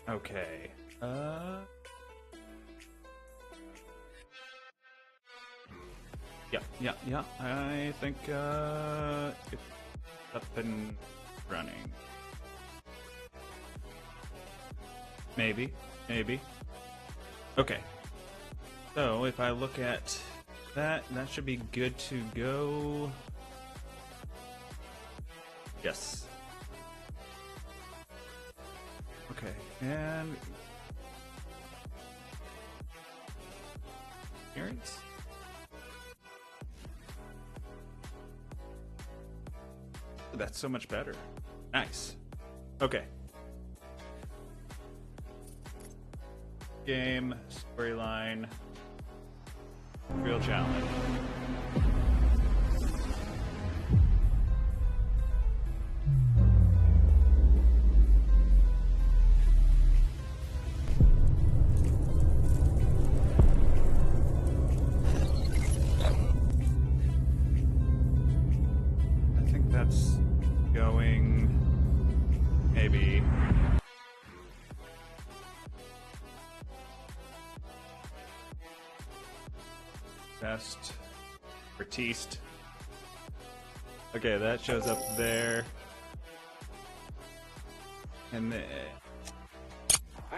Okay. Yeah. I think it's up and running. Maybe. Okay. So if I look at that should be good to go. Yes. Okay, and appearance. That's so much better. Nice. Okay. Game, storyline, real challenge. I think that's going maybe. Best Batiste. Okay, that shows up there. And then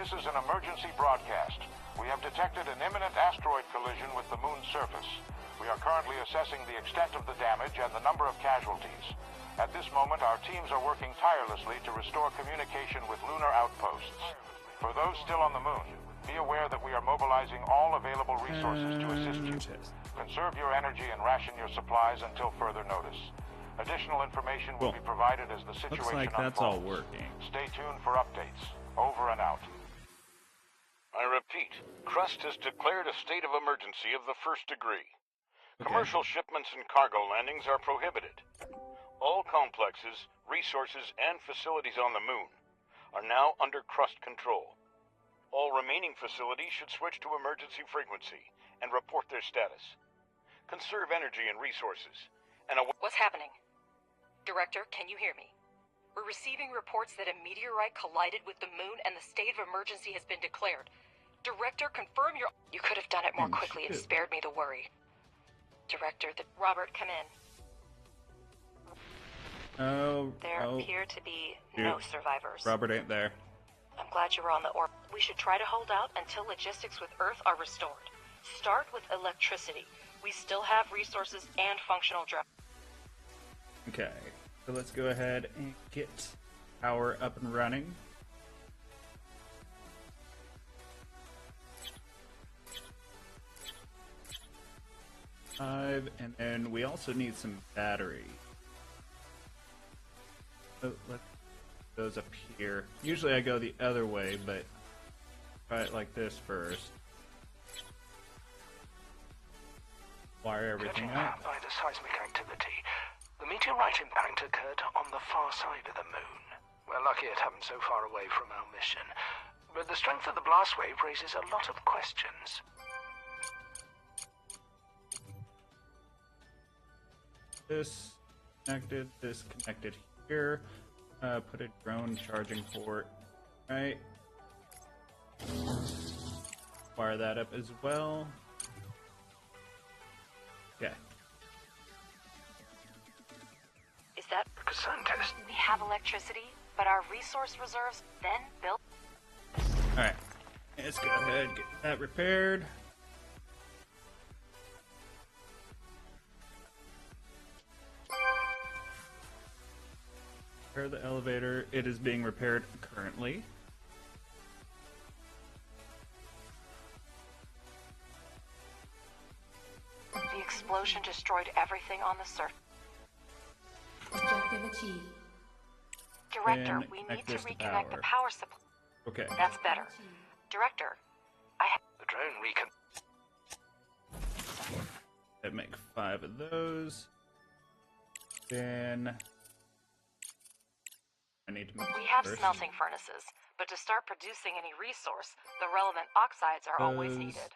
This is an emergency broadcast. We have detected an imminent asteroid collision with the moon's surface. We are currently assessing the extent of the damage and the number of casualties. At this moment, our teams are working tirelessly to restore communication with lunar outposts. For those still on the moon, be aware that we are mobilizing all available resources to assist you. Conserve your energy and ration your supplies until further notice. Additional information will be provided as the situation looks like that's all unfolds. working. Stay tuned for updates. Over and out. I repeat, Crust has declared a state of emergency of the first degree. Commercial shipments and cargo landings are prohibited. All complexes, resources, and facilities on the moon are now under Crust control. All remaining facilities should switch to emergency frequency and report their status. Conserve energy and resources. What's happening? Director, can you hear me? We're receiving reports that a meteorite collided with the moon and the state of emergency has been declared. Director, confirm your... You could have done it more quickly and spared me the worry. Director, Robert, come in. There appear to be no survivors. Robert ain't there. I'm glad you were on the orbit. We should try to hold out until logistics with Earth are restored. Start with electricity. We still have resources and functional drones. Okay, so let's go ahead and get power up and running. And then we also need some battery. So let's put those up here. Usually I go the other way, but try it like this first. Wire everything up. By the seismic activity, the meteorite impact occurred on the far side of the moon. We're lucky it happened so far away from our mission, but the strength of the blast wave raises a lot of questions. This connected here. Put a drone charging port, right? Wire that up as well. Okay. Is that... Cassandra, We have electricity, but our resource reserves then built... Alright. Let's go ahead and get that repaired. Repair the elevator. It is being repaired currently. The explosion destroyed everything on the surface. Objective achieved. Director, And we connect need to this to reconnect the power. power supply. Okay. That's better. Director, the drone recon... I'd make 5 of those. Then I need to make we have first. smelting furnaces, but to start producing any resource, the relevant oxides are always Those. needed.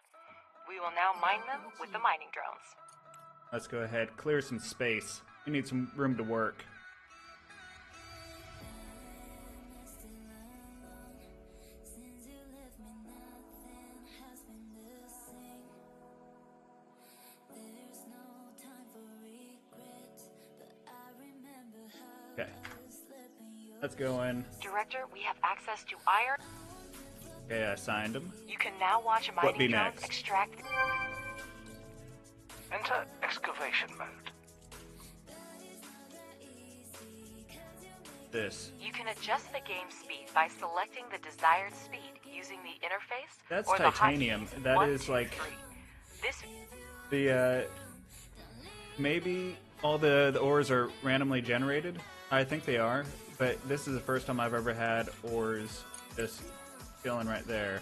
We will now mine them with the mining drones. Let's go ahead, clear some space. We need some room to work. Okay. Let's go in. Director, we have access to iron. Okay, I signed him. You can now watch What be mining drones next? extract. Enter excavation mode. This. You can adjust the game speed by selecting the desired speed using the interface. That's or titanium. The hotkeys That 1, is 2, like 3. This. the maybe all the ores are randomly generated. I think they are, but this is the first time I've ever had ores just chilling right there.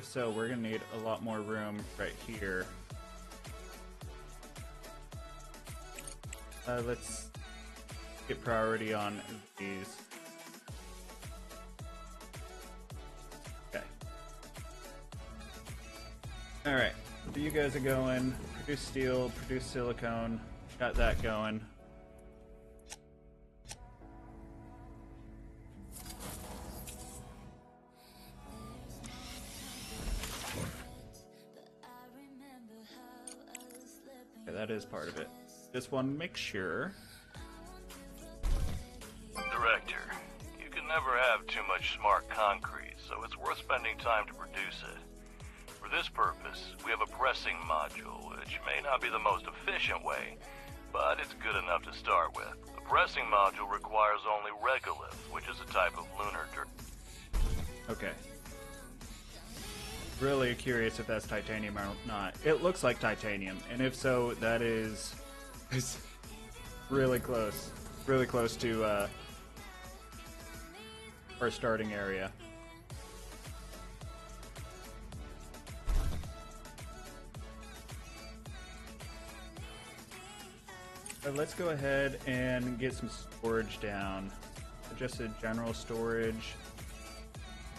So we're gonna need a lot more room right here. Let's get priority on these. Okay. Alright, so you guys are going, produce steel, produce silicone, got that going. Okay, that is part of it. Just want to make sure. Director, you can never have too much smart concrete, so it's worth spending time to produce it. For this purpose, we have a pressing module, which may not be the most efficient way, but it's good enough to start with. The pressing module requires only regolith, which is a type of lunar dirt. Okay. Really curious if that's titanium or not. It looks like titanium, and if so, that is really close. Really close to our starting area. Let's go ahead and get some storage down. Just a general storage.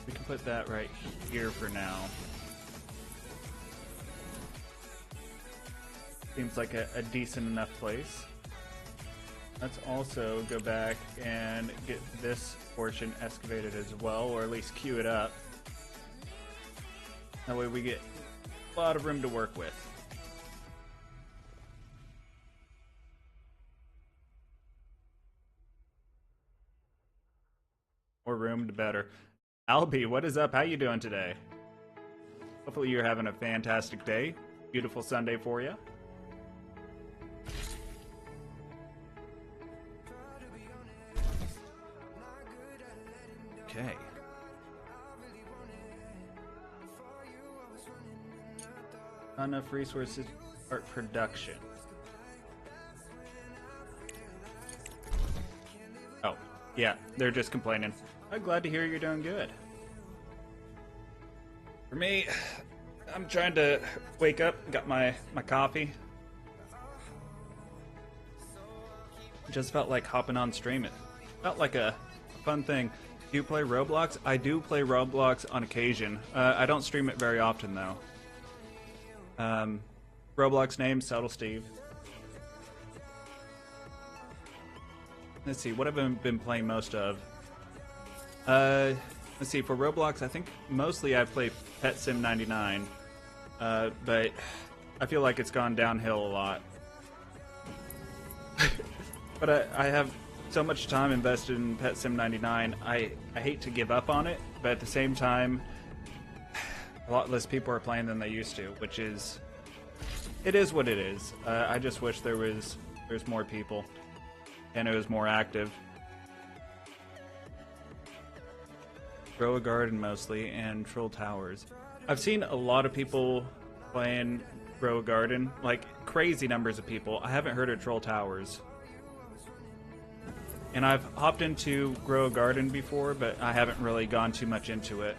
We can put that right here for now. Seems like a decent enough place. Let's also go back and get this portion excavated as well, or at least queue it up. That way we get a lot of room to work with. More room, the better. Albie, what is up? How you doing today? Hopefully you're having a fantastic day. Beautiful Sunday for you. Okay. Not enough resources to start production. Oh, yeah, they're just complaining. I'm glad to hear you're doing good. For me, I'm trying to wake up, got my coffee. Just felt like hopping on stream. It felt like a fun thing. Do you play Roblox? I do play Roblox on occasion. I don't stream it very often though. Roblox name, Subtle Steve. Let's see, what have I been playing most of? Let's see, for Roblox, I think mostly I play Pet Sim 99, but I feel like it's gone downhill a lot. But I have so much time invested in Pet Sim 99, I hate to give up on it, but at the same time, a lot less people are playing than they used to, which is, it is what it is. I just wish there's more people, and it was more active. Grow a garden mostly, and Troll Towers. I've seen a lot of people playing Grow a Garden, like crazy numbers of people. I haven't heard of Troll Towers. And I've hopped into Grow a Garden before, but I haven't really gone too much into it.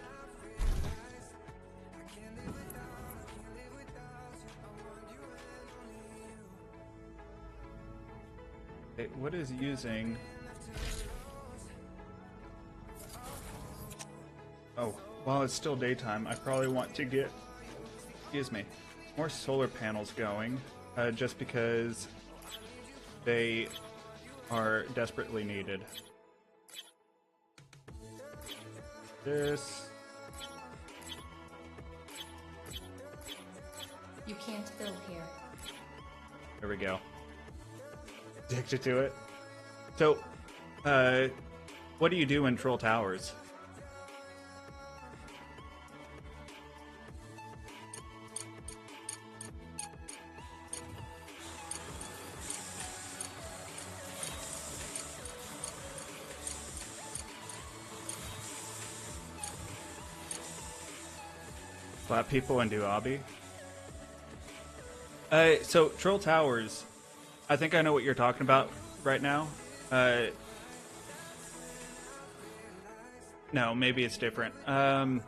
Okay, what is using... Oh, while it's still daytime, I probably want to get, excuse me, more solar panels going, just because they are desperately needed. This... You can't build here. There we go. Addicted to it. So, what do you do in Troll Towers? Slap people and do obby? So Troll Towers, I think I know what you're talking about right now. No, maybe it's different. I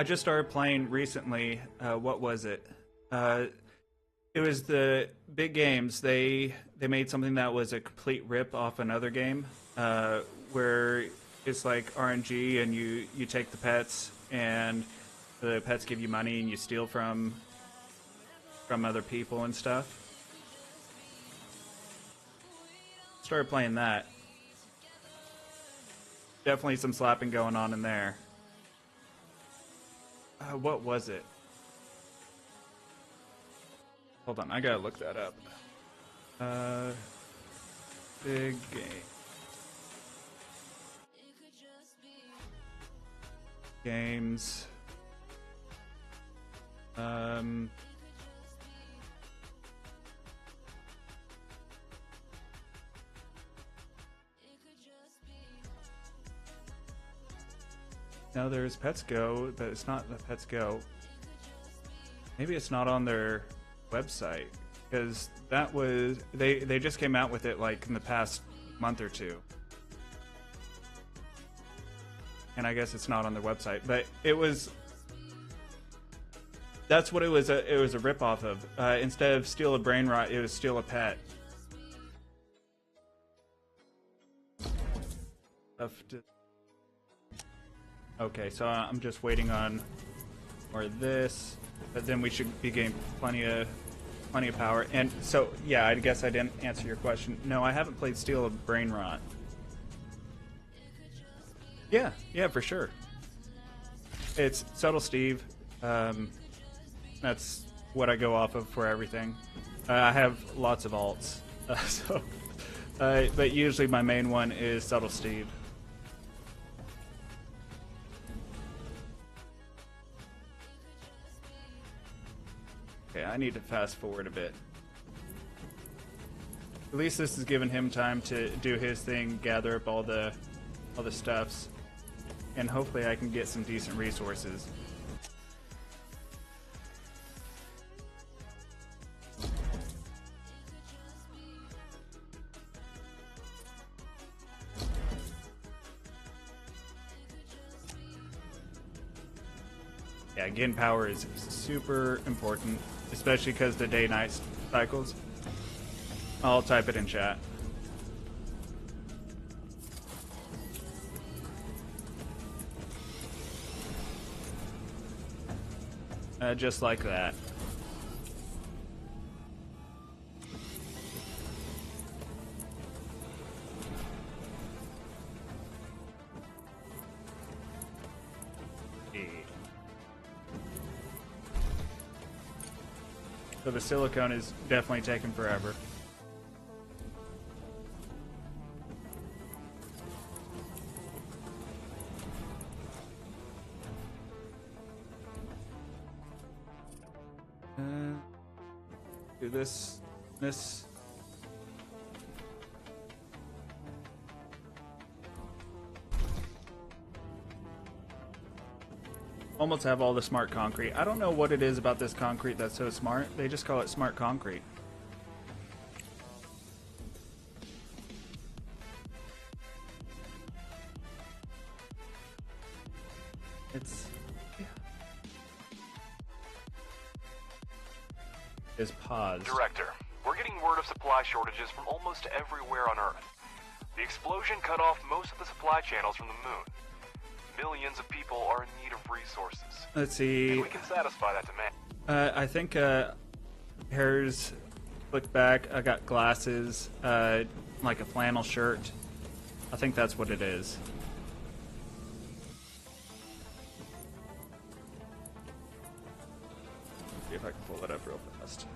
just started playing recently. What was it? It was the big games. They made something that was a complete rip off another game, where it's like RNG and you take the pets and the pets give you money and you steal from other people and stuff. Started playing that. Definitely some slapping going on in there. What was it? Hold on, I gotta look that up. Big game. Games. No, there's Pets Go, but it's not the Pets Go. Maybe it's not on their website, because that was they just came out with it like in the past month or two, and I guess it's not on their website. But that's what it was. It was a ripoff of. Instead of steal a brain rot, it was steal a pet. Okay, so I'm just waiting on or this, but then we should be getting plenty of power. And so, yeah, I guess I didn't answer your question. No, I haven't played Steal a Brain Rot. Yeah, for sure. It's Subtle Steve. That's what I go off of for everything. I have lots of alts, but usually my main one is Subtle Steve. Okay, I need to fast forward a bit. At least this has given him time to do his thing, gather up all the stuffs, and hopefully I can get some decent resources. Yeah, getting power is super important, especially because the day-night cycles. I'll type it in chat. Just like that. So the silicone is definitely taking forever. Do this. Almost have all the smart concrete. I don't know what it is about this concrete that's so smart. They just call it smart concrete. It's... yeah. Is pause. Director, we're getting word of supply shortages from almost everywhere on Earth. The explosion cut off most of the supply channels from the moon. Millions of people are in need of resources. Let's see. And we can satisfy that demand. I think hair's flicked back. I got glasses, like a flannel shirt. I think that's what it is. See if I can pull it up real fast.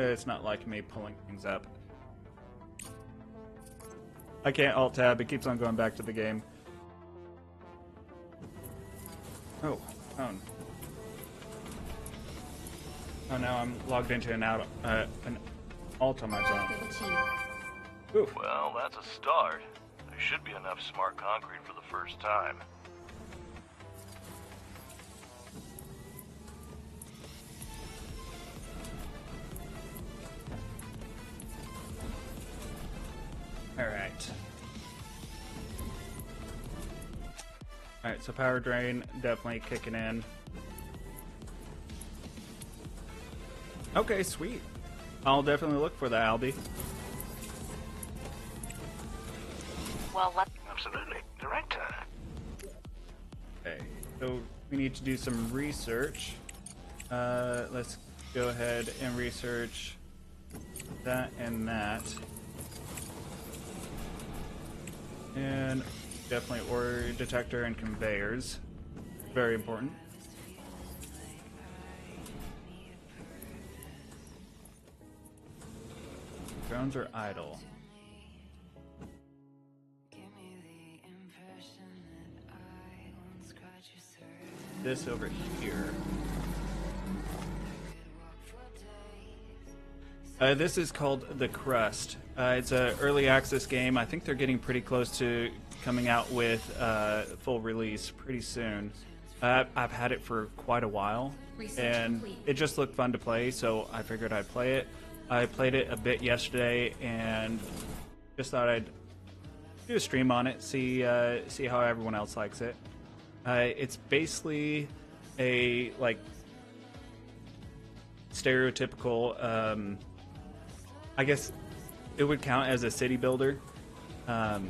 It's not like me pulling things up. I can't alt-tab. It keeps on going back to the game. Oh. Oh, now I'm logged into an alt on my phone. Objective achieved. Oof. Well, that's a start. There should be enough smart concrete for the first time. Alright, so power drain definitely kicking in. Okay, sweet. I'll definitely look for that, Albie. Well, let's... Absolutely. Director. Okay, so we need to do some research. Let's go ahead and research that and that. And definitely ore detector and conveyors. Very important. Drones are idle. This over here. This is called The Crust. It's an early access game. I think they're getting pretty close to coming out with full release pretty soon. I've had it for quite a while, and it just looked fun to play, so I figured I'd play it. I played it a bit yesterday, and just thought I'd do a stream on it, see how everyone else likes it. It's basically a like stereotypical. I guess it would count as a city builder, but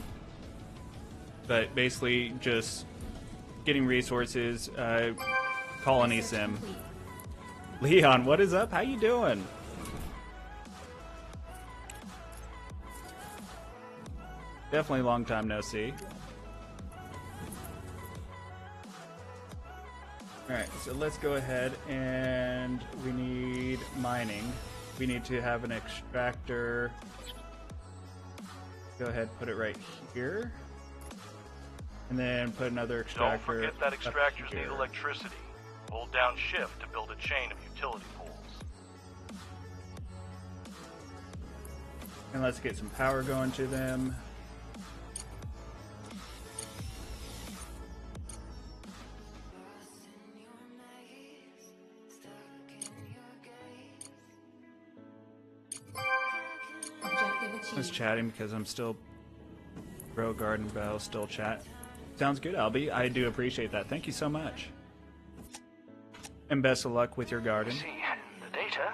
basically just getting resources, colony sim. Leon, what is up? How you doing? Definitely long time no see. Alright, so let's go ahead and we need mining. We need to have an extractor. Go ahead, put it right here. And then put another extractor. Don't forget that extractors need electricity. Hold down shift to build a chain of utility poles. And let's get some power going to them. I was chatting because I'm still Bro Garden Bell, still chat. Sounds good, Albie. I do appreciate that. Thank you so much. And best of luck with your garden. See, the data.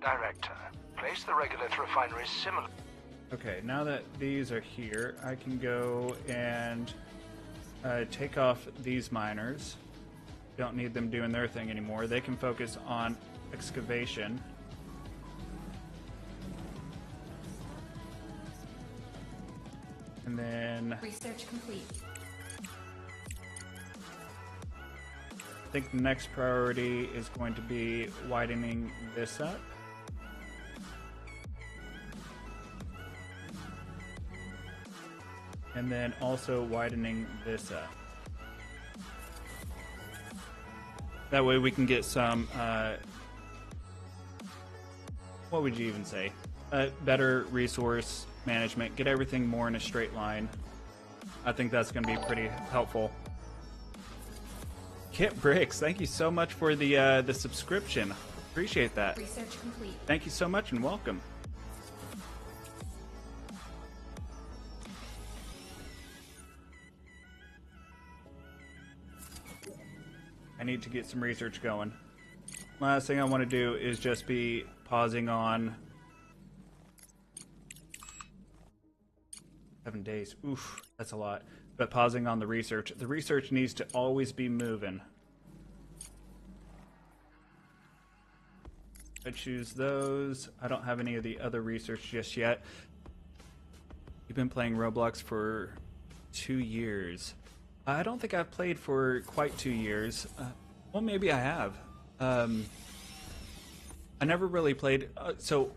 Director, place the regolith refineries similar. Okay, now that these are here, I can go and take off these miners. Don't need them doing their thing anymore. They can focus on excavation. And then Research complete. I think the next priority is going to be widening this up. And then also widening this up. That way we can get some, what would you even say? Better resource management, get everything more in a straight line. I think that's going to be pretty helpful. Kit Bricks, thank you so much for the subscription. Appreciate that. Research complete. Thank you so much and welcome. I need to get some research going. Last thing I want to do is just be pausing on 7 days. Oof, that's a lot. But pausing on the research. The research needs to always be moving. I choose those. I don't have any of the other research just yet. You've been playing Roblox for 2 years. I don't think I've played for quite 2 years. Well, maybe I have. I never really played. So,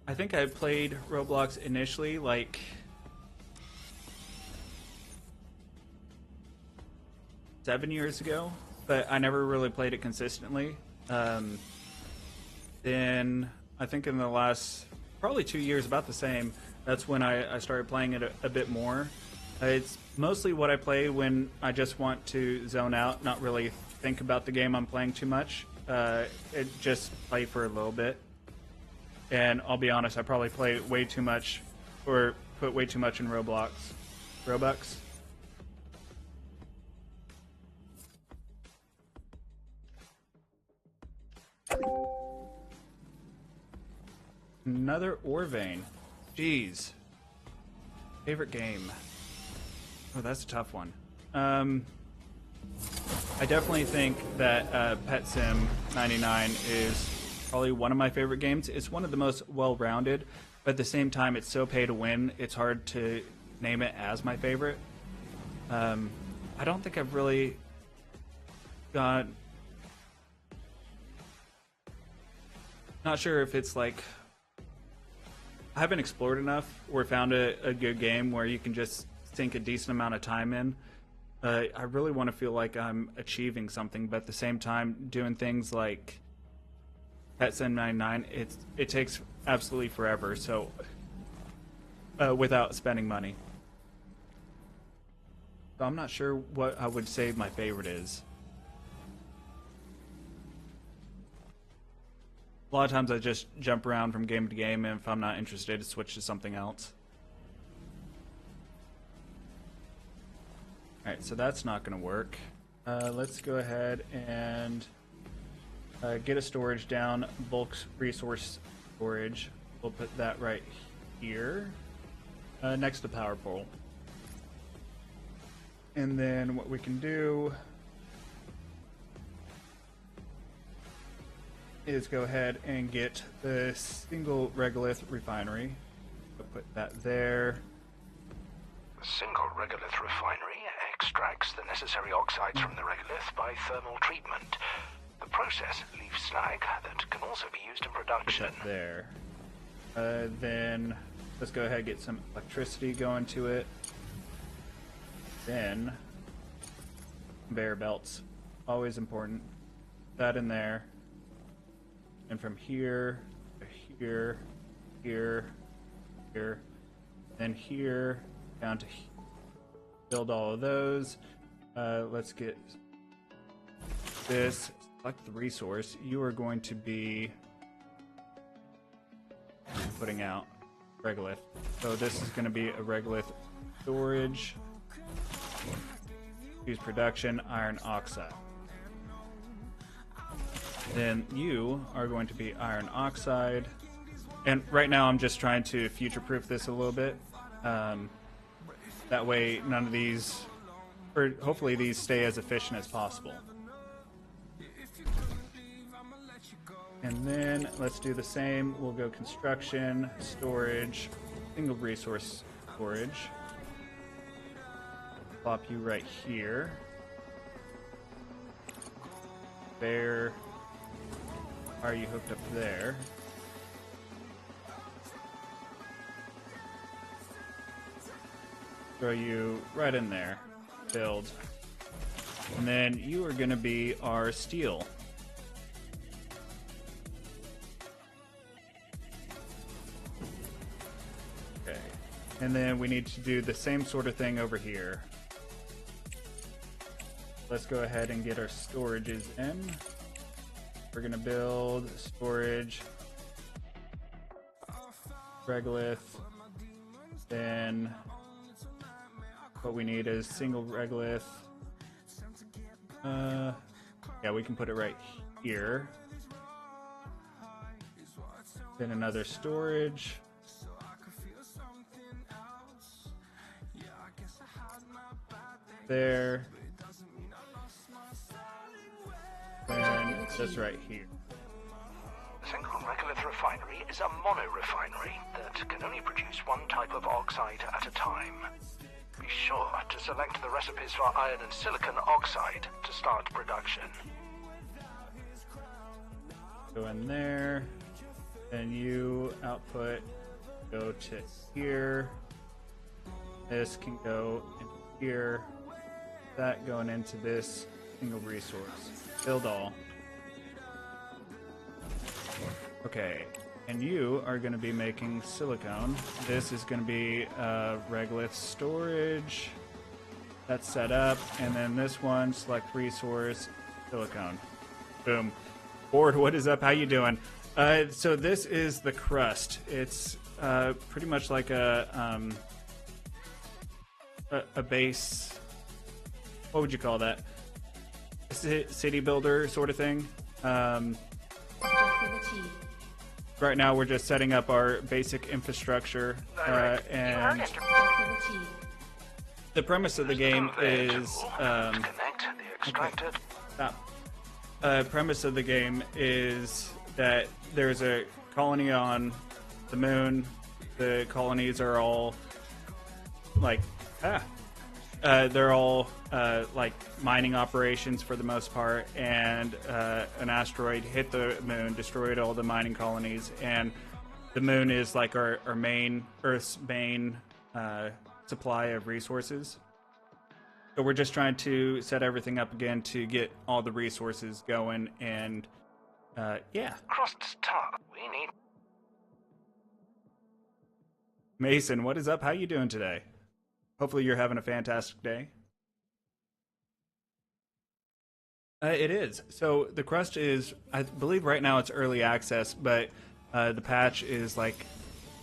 I think I played Roblox initially, like 7 years ago, but I never really played it consistently. Then I think in the last probably 2 years, about the same, that's when I started playing it a bit more. It's mostly what I play when I just want to zone out, not really think about the game I'm playing too much. Just play for a little bit. And I'll be honest, I probably play way too much, or put way too much in Roblox. Robux. Another Orvane. Jeez. Favorite game. Oh, that's a tough one. I definitely think that Pet Sim 99 is probably one of my favorite games. It's one of the most well-rounded, but at the same time, it's so pay to win, it's hard to name it as my favorite. I don't think I've really got... Not sure if it's like... I haven't explored enough or found a good game where you can just sink a decent amount of time in. I really want to feel like I'm achieving something, but at the same time, doing things like Pet Sim 99, it takes absolutely forever. So, without spending money, so I'm not sure what I would say my favorite is. A lot of times I just jump around from game to game, and if I'm not interested, I switch to something else. Alright, so that's not going to work. Let's go ahead and get a storage down, bulk resource storage. We'll put that right here, next to power pole. And then what we can do is go ahead and get the single regolith refinery. We'll put that there. The single regolith refinery extracts the necessary oxides from the regolith by thermal treatment. The process leaves slag that can also be used in production. Put that there. Then let's go ahead and get some electricity going to it. Then conveyor belts, always important. That in there. And from here to here, here, here, then here, down to here. Build all of those. Let's get this. Select the resource. You are going to be putting out regolith. So this is going to be a regolith storage. Use production, iron oxide. Then you are going to be iron oxide. And right now I'm just trying to future-proof this a little bit. That way none of these, or hopefully these stay as efficient as possible. And then let's do the same. We'll go construction, storage, single resource storage. Plop you right here. There. Are you hooked up there? Throw you right in there. Build. And then you are going to be our steel. Okay. And then we need to do the same sort of thing over here. Let's go ahead and get our storages in. We're going to build storage, regolith, then what we need is single regolith. Yeah, we can put it right here. Then another storage. There. And just right here. The single regolith refinery is a mono-refinery that can only produce one type of oxide at a time. Be sure to select the recipes for iron and silicon oxide to start production. Go in there. and you output go to here. This can go into here. That going into this single resource. Build all. Okay, and you are going to be making silicone. This is going to be regolith storage. That's set up, and then this one, select resource, silicone. Boom. Board, what is up? How you doing? So this is the crust. It's pretty much like a base. What would you call that? City builder sort of thing. Objective achieved. Right now, we're just setting up our basic infrastructure, and Objective achieved. the premise of the game is Connect the extractor. premise of the game is that there's a colony on the moon. The colonies are all like they're all like mining operations for the most part, and an asteroid hit the moon, destroyed all the mining colonies, and the moon is like our Earth's main supply of resources. So we're just trying to set everything up again to get all the resources going, and yeah. Crust's top. We need. Mason, what is up? How you doing today? Hopefully you're having a fantastic day. It is. So the crust is, I believe right now it's early access, but the patch is like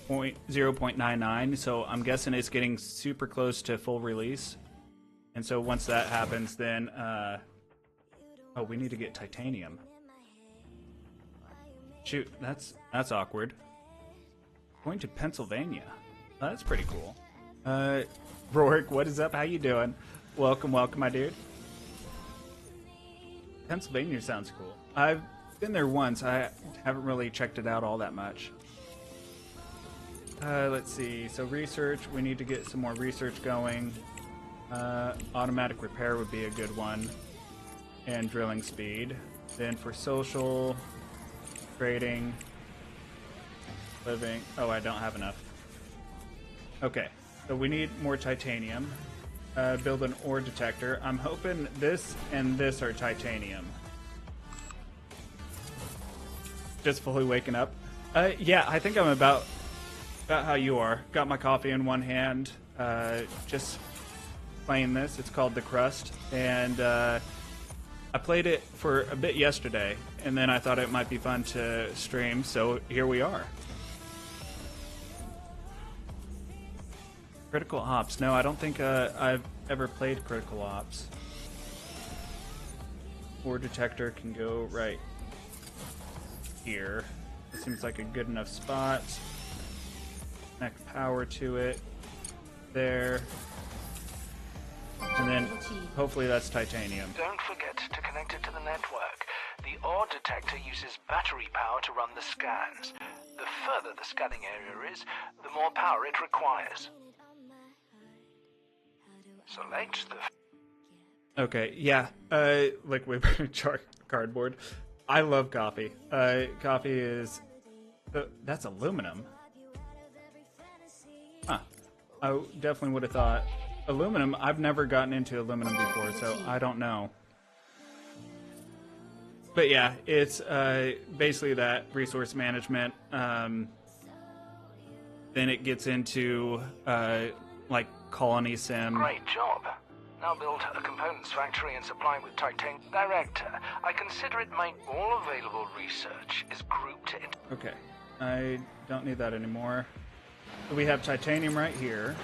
0.99, so I'm guessing it's getting super close to full release. And so once that happens, then oh, we need to get titanium. Shoot, that's awkward. Going to Pennsylvania. Oh, that's pretty cool. Rourke, what is up? How you doing? Welcome, my dude. Pennsylvania sounds cool. I've been there once. I haven't really checked it out all that much. Let's see. So research, we need to get some more research going. Automatic repair would be a good one. And drilling speed. Then for social, trading, living. Oh, I don't have enough. Okay, so we need more titanium. Build an ore detector. I'm hoping this and this are titanium. Just fully waking up. Yeah, I think I'm about how you are. Got my coffee in one hand. Just playing this. It's called The Crust, and I played it for a bit yesterday, and then I thought it might be fun to stream, so here we are. Critical Ops. No, I don't think I've ever played Critical Ops. Ore detector can go right here. It seems like a good enough spot. Connect power to it. There. And then hopefully that's titanium. Don't forget to connect it to the network. The ore detector uses battery power to run the scans. The further the scanning area is, the more power it requires. Select the... Okay, yeah. Liquid cardboard. I love coffee. Coffee is... that's aluminum. Huh. I definitely would have thought... Aluminum, I've never gotten into aluminum before, so I don't know. But yeah, it's basically that resource management. Then it gets into like colony sim. Great job. Now build a components factory and supply with titanium. Director, I consider it my all available research is grouped in... Okay, I don't need that anymore. So we have titanium right here.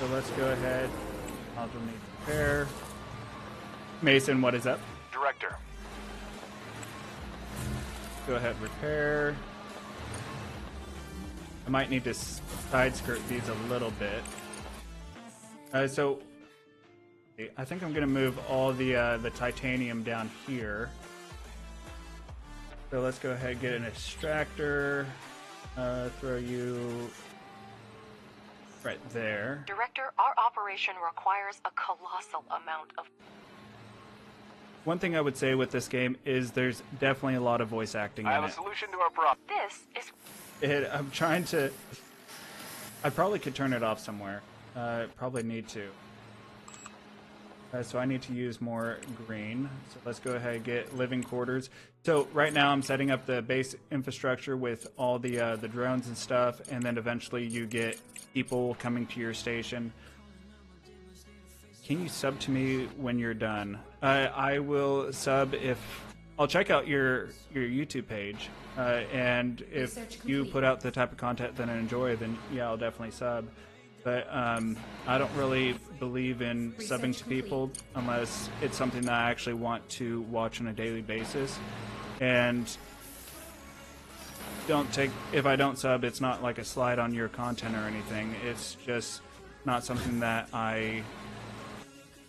So let's go ahead. Module needs repair. Mason, what is up? Director. Go ahead, repair. I might need to side skirt these a little bit. So I think I'm gonna move all the titanium down here. So let's go ahead and get an extractor. Throw you right there. Director, our operation requires a colossal amount of... one thing I would say with this game is there's definitely a lot of voice acting I in have a it. solution to our problem. This is I'm trying to... I probably could turn it off somewhere. Probably need to. So I need to use more green. So let's go ahead and get living quarters. So right now I'm setting up the base infrastructure with all the drones and stuff, and then eventually you get people coming to your station. Can you sub to me when you're done? I will sub if... I'll check out your YouTube page, and if Research you complete. put out the type of content that I enjoy, then yeah, I'll definitely sub. But I don't really believe in Research subbing to people unless it's something that I actually want to watch on a daily basis. And if I don't sub, it's not like a slide on your content or anything. It's just not something that I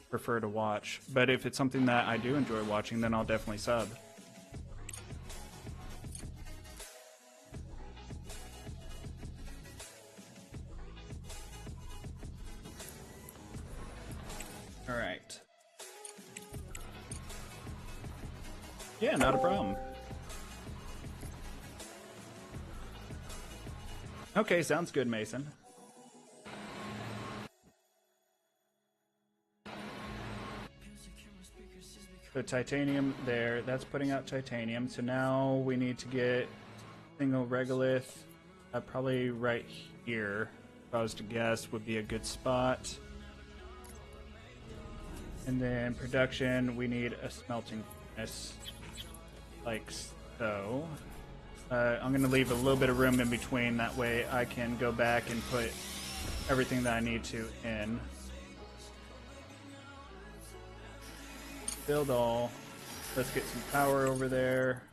prefer to watch. But if it's something that I do enjoy watching, then I'll definitely sub. All right. Yeah, not a problem. Okay, sounds good, Mason. So titanium there, that's putting out titanium. So now we need to get single regolith, probably right here, if I was to guess, would be a good spot. And then production, we need a smelting furnace, like so. I'm going to leave a little bit of room in between, that way I can go back and put everything that I need to in. Build all. Let's get some power over there.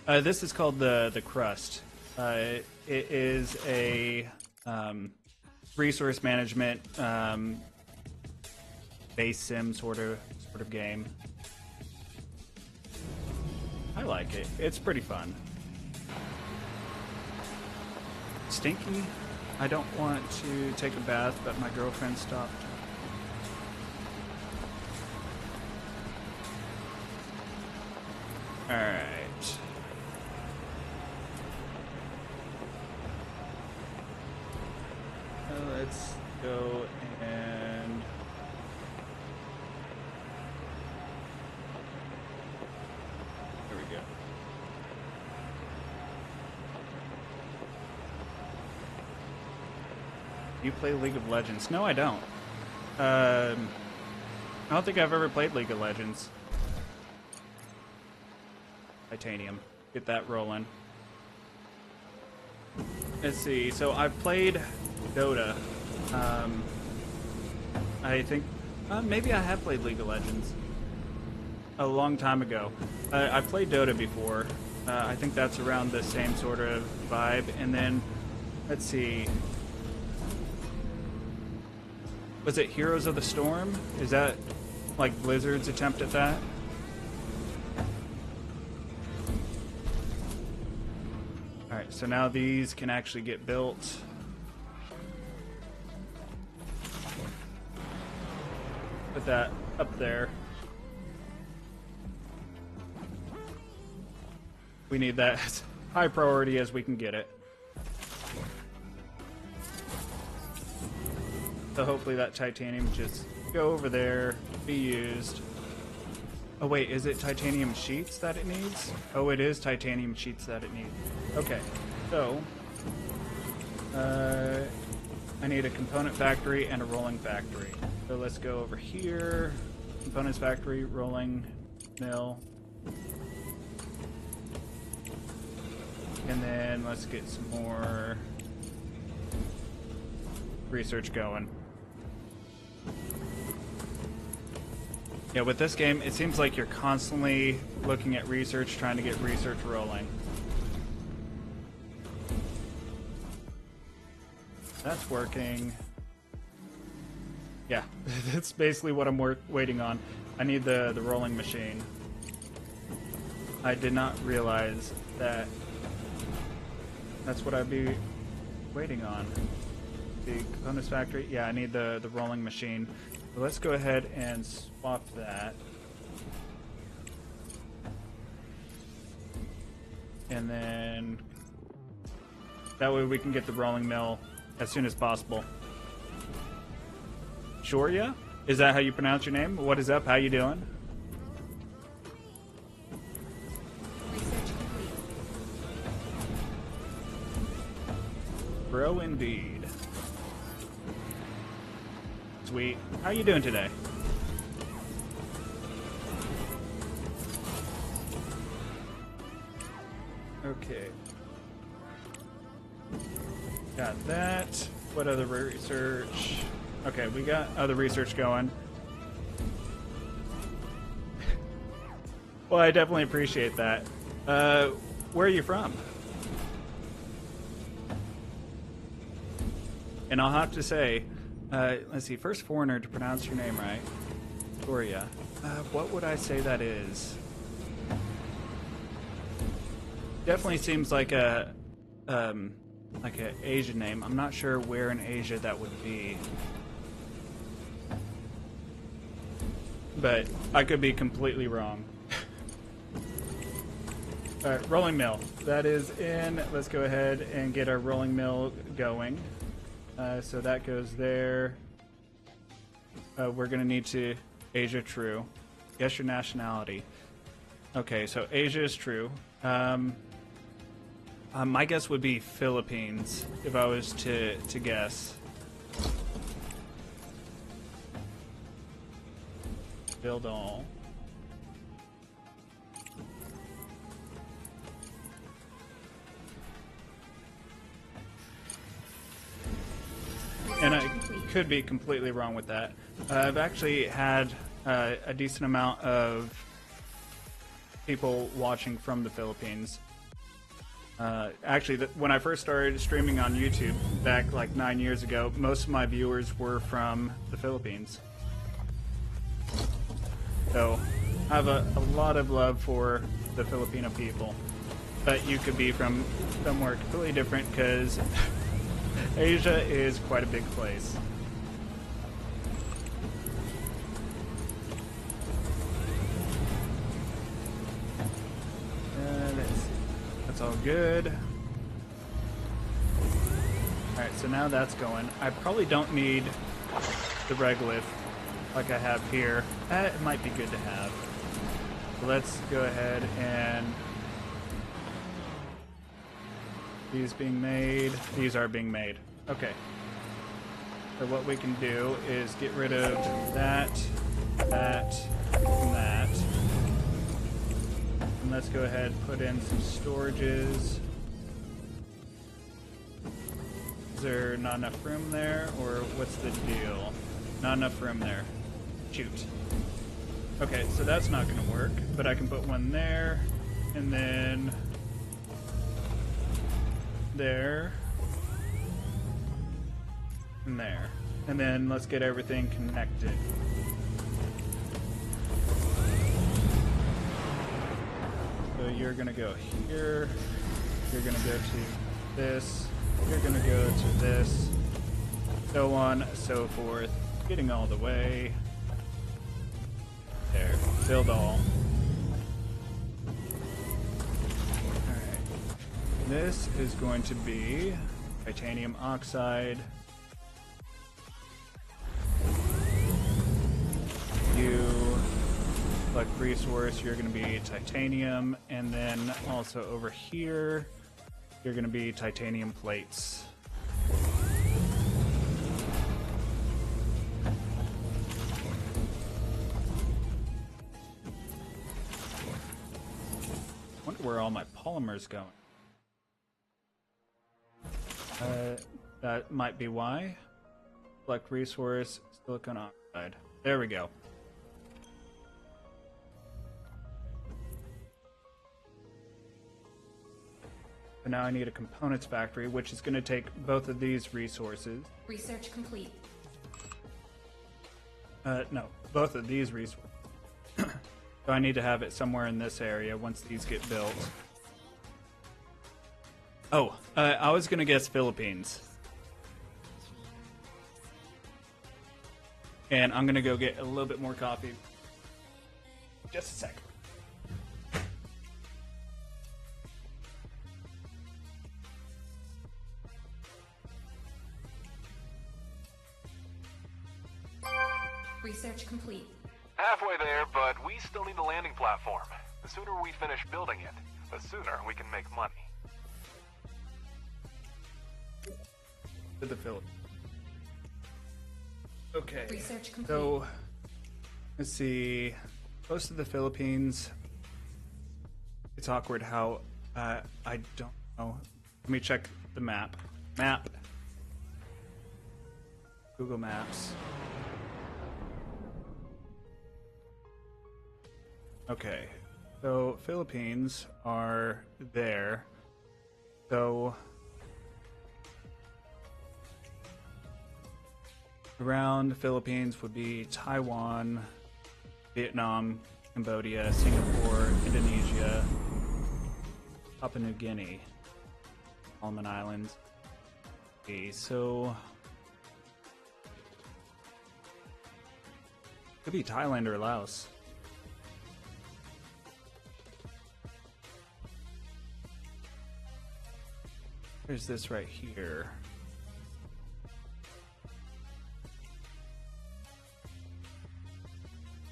This is called the Crust. It is a resource management base sim sort of game. I like it. It's pretty fun. Stinky. I don't want to take a bath, but my girlfriend stopped. Alright. Let's go and... There we go. You play League of Legends? No, I don't. I don't think I've ever played League of Legends. Titanium. Get that rolling. Let's see. So I've played Dota. I think maybe I have played League of Legends a long time ago. I played Dota before. I think that's around the same sort of vibe. And then, let's see. Was it Heroes of the Storm? Is that like Blizzard's attempt at that? Alright, so now these can actually get built. Put that up there. We need that as high priority as we can get it. So hopefully that titanium just go over there, be used. Oh wait, is it titanium sheets that it needs? Oh, it is titanium sheets that it needs. Okay, so I need a component factory and a rolling factory. So let's go over here. Components factory, rolling mill. And then let's get some more research going. Yeah, with this game, it seems like you're constantly looking at research, trying to get research rolling. That's working. Yeah, that's basically what I'm waiting on. I need the rolling machine. I did not realize that that's what I'd be waiting on. The components factory. Yeah, I need the rolling machine. So let's go ahead and swap that. And then that way we can get the rolling mill as soon as possible. Shoria? Is that how you pronounce your name? What is up? How you doing? Research complete. Bro, indeed. Sweet. How you doing today? Okay. Got that. What other research? Okay, we got other research going. Well, I definitely appreciate that. Where are you from? And I'll have to say, let's see, first foreigner to pronounce your name right. Victoria. What would I say that is? Definitely seems like a Asian name. I'm not sure where in Asia that would be. But I could be completely wrong. Alright, rolling mill. That is in. Let's go ahead and get our rolling mill going. So that goes there. We're going to need to... Asia, true. Guess your nationality. Okay, so Asia is true. My guess would be Philippines, if I was to guess. Build all. And I could be completely wrong with that. I've actually had a decent amount of people watching from the Philippines. Actually, when I first started streaming on YouTube back like 9 years ago, most of my viewers were from the Philippines. So I have a lot of love for the Filipino people. But you could be from somewhere completely different because Asia is quite a big place. That's all good. Alright, so now that's going. I probably don't need the regolith like I have here. It might be good to have. So let's go ahead and... These being made. These are being made. Okay. So what we can do is get rid of that, that, and that. And let's go ahead and put in some storages. Is there not enough room there, or what's the deal? Not enough room there. Shoot. Okay, so that's not going to work, but I can put one there, and then there, and there. And then let's get everything connected. So you're going to go here, you're going to go to this, you're going to go to this, so on, so forth, getting all the way. There, build all. Alright. This is going to be titanium oxide. You, like resource, you're going to be titanium, and then also over here, you're going to be titanium plates. I wonder where all my polymers going. That might be why. Select resource, silicon oxide. There we go. So now I need a components factory, which is going to take both of these resources. Research complete. No, both of these resources. So I need to have it somewhere in this area once these get built. Oh, I was going to guess Philippines. And I'm gonna go get a little bit more coffee. Just a sec. Research complete. Halfway there, but we still need a landing platform. The sooner we finish building it, the sooner we can make money. To the Philippines. Okay. Research complete. So, let's see. Close to the Philippines. It's awkward how I don't know. Let me check the map. Google Maps. Okay. So Philippines are there. So around the Philippines would be Taiwan, Vietnam, Cambodia, Singapore, Indonesia, Papua New Guinea, Solomon Islands. Okay, so could be Thailand or Laos. There's this right here.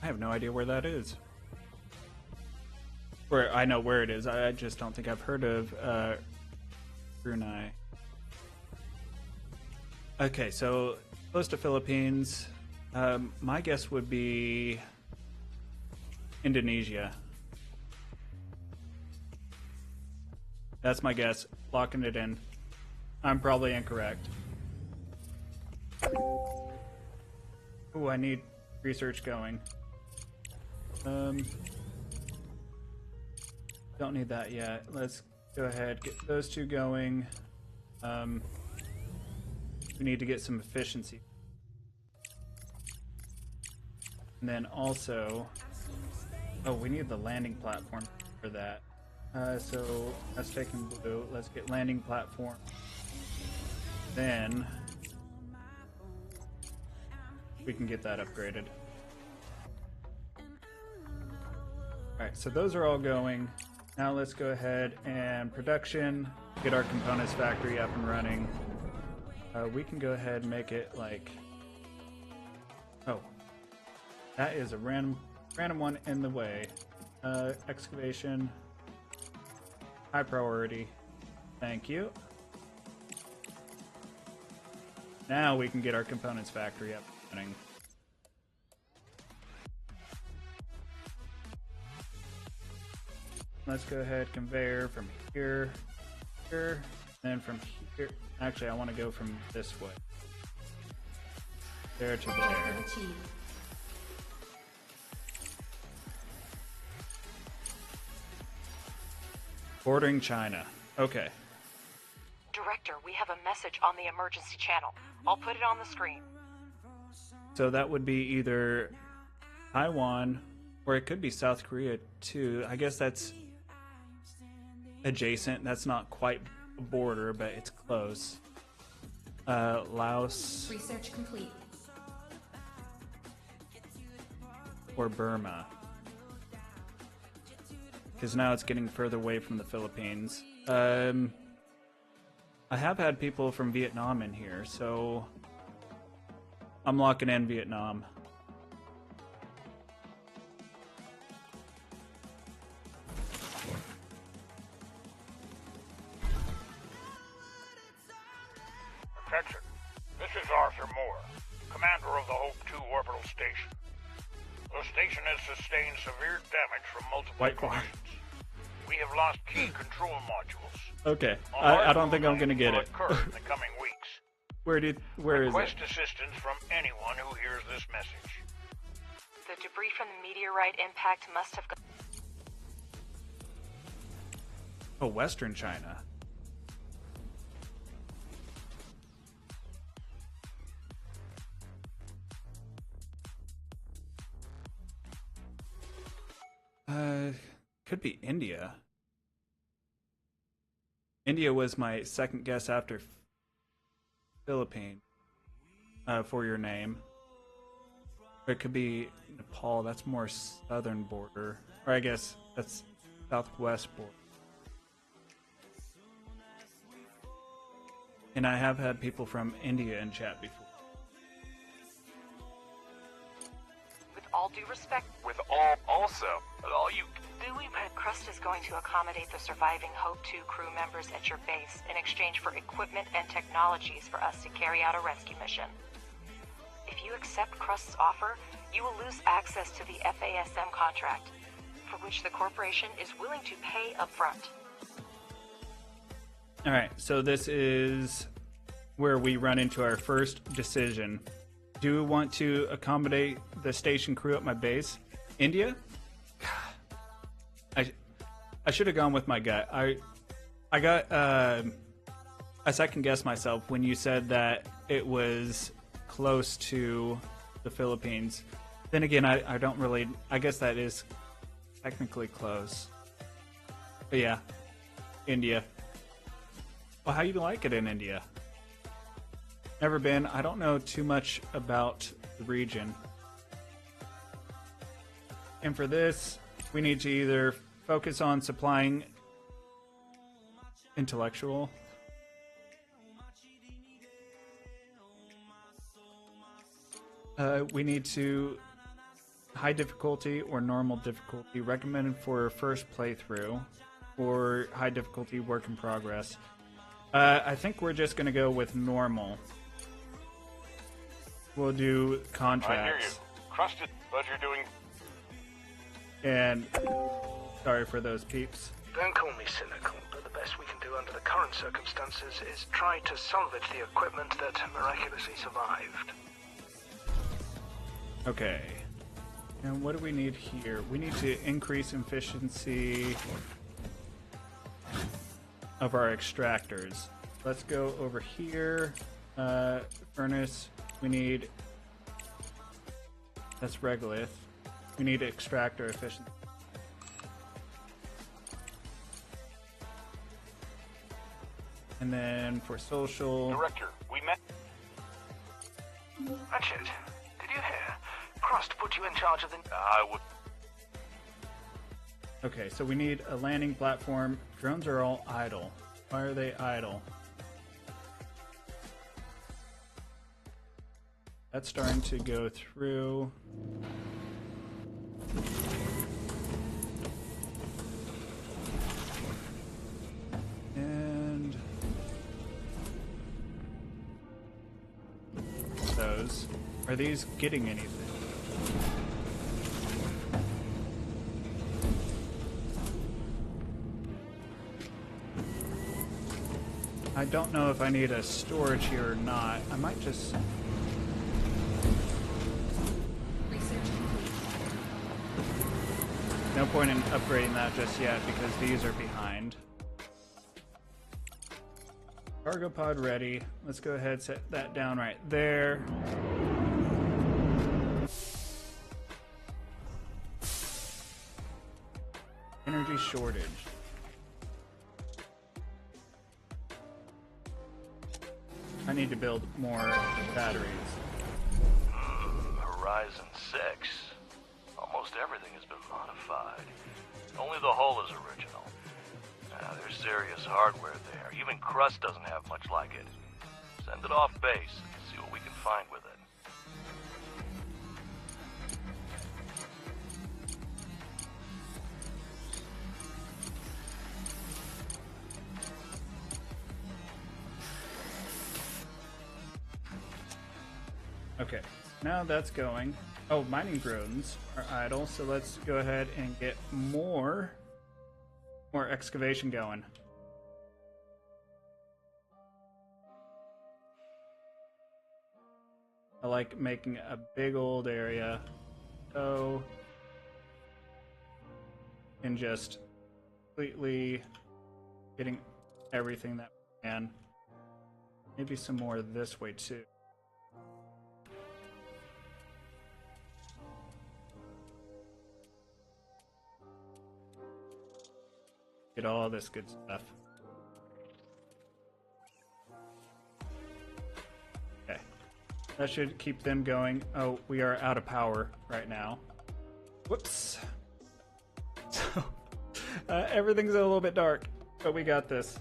I have no idea where that is. Where I know where it is. I just don't think I've heard of Brunei. Okay, so close to Philippines. My guess would be Indonesia. That's my guess. Locking it in. I'm probably incorrect. Ooh, I need research going. Don't need that yet. Let's go ahead, get those two going. We need to get some efficiency. And then also, oh, we need the landing platform for that. So that's taking blue. Let's get landing platform. Then we can get that upgraded. Alright, so those are all going. Now let's go ahead and production, get our components factory up and running. We can go ahead and make it like, oh, that is a random one in the way. Excavation, high priority. Thank you. Now we can get our components factory up and running. Let's go ahead, conveyor from here, here, then from here. Actually, I want to go from this way. There to there. Objective achieved. Bordering China. Okay. Director, we have a message on the emergency channel. I'll put it on the screen. So that would be either Taiwan, or it could be South Korea too. I guess that's adjacent. That's not quite a border, but it's close. Laos Research complete. or Burma. Because now it's getting further away from the Philippines. I have had people from Vietnam in here, so I'm locking in Vietnam. Attention. This is Arthur Moore, commander of the Hope 2 orbital station. The station has sustained severe damage from multiple White bar. collisions. We have lost key control modules. Okay, A I don't hard think I'm landing gonna get will it. occur in the coming weeks. Where is Request it? assistance from anyone who hears this message. The debris from the meteorite impact must have gone. Oh, Western China. Could be India. India was my second guess after Philippines for your name. Or it could be Nepal. That's more southern border. Or I guess that's southwest border. And I have had people from India in chat before. With all due respect, With all, also, all you. Crust is going to accommodate the surviving Hope 2 crew members at your base in exchange for equipment and technologies for us to carry out a rescue mission. If you accept Crust's offer, you will lose access to the FASM contract, for which the corporation is willing to pay upfront. Alright, so this is where we run into our first decision. Do we want to accommodate the station crew at my base? India? I should have gone with my gut. I got I second guessed myself when you said that it was close to the Philippines. Then again, I don't really. I guess that is technically close. But yeah, India. Well, how you like it in India? Never been. I don't know too much about the region. And for this, we need to either focus on supplying intellectual. We need to high difficulty or normal difficulty recommended for first playthrough, or high difficulty work in progress. I think we're just going to go with normal. We'll do contracts. I hear you. Crusted, but you're doing... And sorry for those peeps. Don't call me cynical, but the best we can do under the current circumstances is try to salvage the equipment that miraculously survived. Okay. And what do we need here? We need to increase efficiency of our extractors. Let's go over here. Furnace. We need... That's regolith. We need extractor efficiency. And then for social... Director, we met... Ratchet, did you hear? Crust put you in charge of the... I would... Okay, so we need a landing platform. Drones are all idle. Why are they idle? That's starting to go through. And those. Are these getting anything? I don't know if I need a storage here or not. I might just... Research complete. No point in upgrading that just yet because these are behind. Cargo pod ready. Let's go ahead and set that down right there. Energy shortage. I need to build more batteries. Horizon 6. Almost everything has been modified. Only the hull is original. There's serious hardware there. Even Crust doesn't have much like it. Send it off base and see what we can find with it. Okay, now that's going. Oh, mining drones are idle, so let's go ahead and get more excavation going. I like making a big old area. So, and just completely getting everything that we can. Maybe some more this way too. Get all this good stuff. Okay. That should keep them going. Oh, we are out of power right now. Whoops. So, everything's a little bit dark, but we got this.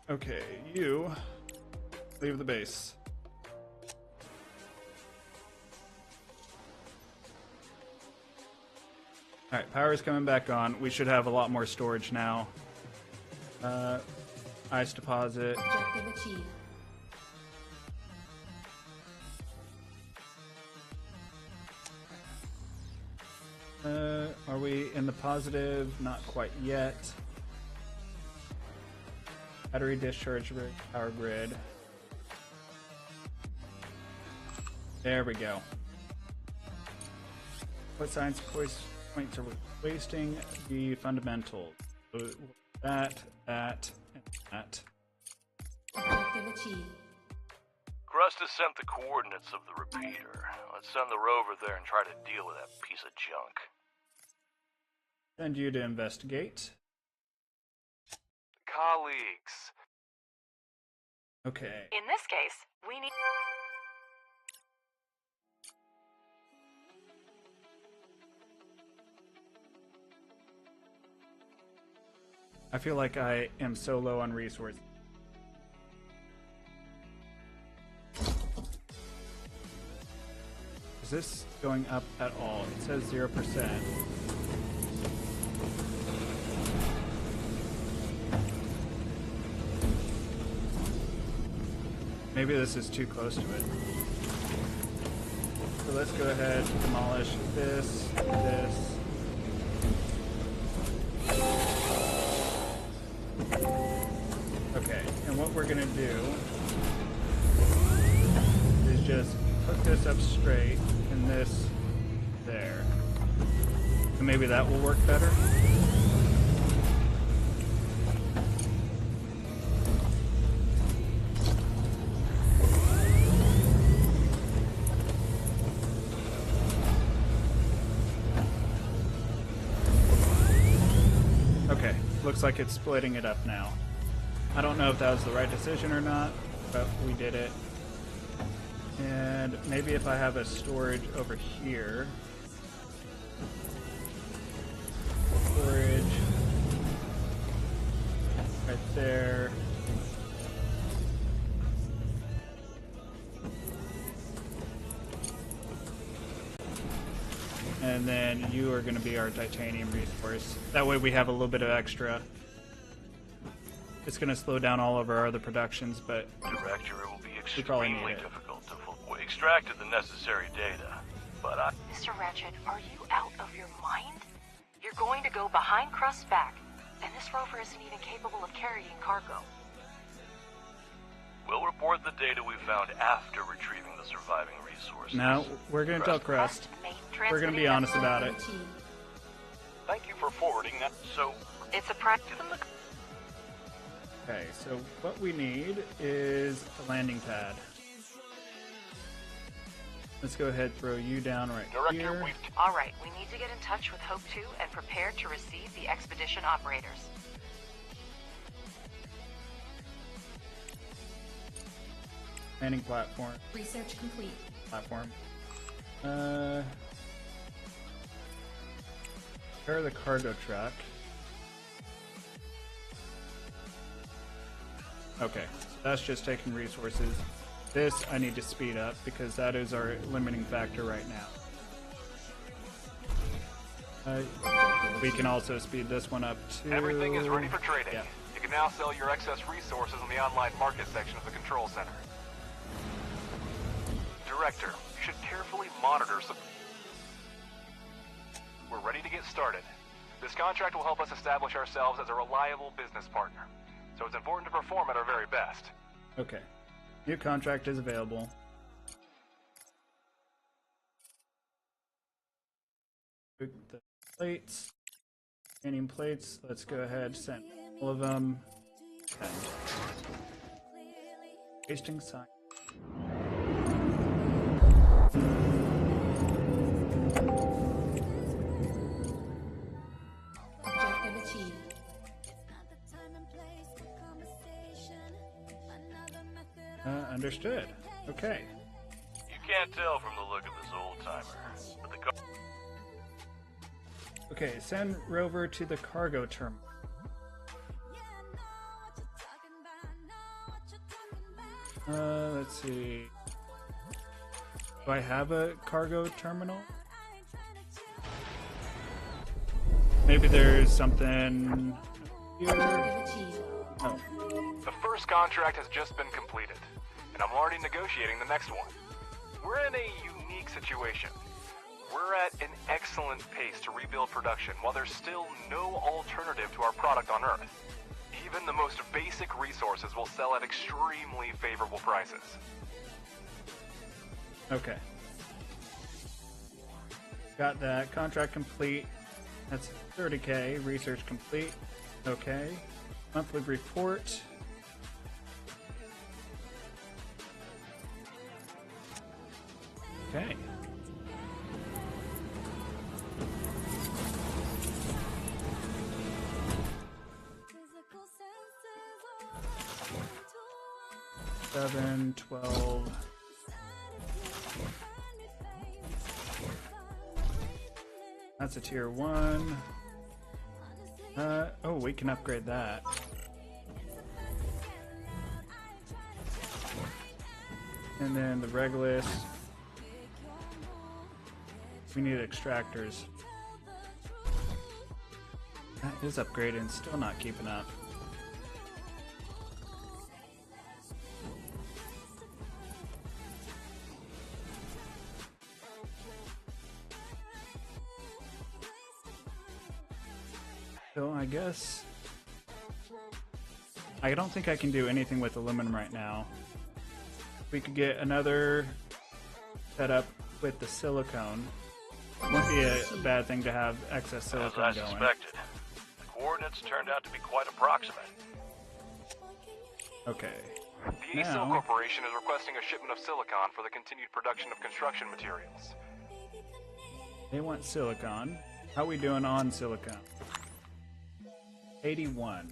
Okay, you leave the base. Alright, power's coming back on. We should have a lot more storage now. Ice deposit. Objective achieved. Are we in the positive? Not quite yet. Battery discharge rate, power grid. There we go. What science points are we wasting? The fundamentals. So that, and that. Objective achieved. Crust has sent the coordinates of the repeater. Let's send the rover there and try to deal with that piece of junk. Send you to investigate. Colleagues. Okay. In this case, we need... I feel like I am so low on resources. Is this going up at all? It says 0%. Maybe this is too close to it. So let's go ahead, demolish this, this. Okay, and what we're gonna do is just hook this up straight and this there. So maybe that will work better. Okay, looks like it's splitting it up now. I don't know if that was the right decision or not, but we did it. And maybe if I have a storage over here. Storage. Right there. And then you are going to be our titanium resource. That way we have a little bit of extra. It's going to slow down all of our other productions, but Director, it will be we probably need extremely it. difficult to we extracted the necessary data, but I... Mr. Ratchet, are you out of your mind? You're going to go behind Crust's back, and this rover isn't even capable of carrying cargo. We'll report the data we found after retrieving the surviving resources. now we're going to tell Crust. We're going to be honest about it. Achieved. Thank you for forwarding that. So, It's a practice. Okay, so what we need is a landing pad. Let's go ahead, throw you down right Director, here. we've All right, we need to get in touch with Hope 2 and prepare to receive the expedition operators. Landing platform. Research complete. Prepare the cargo truck. Okay, so that's just taking resources. This I need to speed up because that is our limiting factor right now. We can also speed this one up too. Everything is ready for trading. Yeah. You can now sell your excess resources in the online market section of the control center. Director, you should carefully monitor some... We're ready to get started. This contract will help us establish ourselves as a reliable business partner. So it's important to perform at our very best. Okay. New contract is available. Boot the plates. Titanium plates. Let's go ahead, send all of them. Send. Wasting sign. Objective achieved. Understood. Okay. You can't tell from the look of this old-timer, but the Okay, send Rover to the cargo terminal. Let's see. Do I have a cargo terminal? Maybe there's something here. Objective achieved. Oh, The first contract has just been completed, and I'm already negotiating the next one. We're in a unique situation. We're at an excellent pace to rebuild production while there's still no alternative to our product on Earth. Even the most basic resources will sell at extremely favorable prices. okay. Got that. Contract complete. That's 30K. Research complete. Okay. Monthly report. Okay. Seven, 12. That's a tier 1. Oh, we can upgrade that. And then the Regulus. We need extractors. That is upgraded and still not keeping up. So I guess I don't think I can do anything with aluminum right now. We could get another setup with the silicone. Wouldn't be a bad thing to have excess As silicone I going. suspected, the coordinates turned out to be quite approximate. Okay. The ASIL Now, Corporation is requesting a shipment of silicon for the continued production of construction materials. they want silicon. How we doing on silicon? 81.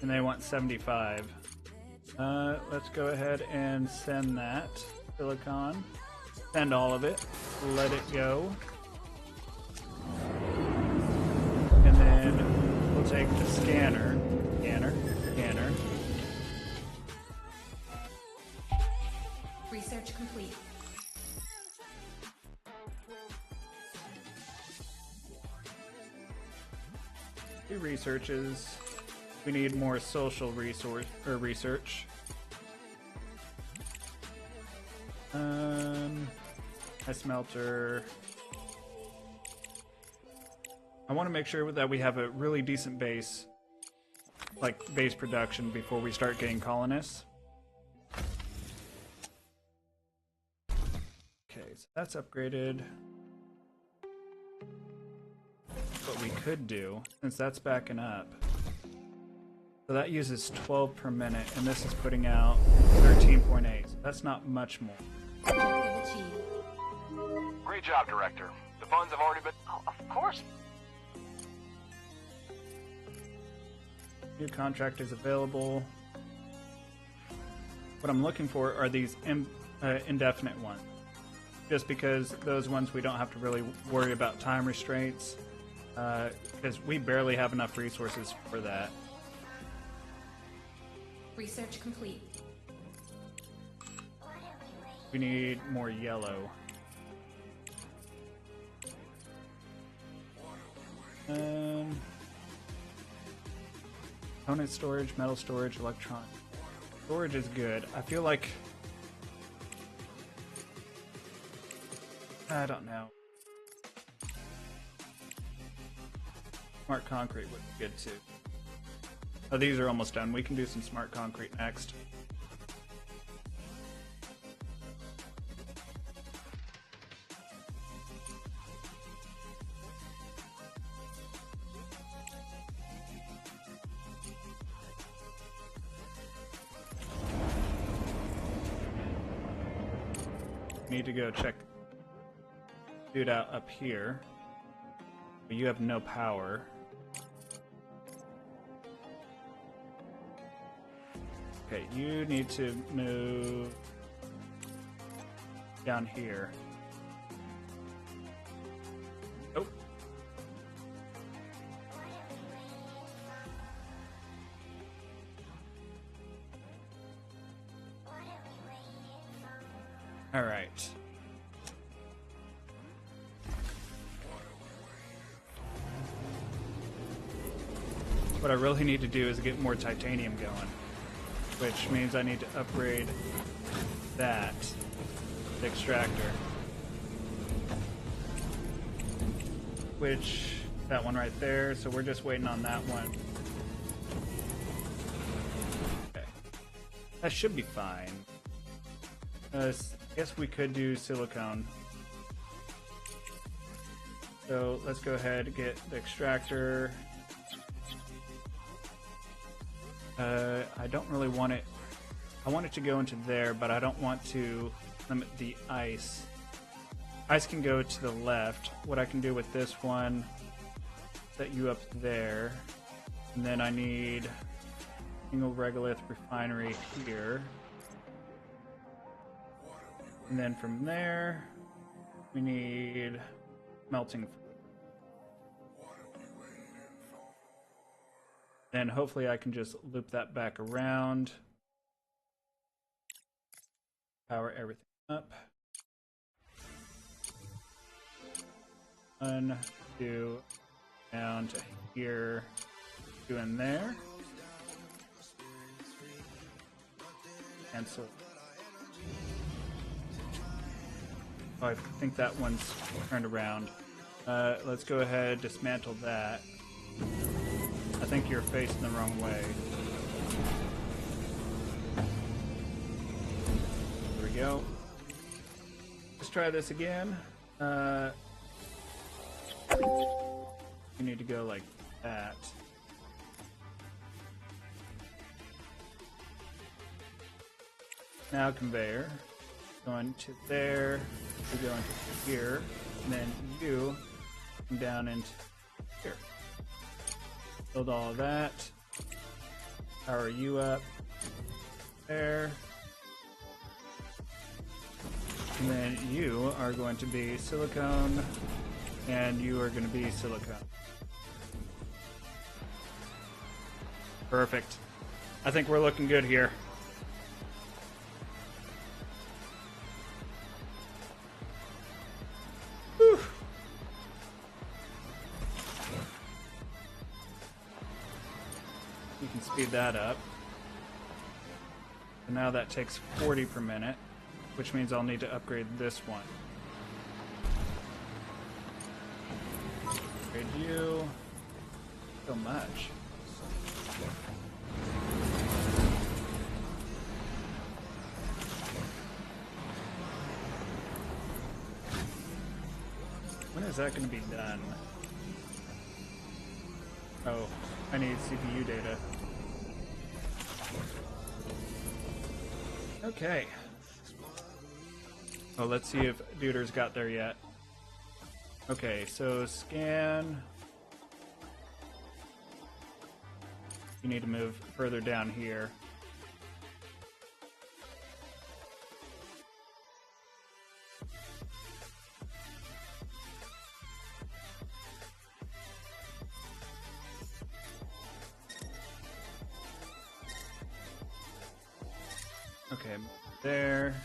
And they want 75. Let's go ahead and send that silicon. Send all of it. Let it go. And then we'll take the scanner. Scanner. Research complete. Two researches. We need more social resource or research. A smelter. I want to make sure that we have a really decent base, like base production, before we start getting colonists. Okay, so that's upgraded. What we could do, since that's backing up. So that uses 12 per minute, and this is putting out 13.8. So that's not much more. Objective achieved. Great job, Director. The funds have already been... Oh, of course. New contract is available. What I'm looking for are these indefinite ones. Just because those ones we don't have to really worry about time restraints. Because we barely have enough resources for that. Research complete. We need more yellow. Component storage, metal storage, electron. Storage is good. I feel like... I don't know. Smart concrete would be good too. Oh, these are almost done. We can do some smart concrete next. Need to go check dude out up here. But you have no power. Okay, you need to move down here. Oh. All right. What I really need to do is get more titanium going, which means I need to upgrade that, the extractor. Which, that one right there, so we're just waiting on that one. Okay. That should be fine. I guess we could do silicone. So let's go ahead and get the extractor. I don't really want it. I want it to go into there, but I don't want to limit the ice. Ice can go to the left. What I can do with this one, set you up there, and then I need single regolith refinery here. And then from there, we need melting. Then hopefully I can just loop that back around. Power everything up. 1, 2, down to here, 2 in there. Cancel. Oh, I think that one's turned around. Let's go ahead, dismantle that. I think you're facing the wrong way. There we go. Let's try this again. You need to go like that. Now conveyor. Going to there. We go into here. And then you come down into here. Build all of that. Power you up. There. And then you are going to be silicone. And you are going to be silicone. Perfect. I think we're looking good here. Whew. You can speed that up. And now that takes 40 per minute, which means I'll need to upgrade this one. Upgrade you. So much. When is that going to be done? Oh, I need CPU data. Okay. Oh, let's see if Duder's got there yet. Okay, so scan. You need to move further down here. Okay, there.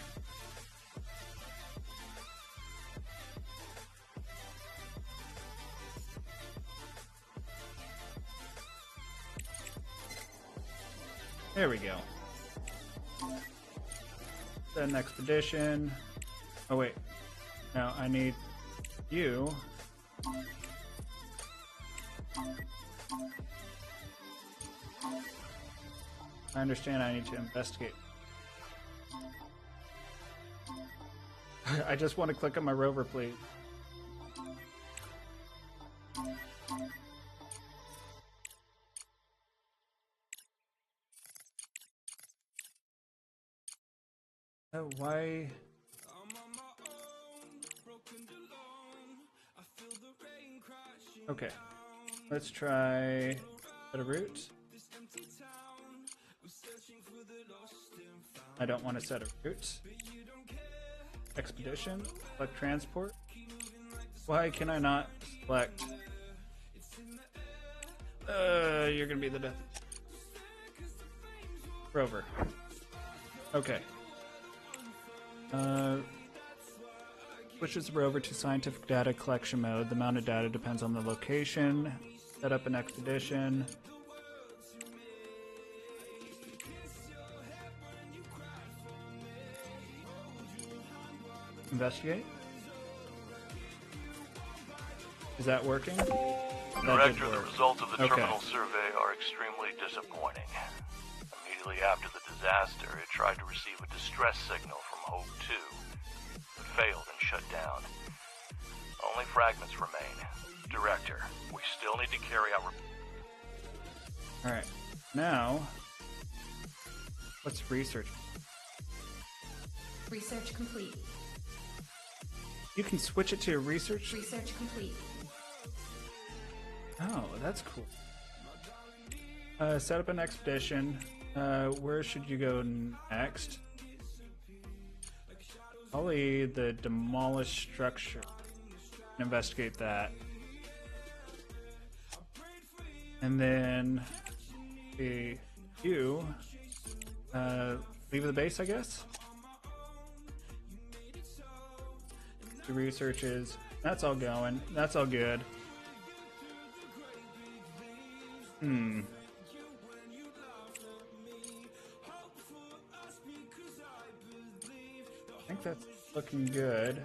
There we go. Then expedition. Oh wait. Now I need you. I understand I need to investigate. I just want to click on my rover, please. Oh, why? Okay, let's try a route. I don't want to set a route. Expedition, select transport. Why can I not select? You're gonna be the death. Rover. Okay. Switches the rover to scientific data collection mode. The amount of data depends on the location. Set up an expedition. Investigate. Is that working? That did Director, the work. results of the Okay. terminal survey are extremely disappointing. Immediately after the disaster, it tried to receive a distress signal from Hope 2, but failed and shut down. Only fragments remain. Director, we still need to carry out... Alright. Now, let's research. Research complete. You can switch it to your research? Research complete. Oh, that's cool. Set up an expedition. Where should you go next? Probably the demolished structure. Investigate that. And then you leave the base, I guess? The researches. That's all going. That's all good. I think that's looking good.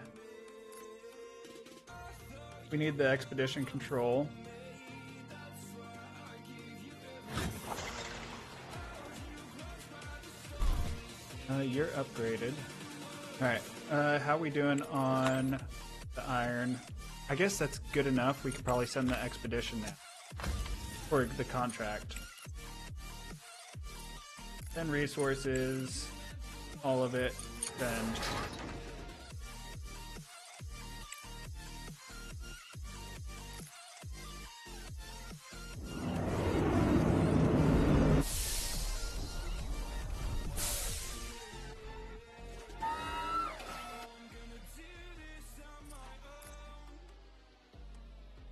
We need the expedition control. You're upgraded. Alright, how we doing on the iron? I guess that's good enough. We could probably send the expedition there. For the contract. Then resources, all of it, then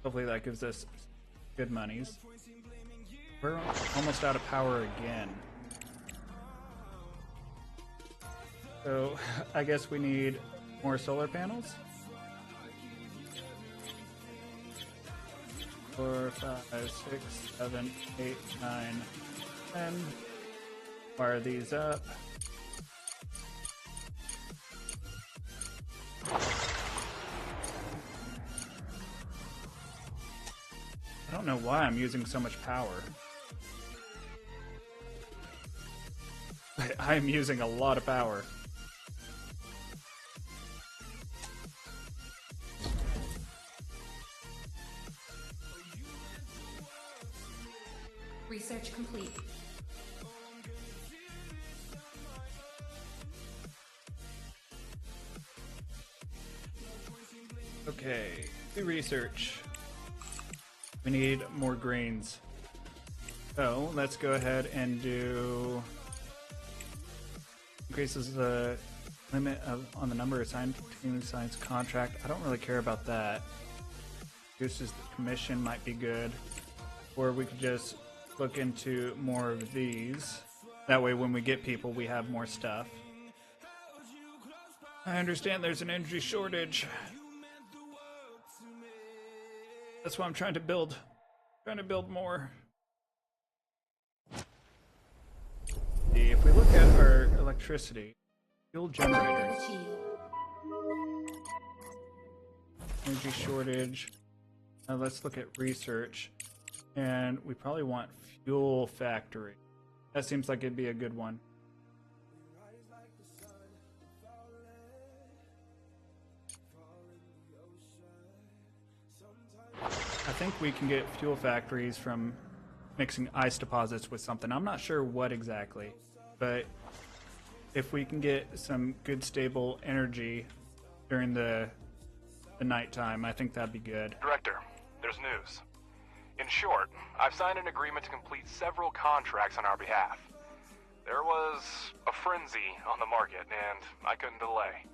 hopefully that gives us good monies. We're almost out of power again. So I guess we need more solar panels. 4, 5, 6, 7, 8, 9, 10. Fire these up. I don't know why I'm using so much power. I'm using a lot of power. Research complete. Okay, do research. We need more greens. So let's go ahead and do increases the limit on the number assigned to science contract. I don't really care about that. Reduces the commission might be good, or we could just look into more of these. That way, when we get people, we have more stuff. I understand there's an energy shortage. That's why I'm trying to build. More. If we look at our electricity, fuel generators, Objective achieved. energy shortage. Let's look at research, and we probably want fuel factory. That seems like it'd be a good one. I think we can get fuel factories from mixing ice deposits with something. I'm not sure what exactly, but if we can get some good stable energy during the nighttime, I think that'd be good. Director, there's news. In short, I've signed an agreement to complete several contracts on our behalf. There was a frenzy on the market, and I couldn't delay.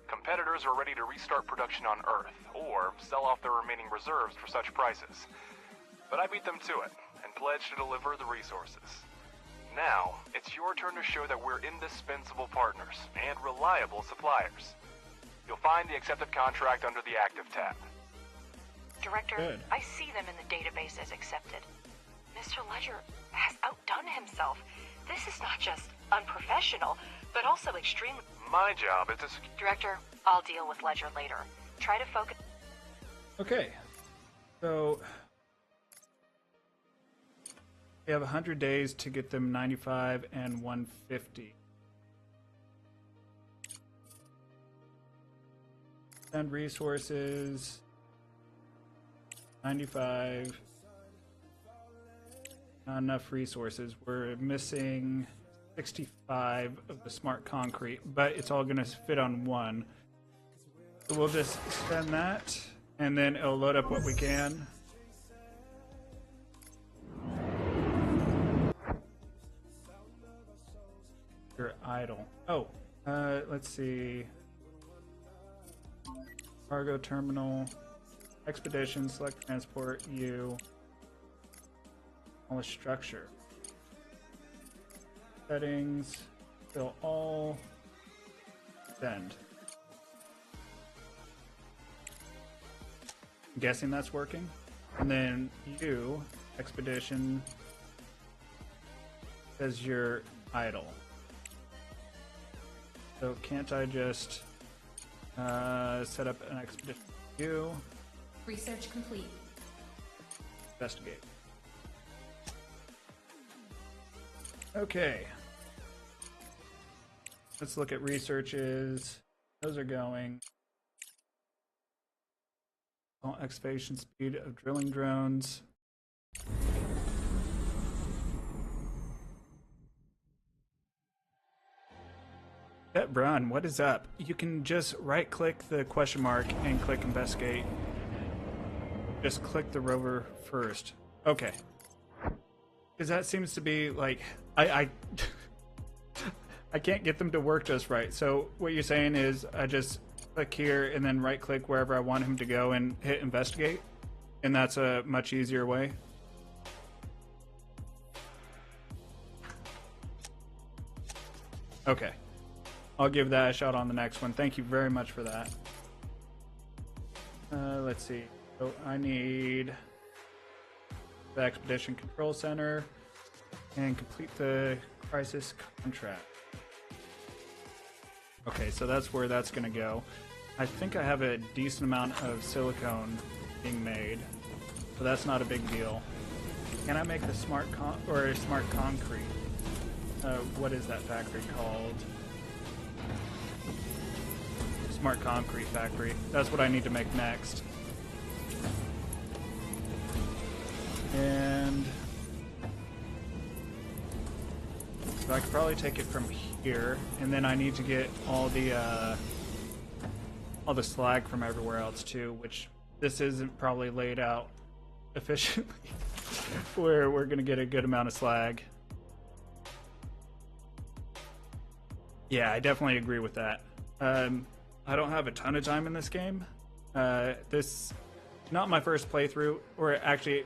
Competitors were ready to restart production on Earth, or sell off their remaining reserves for such prices. But I beat them to it, and pledged to deliver the resources. Now, it's your turn to show that we're indispensable partners, and reliable suppliers. You'll find the accepted contract under the Active tab. Director, Good. I see them in the database as accepted. Mr. Ledger has outdone himself. This is not just unprofessional, but also extremely... My job is to... Director, I'll deal with Ledger later. Try to focus... Okay. So we have 100 days to get them 95 and 150. Send resources 95. Not enough resources. We're missing 65 of the smart concrete, but it's all going to fit on one. So we'll just send that, and then it'll load up what we can. You're idle. Oh, let's see. Cargo terminal, expedition, select transport, U. All structure. Settings, fill all, send. I'm guessing that's working. And then you, expedition, says you're idle. So can't I just set up an expedition you, Research complete. investigate. Okay. Let's look at researches. Those are going. Excavation speed of drilling drones. Bet Brun, what is up? You can just right click the question mark and click investigate. Just click the rover first. Okay. Because that seems to be like I I can't get them to work just right. So what you're saying is I just click here and then right click wherever I want him to go and hit investigate, and that's a much easier way. Okay, I'll give that a shot on the next one. Thank you very much for that. Let's see. So I need the Expedition Control Center and complete the crisis contract. Okay, so that's where that's going to go. I think I have a decent amount of silicone being made, so that's not a big deal. Can I make the smart concrete? What is that factory called? Smart concrete factory. That's what I need to make next. And so I could probably take it from here, and then I need to get all the slag from everywhere else too, which this isn't probably laid out efficiently where we're gonna get a good amount of slag. Yeah, I definitely agree with that. I don't have a ton of time in this game. This not my first playthrough, or actually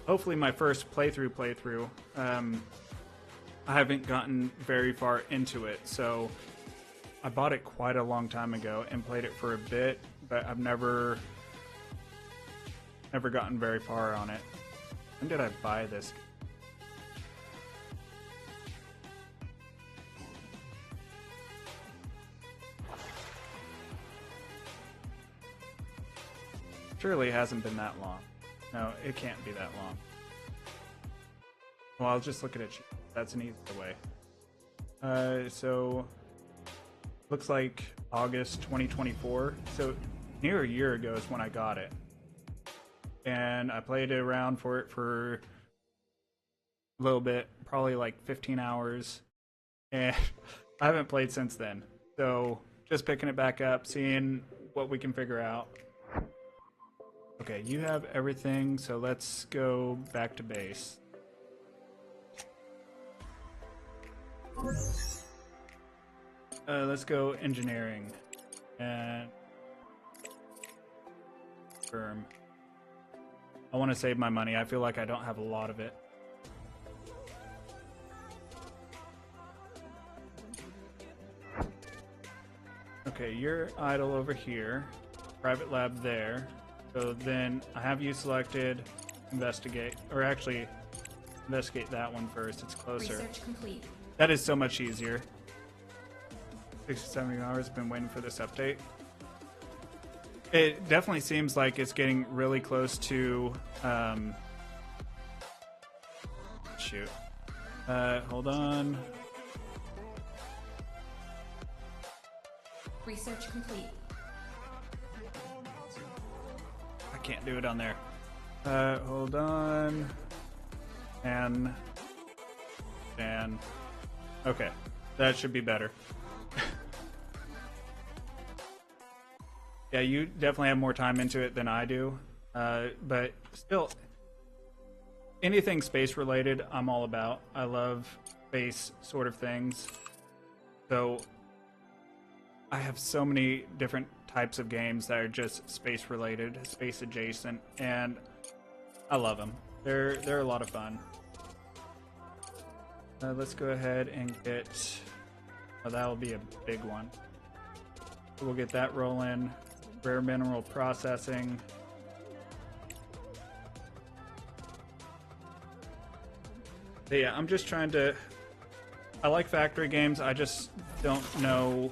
hopefully my first playthrough. I haven't gotten very far into it, so I bought it quite a long time ago and played it for a bit, but I've never gotten very far on it. When did I buy this? Surely it hasn't been that long. No, it can't be that long. Well, I'll just look at it. That's an easier way. So looks like August 2024. So near a year ago is when I got it. And I played around for it for a little bit, probably like 15 hours. And I haven't played since then. So just picking it back up, seeing what we can figure out. Okay, you have everything, so let's go back to base. Let's go engineering and firm. I want to save my money. I feel like I don't have a lot of it. Okay, you're idle over here. Private lab there. So then I have you selected. Investigate, or actually investigate that one first. It's closer. Research complete. That is so much easier. 60-70 hours. Been waiting for this update. It definitely seems like it's getting really close to. Shoot. Hold on. Research complete. I can't do it on there. Hold on. And. Okay. That should be better. Yeah, you definitely have more time into it than I do. But still, anything space related, I'm all about. I love space sort of things. So I have so many different types of games that are just space related, space adjacent, and I love them. They're a lot of fun. Let's go ahead and get. Oh, that'll be a big one. We'll get that rolling. Rare mineral processing. But yeah, I'm just trying to. I like factory games. I just don't know.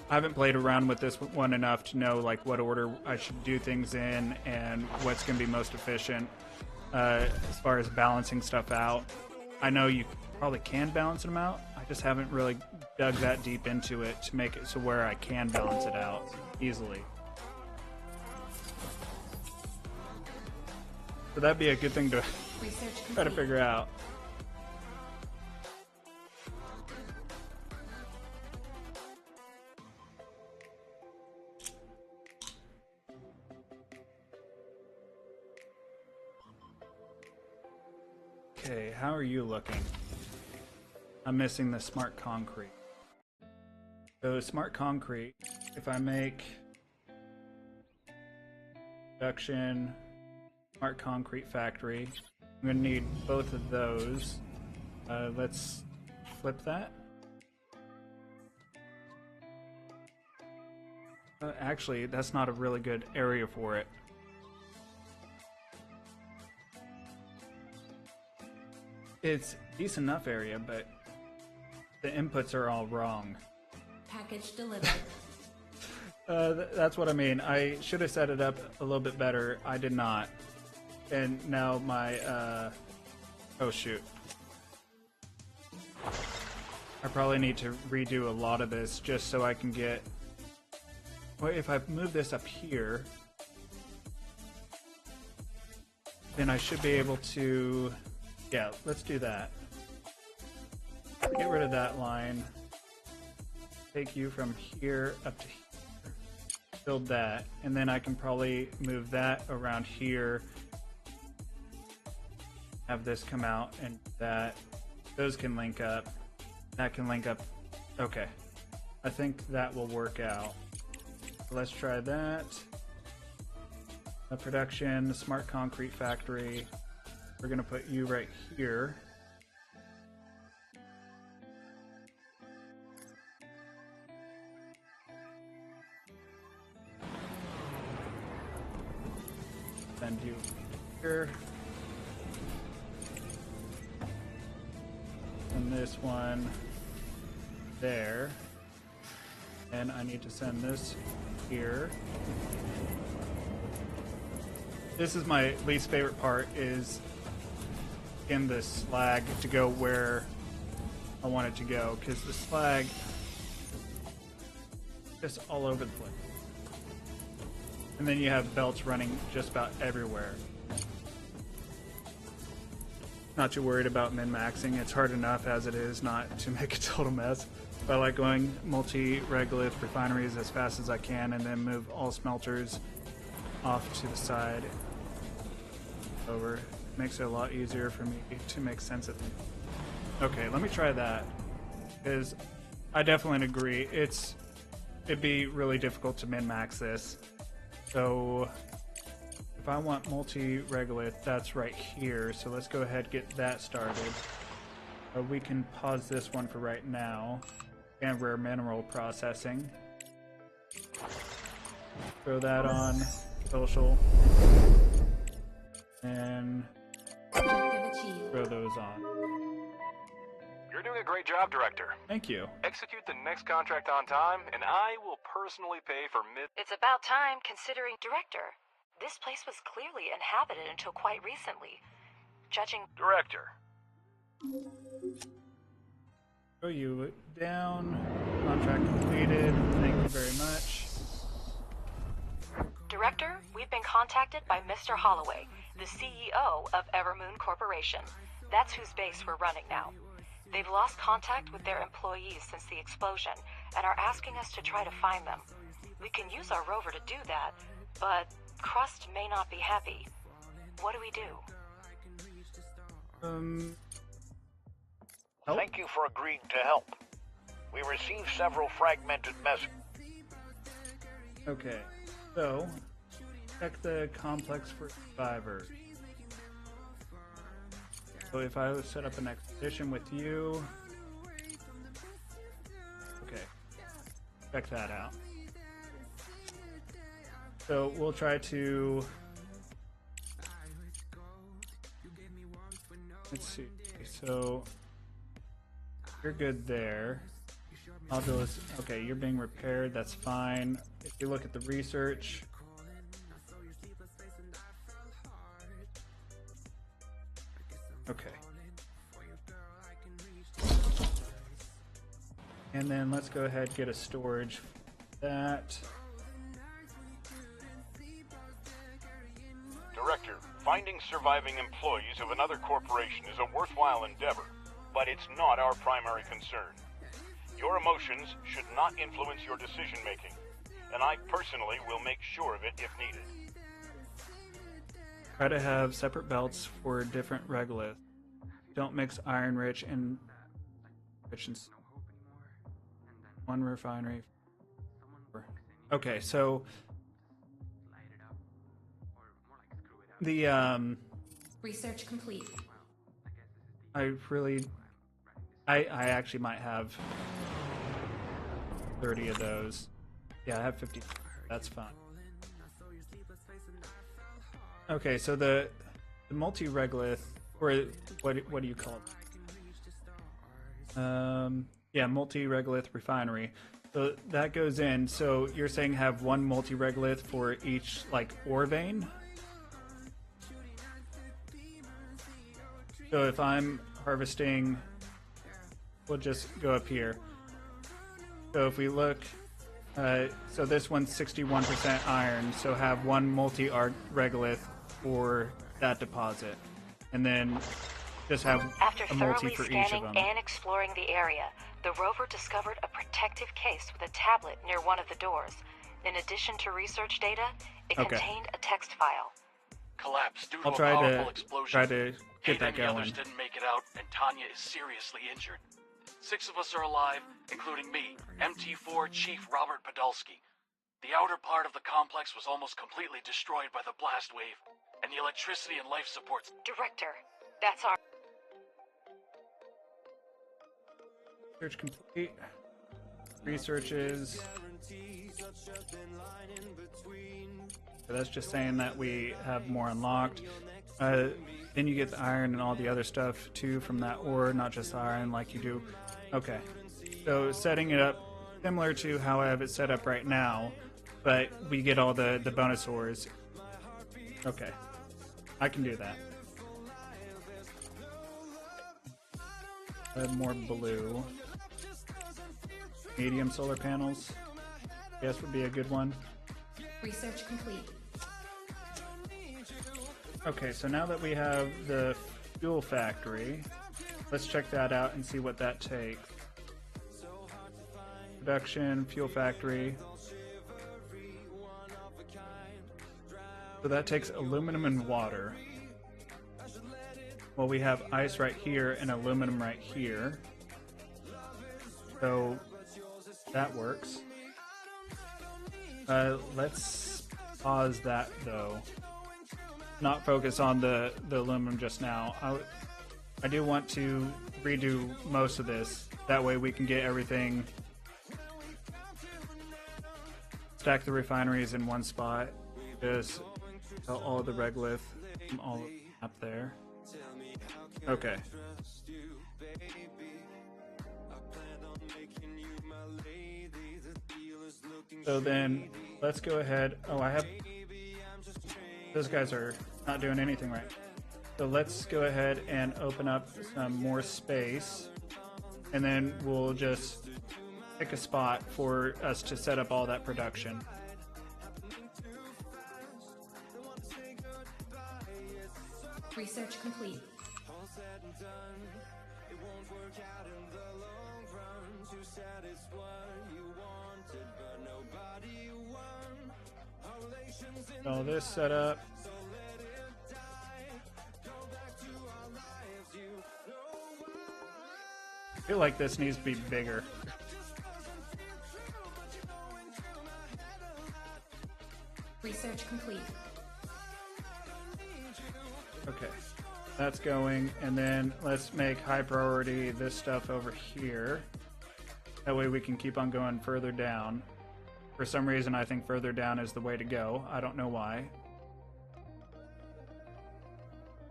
I haven't played around with this one enough to know like what order I should do things in and what's going to be most efficient as far as balancing stuff out. I know you probably can balance them out. I just haven't really dug that deep into it to make it so where I can balance it out easily. So that'd be a good thing to try to figure out. Okay, how are you looking? I'm missing the smart concrete. So smart concrete, if I make production smart concrete factory, I'm gonna need both of those. Let's flip that. Actually, that's not a really good area for it. It's a decent enough area, but the inputs are all wrong. Package delivered. That's what I mean. I should have set it up a little bit better. I did not. And now my, oh shoot. I probably need to redo a lot of this just so I can get, well, if I move this up here, then I should be able to, yeah, let's do that. Get rid of that line. Take you from here up to here. Build that, and then I can probably move that around here. Have this come out, and that. Those can link up. That can link up. Okay. I think that will work out. Let's try that. The production, smart concrete factory. We're gonna put you right here. Send you here. And this one there. And I need to send this here. This is my least favorite part, is in the slag to go where I want it to go, because the slag is all over the place. And then you have belts running just about everywhere. Not too worried about min-maxing. It's hard enough as it is not to make a total mess. But I like going multi-regolith refineries as fast as I can, and then move all smelters off to the side. Over. Makes it a lot easier for me to make sense of things. Okay, let me try that. because I definitely agree. It'd be really difficult to min-max this. So if I want multi-regolith, that's right here. So let's go ahead and get that started. We can pause this one for right now. And rare mineral processing. Throw that on social. And Objective achieved. throw those on. You're doing a great job, Director. Thank you. Execute the next contract on time, and I will personally pay for It's about time, considering Director. This place was clearly inhabited until quite recently. Judging... Director. Throw you down. Contract completed. Thank you very much. Director, we've been contacted by Mr. Holloway, the CEO of Evermoon Corporation. That's whose base we're running now. They've lost contact with their employees since the explosion and are asking us to try to find them. We can use our rover to do that, but Crust may not be happy. What do we do? Help? Thank you for agreeing to help. We received several fragmented messages. Okay, so check the complex for survivors. So if I would set up an expedition with you, okay, check that out. So we'll try to, let's see, so you're good there. I'll do this. Okay, you're being repaired, that's fine. If you look at the research, okay. And then let's go ahead and get a storage for that. Director, finding surviving employees of another corporation is a worthwhile endeavor, but it's not our primary concern. Your emotions should not influence your decision-making, and I personally will make sure of it if needed. Try to have separate belts for different regoliths. Don't mix iron rich and one refinery. Okay, so the Research complete. I actually might have 30 of those. Yeah, I have 50. That's fine. Okay, so the multi-regolith, or what do you call it? Yeah, multi-regolith refinery. So that goes in. So you're saying have one multi-regolith for each like ore vein? So if I'm harvesting, we'll just go up here. So if we look, so this one's 61% iron, so have one multi-regolith for that deposit. And then just have After a multi thoroughly for each of scanning them. and exploring the area, the rover discovered a protective case with a tablet near one of the doors. In addition to research data, it Okay. contained a text file. Collapsed due to I'll a try powerful to explosion. get that Eight and the others going. didn't make it out, and Tanya is seriously injured. 6 of us are alive, including me, MT4 Chief Robert Podolsky. The outer part of the complex was almost completely destroyed by the blast wave, and the electricity and life supports. Director, that's our... Research complete. Researches. So that's just saying that we have more unlocked. Then you get the iron and all the other stuff too from that ore, not just the iron like you do. Okay. So setting it up similar to how I have it set up right now, but we get all the bonus ores. Okay. I can do that. Add more blue. Medium solar panels. Yes, would be a good one. Research complete. Okay, so now that we have the fuel factory, let's check that out and see what that takes. Production, fuel factory. So that takes aluminum and water. Well, we have ice right here and aluminum right here. So that works. Let's pause that though. Not focus on the aluminum just now. I do want to redo most of this. That way we can get everything. Stack the refineries in one spot. Just all the regolith all up there. Okay. So then let's go ahead. Oh, I have. Those guys are not doing anything right. So let's go ahead and open up some more space. And then we'll just pick a spot for us to set up all that production. Research complete. All this set up. I feel like this needs to be bigger. Research complete. Okay, that's going, and then let's make high priority this stuff over here. That way we can keep on going further down. For some reason, I think further down is the way to go. I don't know why.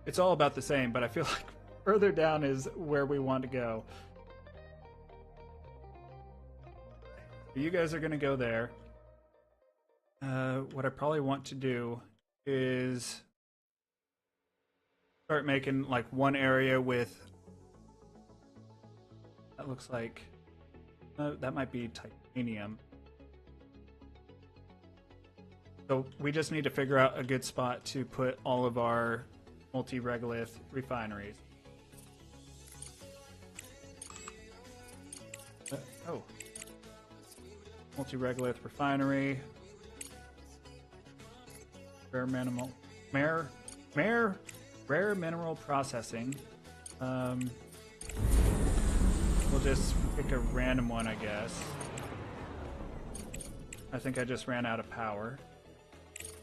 It's all about the same, but I feel like further down is where we want to go. You guys are going to go there. What I probably want to do is start making like one area with, that looks like, that might be titanium. So we just need to figure out a good spot to put all of our multi-regolith refineries. Oh. Multi-regolith refinery. Rare mineral processing. We'll just pick a random one, I guess. I think I just ran out of power.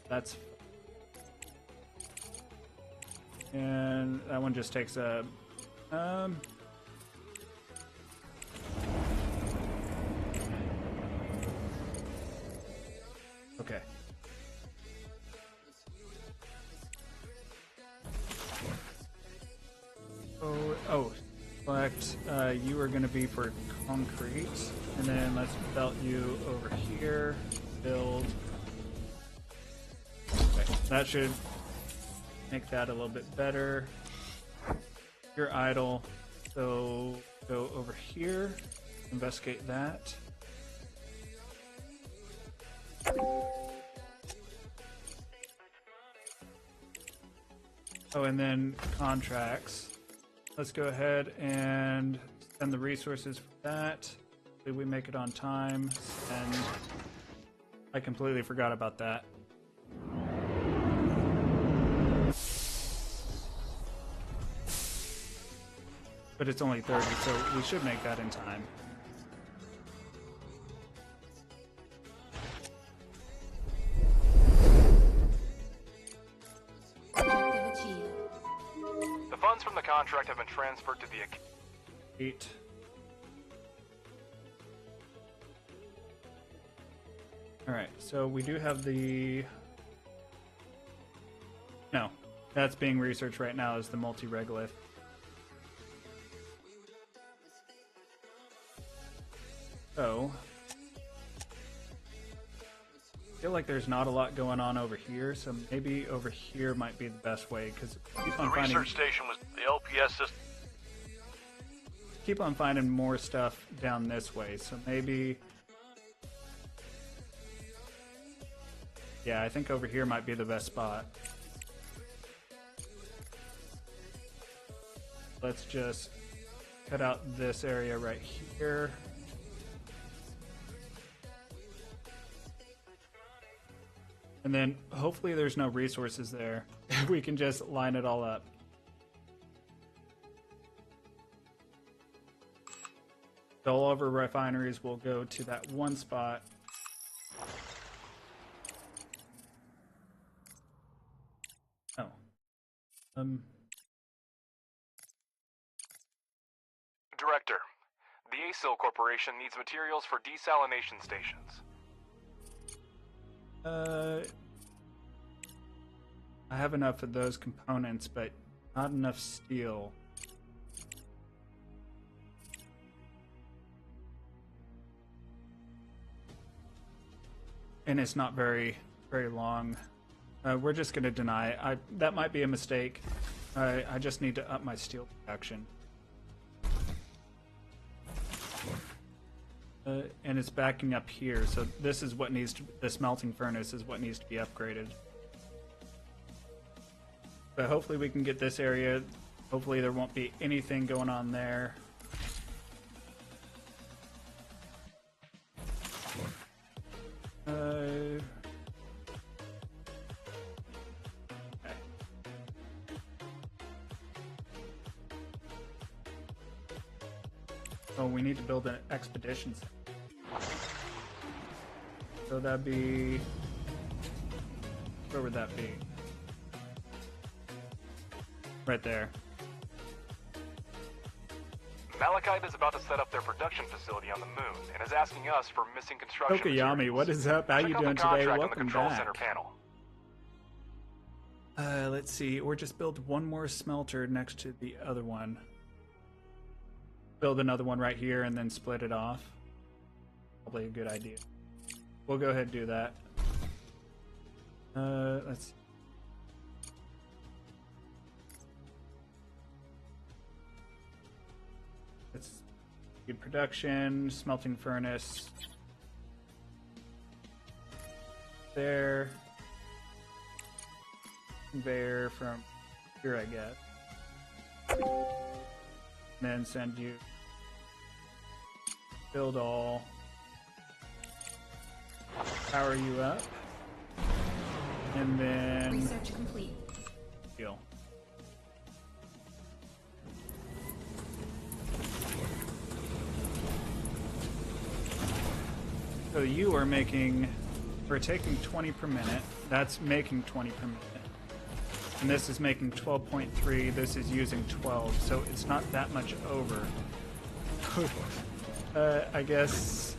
That's... And that one just takes a... Okay. Select, you are going to be for concrete, and then let's belt you over here, build. Okay, that should make that a little bit better. You're idle, so go over here, investigate that. Oh, and then contracts. Let's go ahead and send the resources for that. Did we make it on time? And I completely forgot about that. But it's only 30, so we should make that in time. Funds from the contract have been transferred to the account. 8. Alright, so we do have the... No, that's being researched right now is the multi-regolith. So... I feel like there's not a lot going on over here, so maybe over here might be the best way, because the research station was the LPS system. Keep on finding more stuff down this way, so maybe... Yeah, I think over here might be the best spot. Let's just cut out this area right here. And then hopefully there's no resources there. We can just line it all up. So all of our refineries will go to that one spot. Oh. Director, the ASIL Corporation needs materials for desalination stations. I have enough of those components, but not enough steel. And it's not very long. We're just going to deny. That might be a mistake. I just need to up my steel production. And it's backing up here, so this is what needs to. The smelting furnace is what needs to be upgraded. But hopefully we can get this area. Hopefully there won't be anything going on there. Okay. Oh, we need to build an expedition center. So that'd be... Where would that be? Right there. Malachite is about to set up their production facility on the moon and is asking us for missing construction Tokuyami, materials. what is up? How you doing today? Welcome control back. center panel. Let's see. Or just build one more smelter next to the other one. Build another one right here and then split it off. Probably a good idea. We'll go ahead and do that. Let's see. Let's do production, smelting furnace. There. Conveyor from here, I guess. Then send you. Build all. Power you up. And then. Research complete. Deal. So you are making. We're taking 20 per minute. That's making 20 per minute. And this is making 12.3. This is using 12. So it's not that much over. I guess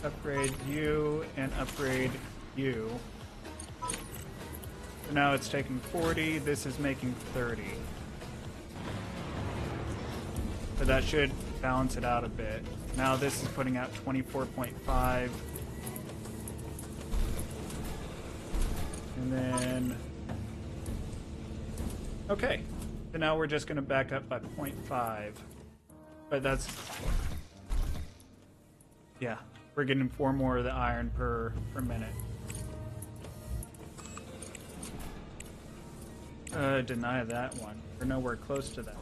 upgrade you and upgrade you. So now it's taking 40. This is making 30. So that should balance it out a bit. Now this is putting out 24.5. And then... Okay. So now we're just going to back up by 0.5. But that's... Yeah. We're getting 4 more of the iron per minute. Deny that one. We're nowhere close to that.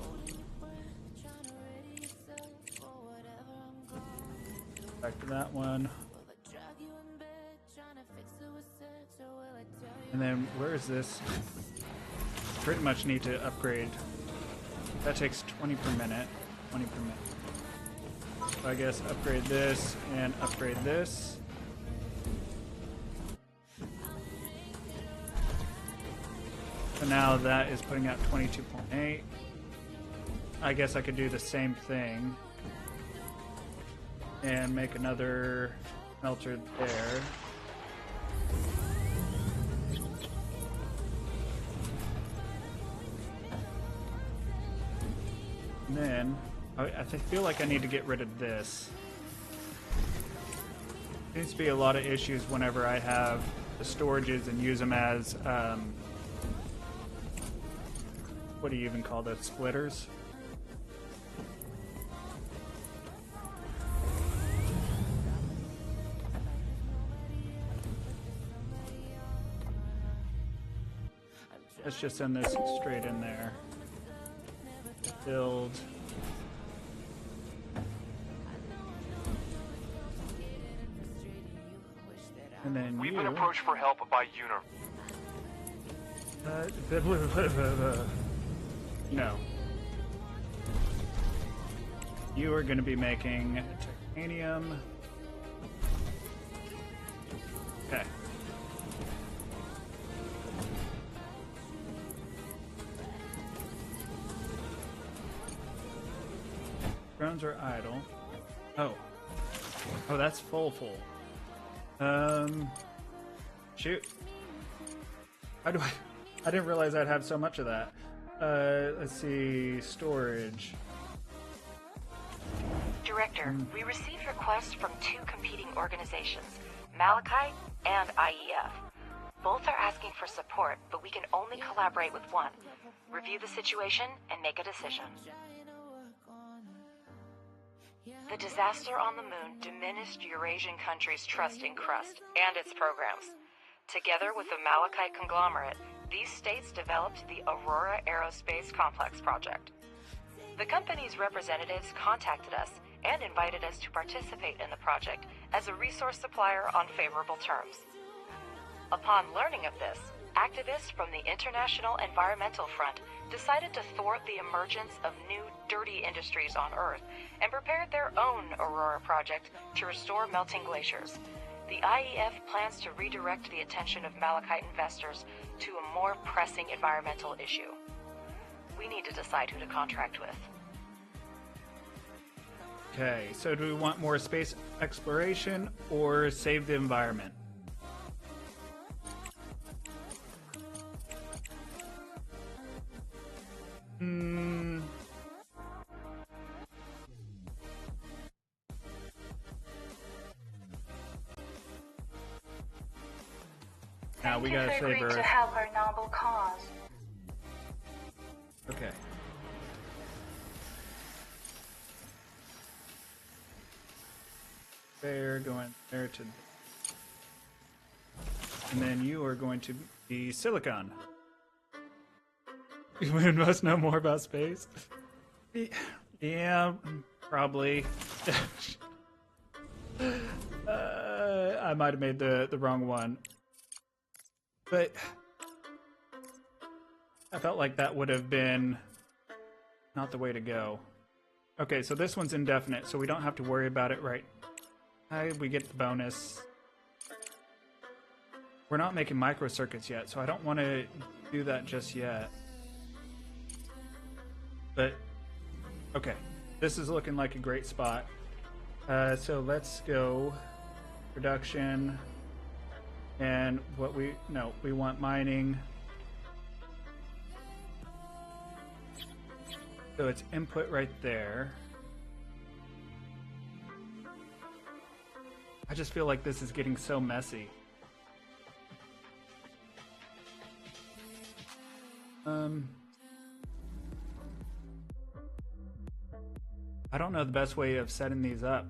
Back to that one. And then where is this? Pretty much need to upgrade. That takes 20 per minute. 20 per minute. So I guess upgrade this and upgrade this. So now that is putting out 22.8. I guess I could do the same thing and make another smelter there. And then I feel like I need to get rid of this. There seems to be a lot of issues whenever I have the storages and use them as what do you even call those, splitters? Let's just send this straight in there. Build. And then We've you. been approached for help by Unir. No. You are going to be making titanium. Okay. Drones are idle. Oh. Oh, that's full. Shoot. How do I didn't realize I'd have so much of that. Let's see, storage. Director, we received requests from two competing organizations, Malachite and IEF. Both are asking for support, but we can only collaborate with one. Review the situation and make a decision. The disaster on the moon diminished Eurasian countries' trust in Crust and its programs. Together with the Malachite conglomerate, these states developed the Aurora Aerospace Complex project. The company's representatives contacted us and invited us to participate in the project as a resource supplier on favorable terms. Upon learning of this, activists from the International Environmental Front decided to thwart the emergence of new dirty industries on Earth and prepared their own Aurora project to restore melting glaciers. The IEF plans to redirect the attention of Malachite investors to a more pressing environmental issue. We need to decide who to contract with. Okay, so do we want more space exploration or save the environment? Now we gotta save Earth. To help our noble cause. Okay. There, going there to... And then you are going to be Silicon. We must know more about space. Yeah, probably. I might have made the wrong one. But I felt like that would have been not the way to go. Okay, so this one's indefinite, so we don't have to worry about it, right? We get the bonus. We're not making microcircuits yet, so I don't want to do that just yet. But, okay. This is looking like a great spot. So let's go production. And what we want mining. So it's input right there. I just feel like this is getting so messy. I don't know the best way of setting these up.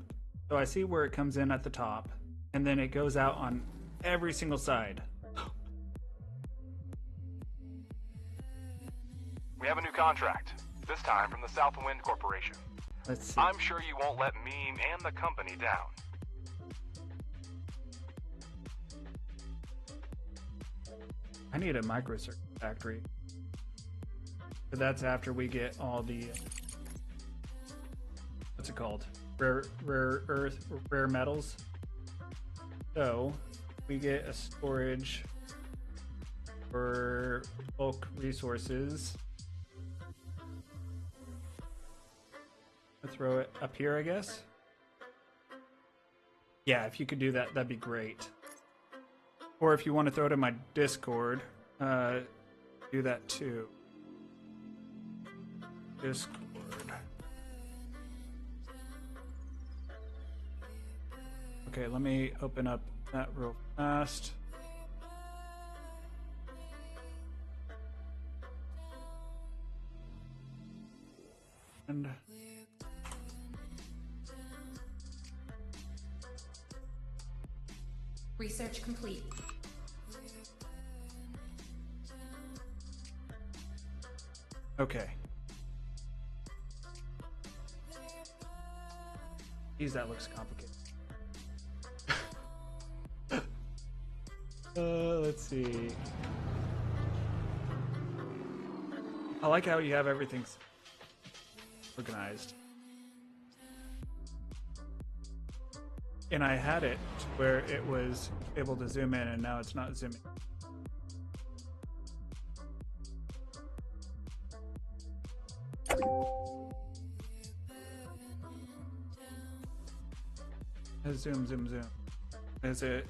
So I see where it comes in at the top, and then it goes out on every single side. We have a new contract, this time from the Southwind Corporation. Let's see. I'm sure you won't let me and the company down. I need a microcircuit factory. But that's after we get all the... what's it called? Rare metals. So we get a storage for bulk resources. I'll throw it up here, I guess. Yeah, if you could do that, that'd be great. Or if you want to throw it in my Discord, do that too. Discord. Okay, let me open up that real fast. And research complete. okay. Geez, that looks complicated. Let's see. I like how you have everything organized. And I had it where it was able to zoom in, and now it's not zooming. Zoom, zoom, zoom. Is it?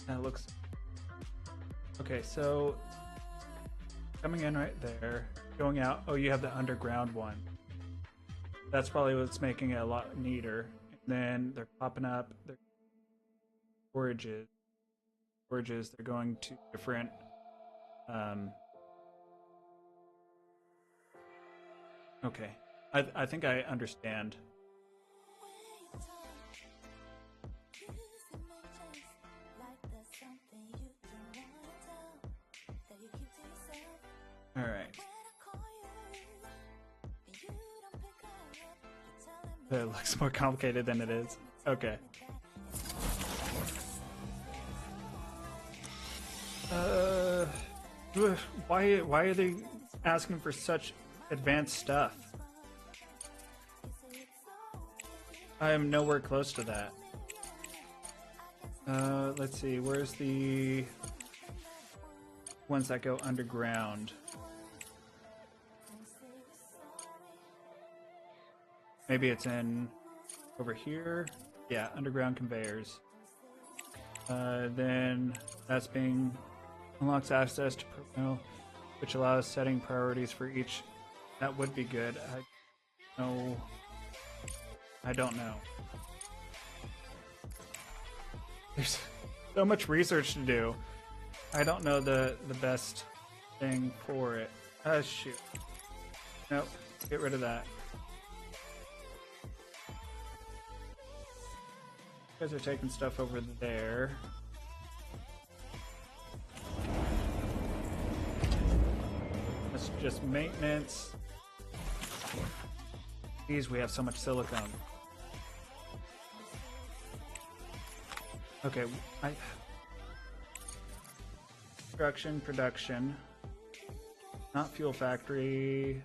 That looks okay. So coming in right there, going out. Oh, you have the underground one. That's probably what's making it a lot neater. And then they're popping up. They're forages. They're going to different. Okay, I think I understand. All right. It looks more complicated than it is. Okay. Why are they asking for such advanced stuff? I am nowhere close to that. Let's see, where's the ones that go underground? Maybe it's in over here. Yeah, underground conveyors. Then that's being unlocks access to personnel, which allows setting priorities for each. That would be good. I don't know. There's so much research to do. I don't know the best thing for it. Shoot. Nope. Get rid of that. You guys are taking stuff over there. That's just maintenance. Geez, we have so much silicone. Okay, production. Not fuel factory.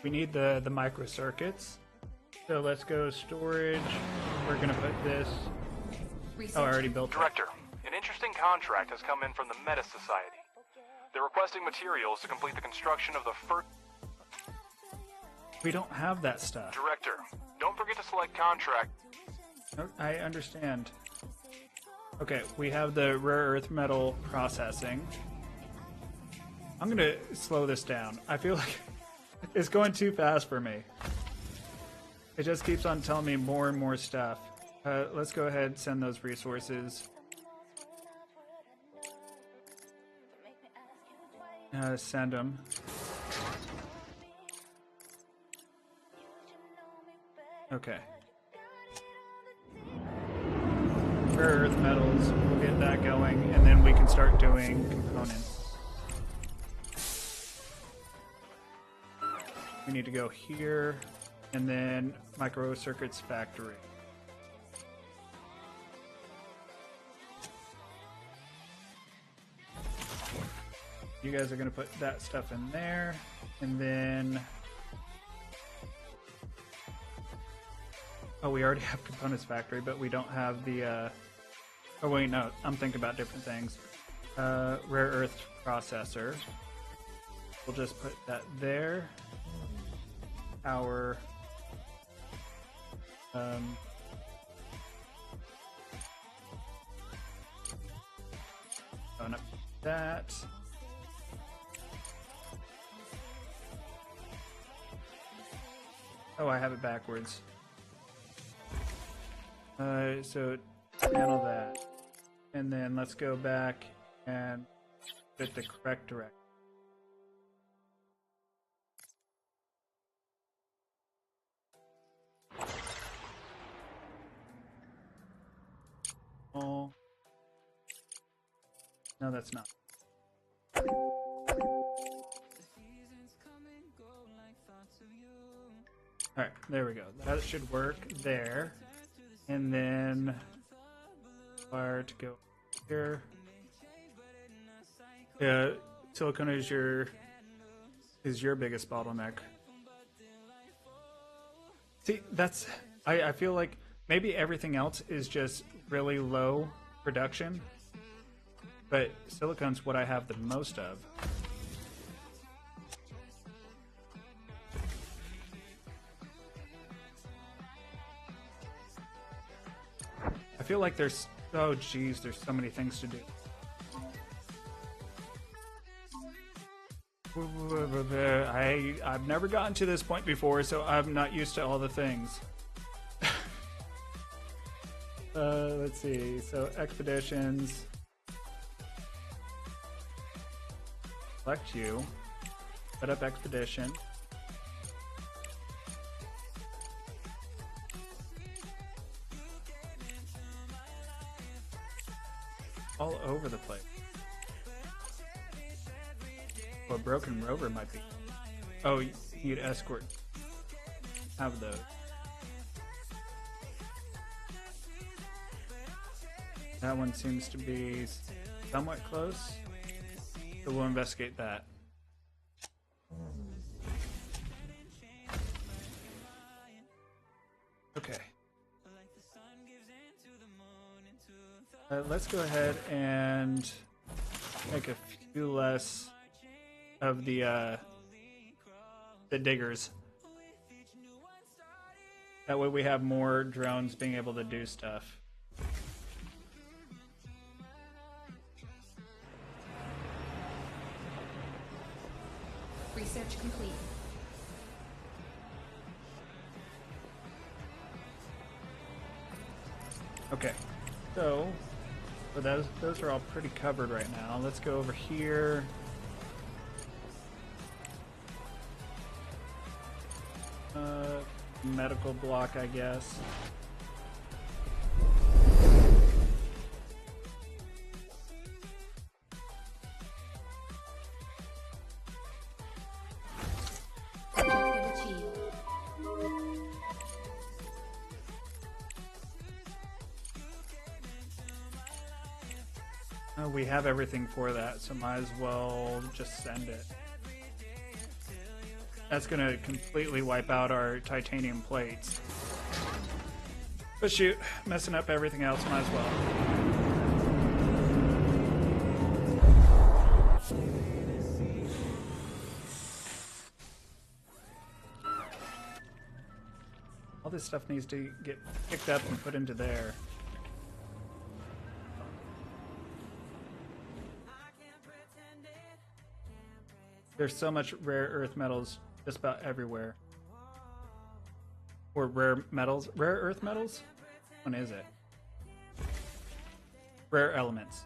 We need the microcircuits. So let's go storage. We're gonna put this. Oh, I already built it. Director, an interesting contract has come in from the Meta Society. They're requesting materials to complete the construction of the first... We don't have that stuff. Director, don't forget to select contract. I understand. Okay, we have the rare earth metal processing. I'm gonna slow this down. I feel like it's going too fast for me. It just keeps on telling me more and more stuff. Let's go ahead and send those resources. Send them. Okay. Rare earth metals, we'll get that going, and then we can start doing components. We need to go here, and then microcircuits factory. You guys are going to put that stuff in there, and then... Oh, we already have components factory, but we don't have the... Oh wait, no, I'm thinking about different things. Rare earth processor. We'll just put that there. Our... Open up that. Oh, I have it backwards. So channel that. And then let's go back and put the correct direction. Oh. No, that's not. Alright, there we go. That should work there. And then wire to go here. Yeah, silicone is your biggest bottleneck. See, I feel like maybe everything else is just really low production, but silicone's what I have the most of. I feel like there's there's so many things to do. I've never gotten to this point before, so I'm not used to all the things. Let's see. So expeditions. Select you. Set up expedition. All over the place. Well, a broken rover might be. Oh, you need escort. Have those. That one seems to be somewhat close, so we'll investigate that. Okay. Let's go ahead and make a few less of the diggers. That way we have more drones being able to do stuff. Research complete. Okay, so those are all pretty covered right now. Let's go over here. Medical block, I guess. Objective achieved. We have everything for that, so might as well just send it. That's gonna completely wipe out our titanium plates. But shoot, messing up everything else, might as well. All this stuff needs to get picked up and put into there. There's so much rare earth metals just about everywhere. Or rare metals? Rare earth metals? Which one is it? Rare elements.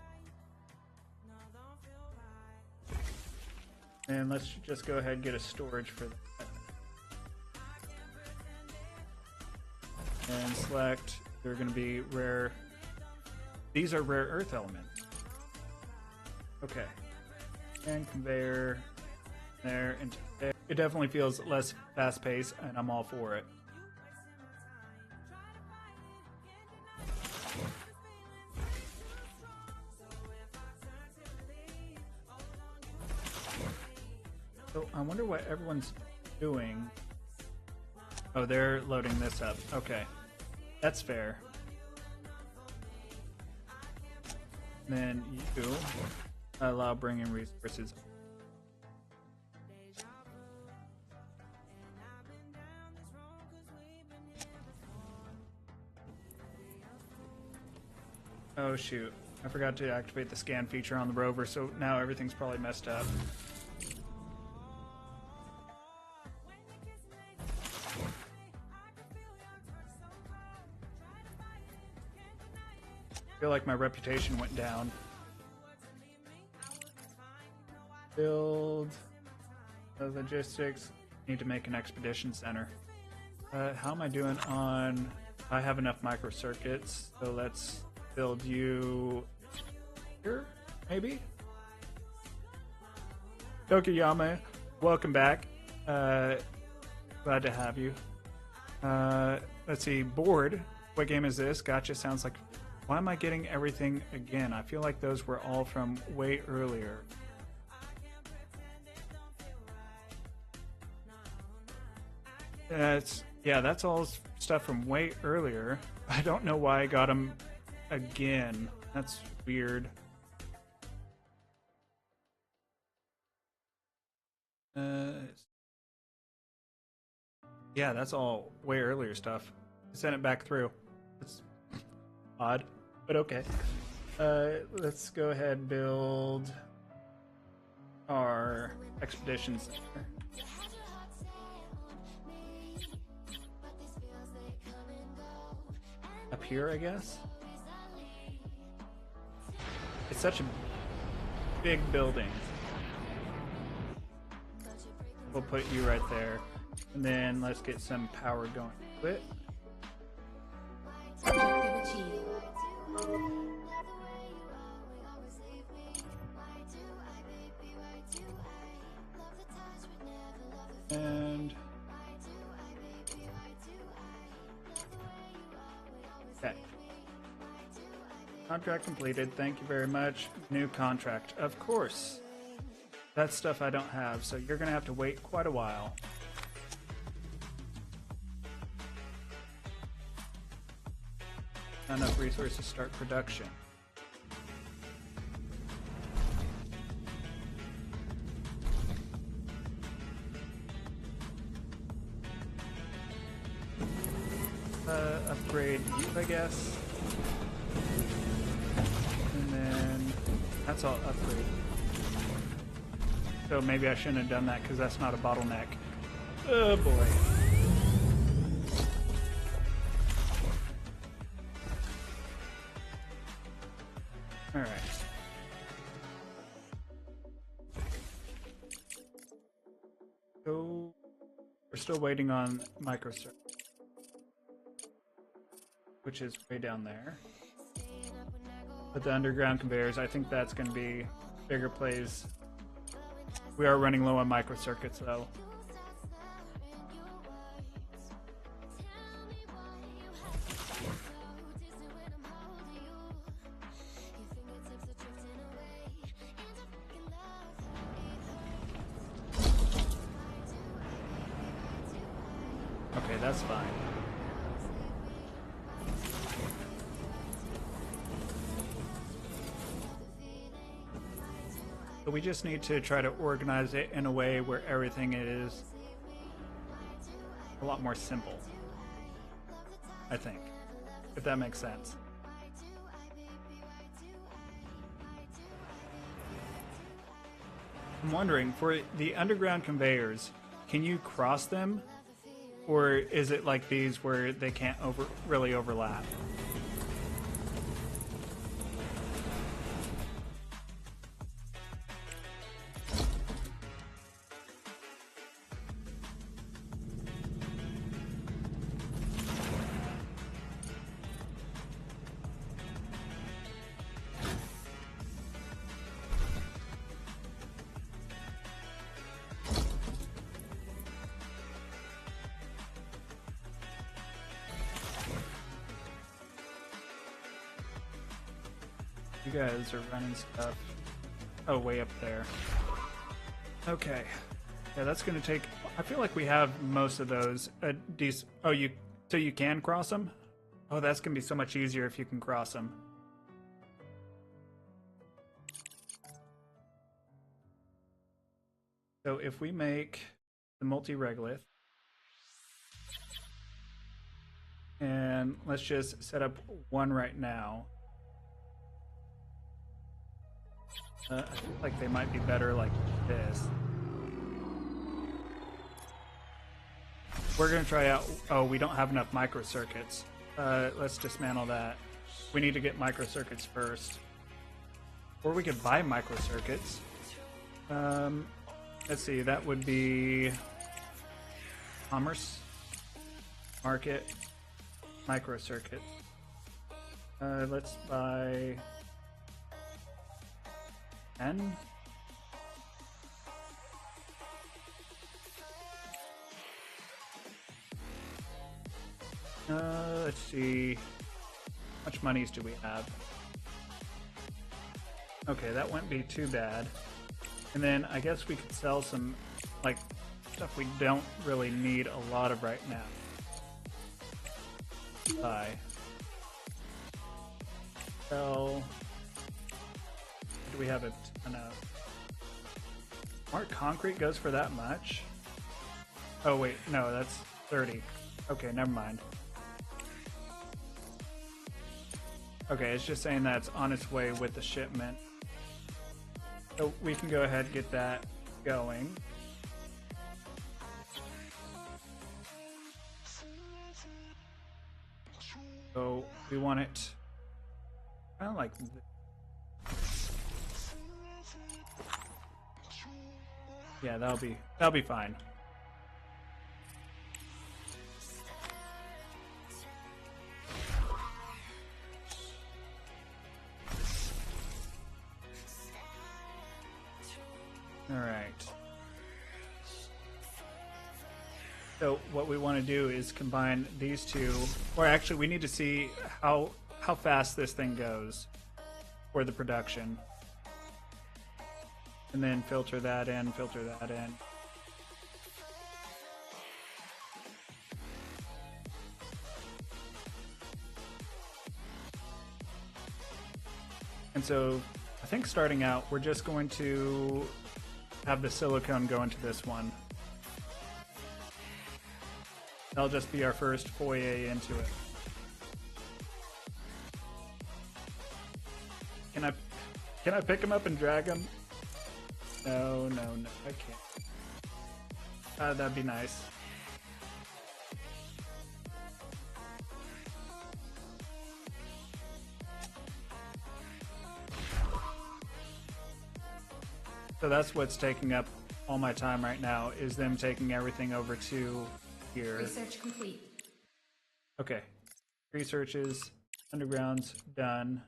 And let's just go ahead and get a storage for that. And select, they're going to be rare. These are rare earth elements. Okay. And conveyor there into there. It definitely feels less fast-paced, and I'm all for it. So I wonder what everyone's doing. Oh, they're loading this up. Okay, that's fair. Then you allow bringing resources. Oh shoot, I forgot to activate the scan feature on the rover, so now everything's probably messed up. I feel like my reputation went down. Build logistics. Need to make an expedition center. How am I doing on... I have enough microcircuits, so let's build you here, maybe? Tokuyama, welcome back. Glad to have you. Let's see. Bored. What game is this? Gotcha. Sounds like. Why am I getting everything again? I feel like those were all from way earlier. That's all stuff from way earlier. I don't know why I got them again. That's weird. Yeah, that's all way earlier stuff. I sent it back through. It's odd, but okay. Let's go ahead and build our expedition center. Up here, I guess? It's such a big building. We'll put you right there. And then let's get some power going to it. Objective achieved. And okay. Contract completed. Thank you very much. New contract. Of course. That's stuff I don't have, so you're going to have to wait quite a while. Not enough resources to start production. Upgrade you, I guess. And then that's all upgrade. So maybe I shouldn't have done that because that's not a bottleneck. Oh boy. Alright. So we're still waiting on microcircuit, which is way down there. But the underground conveyors, I think that's going to be bigger plays. We are running low on microcircuits though. Okay, that's fine. So we just need to try to organize it in a way where everything is a lot more simple, I think, if that makes sense. I'm wondering, for the underground conveyors, can you cross them? Or is it like these where they can't really overlap? You guys are running stuff. Oh, way up there. Okay. Yeah, that's going to take... I feel like we have most of those. Oh, so you can cross them? Oh, that's going to be so much easier if you can cross them. So if we make the multi-regolith, and let's just set up one right now. I feel like they might be better like this. We're going to try out... Oh, we don't have enough microcircuits. Let's dismantle that. We need to get microcircuits first. Or we could buy microcircuits. Let's see, that would be... Commerce. Market. Microcircuit. Let's buy... 10? Let's see. How much monies do we have? Okay, that wouldn't be too bad. And then I guess we could sell some, like, stuff we don't really need a lot of right now. Buy. Sell. Do we have a ton of? Smart concrete goes for that much? Oh wait, no, that's 30. Okay, never mind. Okay, it's just saying that it's on its way with the shipment. So we can go ahead and get that going. So we want it kind of like this. Yeah, that'll be fine. All right. So what we want to do is combine these two, or actually we need to see how fast this thing goes for the production. And then filter that in, filter that in. And so I think starting out, we're just going to have the silicone go into this one. That'll just be our first foyer into it. Can I pick him up and drag him? No, I can't. That'd be nice. So that's what's taking up all my time right now, is them taking everything over to here. Research complete. Okay. Researches, underground's done.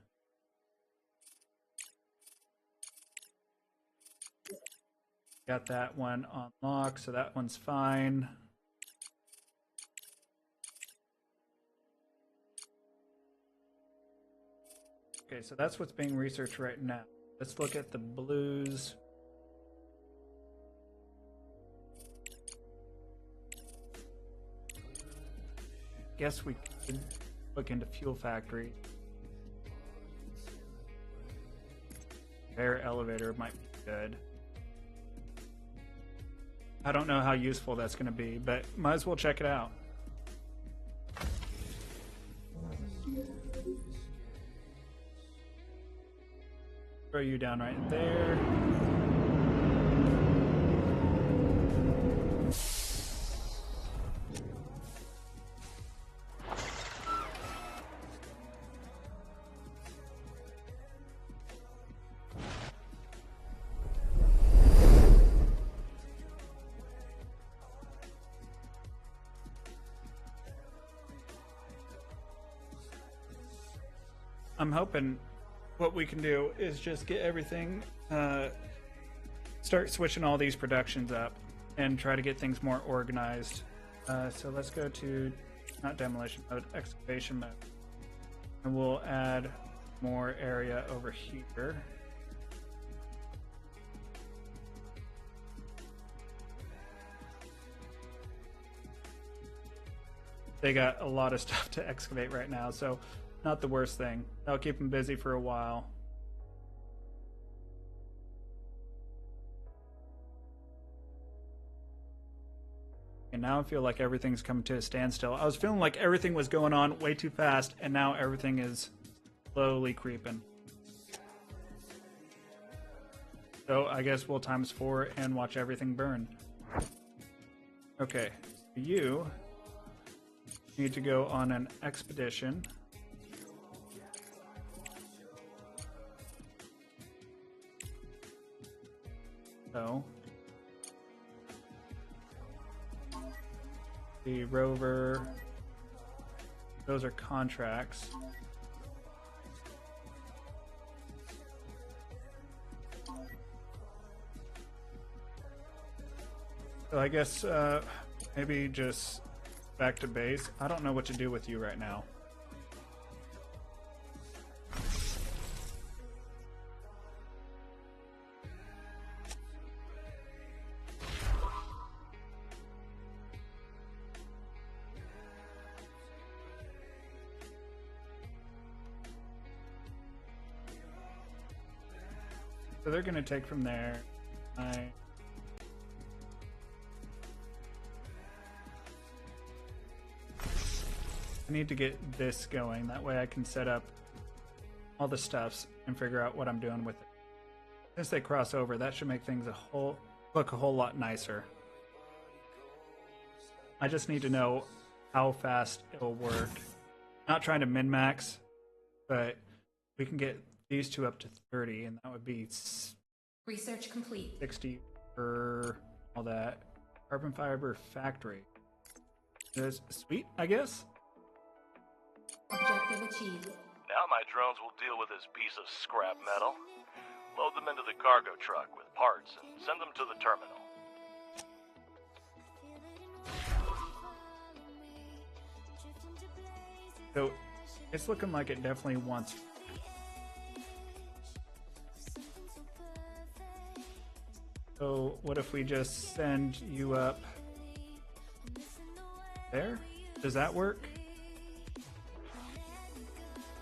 Got that one on lock, so that one's fine. Okay, so that's what's being researched right now. Let's look at the blues. Guess we could look into fuel factory. Air elevator might be good. I don't know how useful that's going to be, but might as well check it out. Throw you down right there. I'm hoping what we can do is just get everything, start switching all these productions up and try to get things more organized. So let's go to, not demolition mode, excavation mode. And we'll add more area over here. They got a lot of stuff to excavate right now, so not the worst thing. That'll keep them busy for a while. And now I feel like everything's coming to a standstill. I was feeling like everything was going on way too fast, and now everything is slowly creeping. So I guess we'll times 4 and watch everything burn. Okay, you need to go on an expedition. So the rover, those are contracts. So I guess maybe just back to base. I don't know what to do with you right now. So they're going to take from there. I need to get this going. That way I can set up all the stuffs and figure out what I'm doing with it. Since they cross over, that should make things look a whole lot nicer. I just need to know how fast it'll work. Not trying to min-max, but we can get these two up to 30, and that would be Research complete. 60 for all that. Carbon fiber factory. That's sweet, I guess. Objective achieved. Now my drones will deal with this piece of scrap metal. Load them into the cargo truck with parts and send them to the terminal. So it's looking like it definitely wants. So what if we just send you up there? Does that work?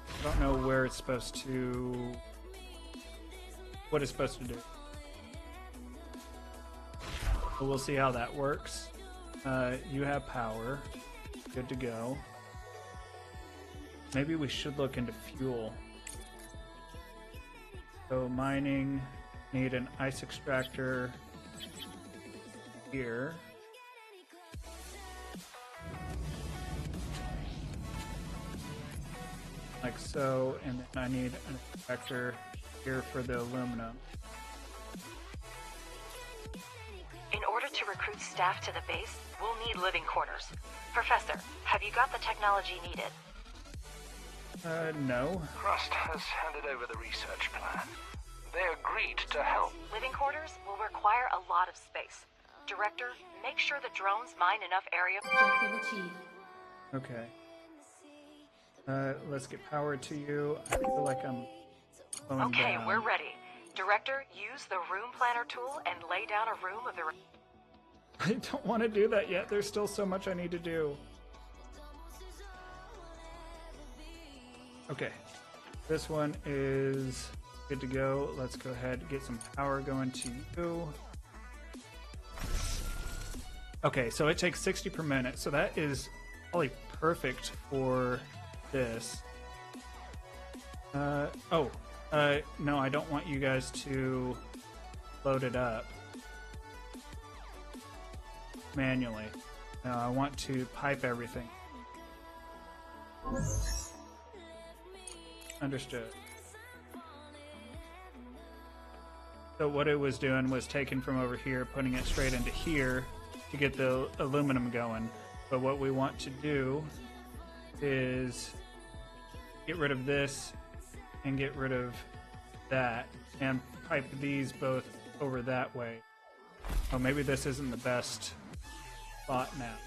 I don't know where it's supposed to, what it's supposed to do. But we'll see how that works. You have power. Good to go. Maybe we should look into fuel. So mining, need an ice extractor here. Like so, and then I need an extractor here for the aluminum. In order to recruit staff to the base, we'll need living quarters. Professor, have you got the technology needed? No. Crust has handed over the research plan. They agreed to help. Living quarters will require a lot of space. Director, make sure the drones mine enough area. Objective achieved. Okay. Let's get power to you. I feel like I'm slowing Okay, down. we're ready. Director, use the room planner tool and lay down a room of the... I don't want to do that yet. There's still so much I need to do. Okay. This one is good to go. Let's go ahead and get some power going to you. Okay, so it takes 60 per minute. So that is probably perfect for this. No, I don't want you guys to load it up manually. No, I want to pipe everything. Understood. So what it was doing was taking from over here, putting it straight into here to get the aluminum going. But what we want to do is get rid of this and get rid of that and pipe these both over that way. Oh, maybe this isn't the best spot now.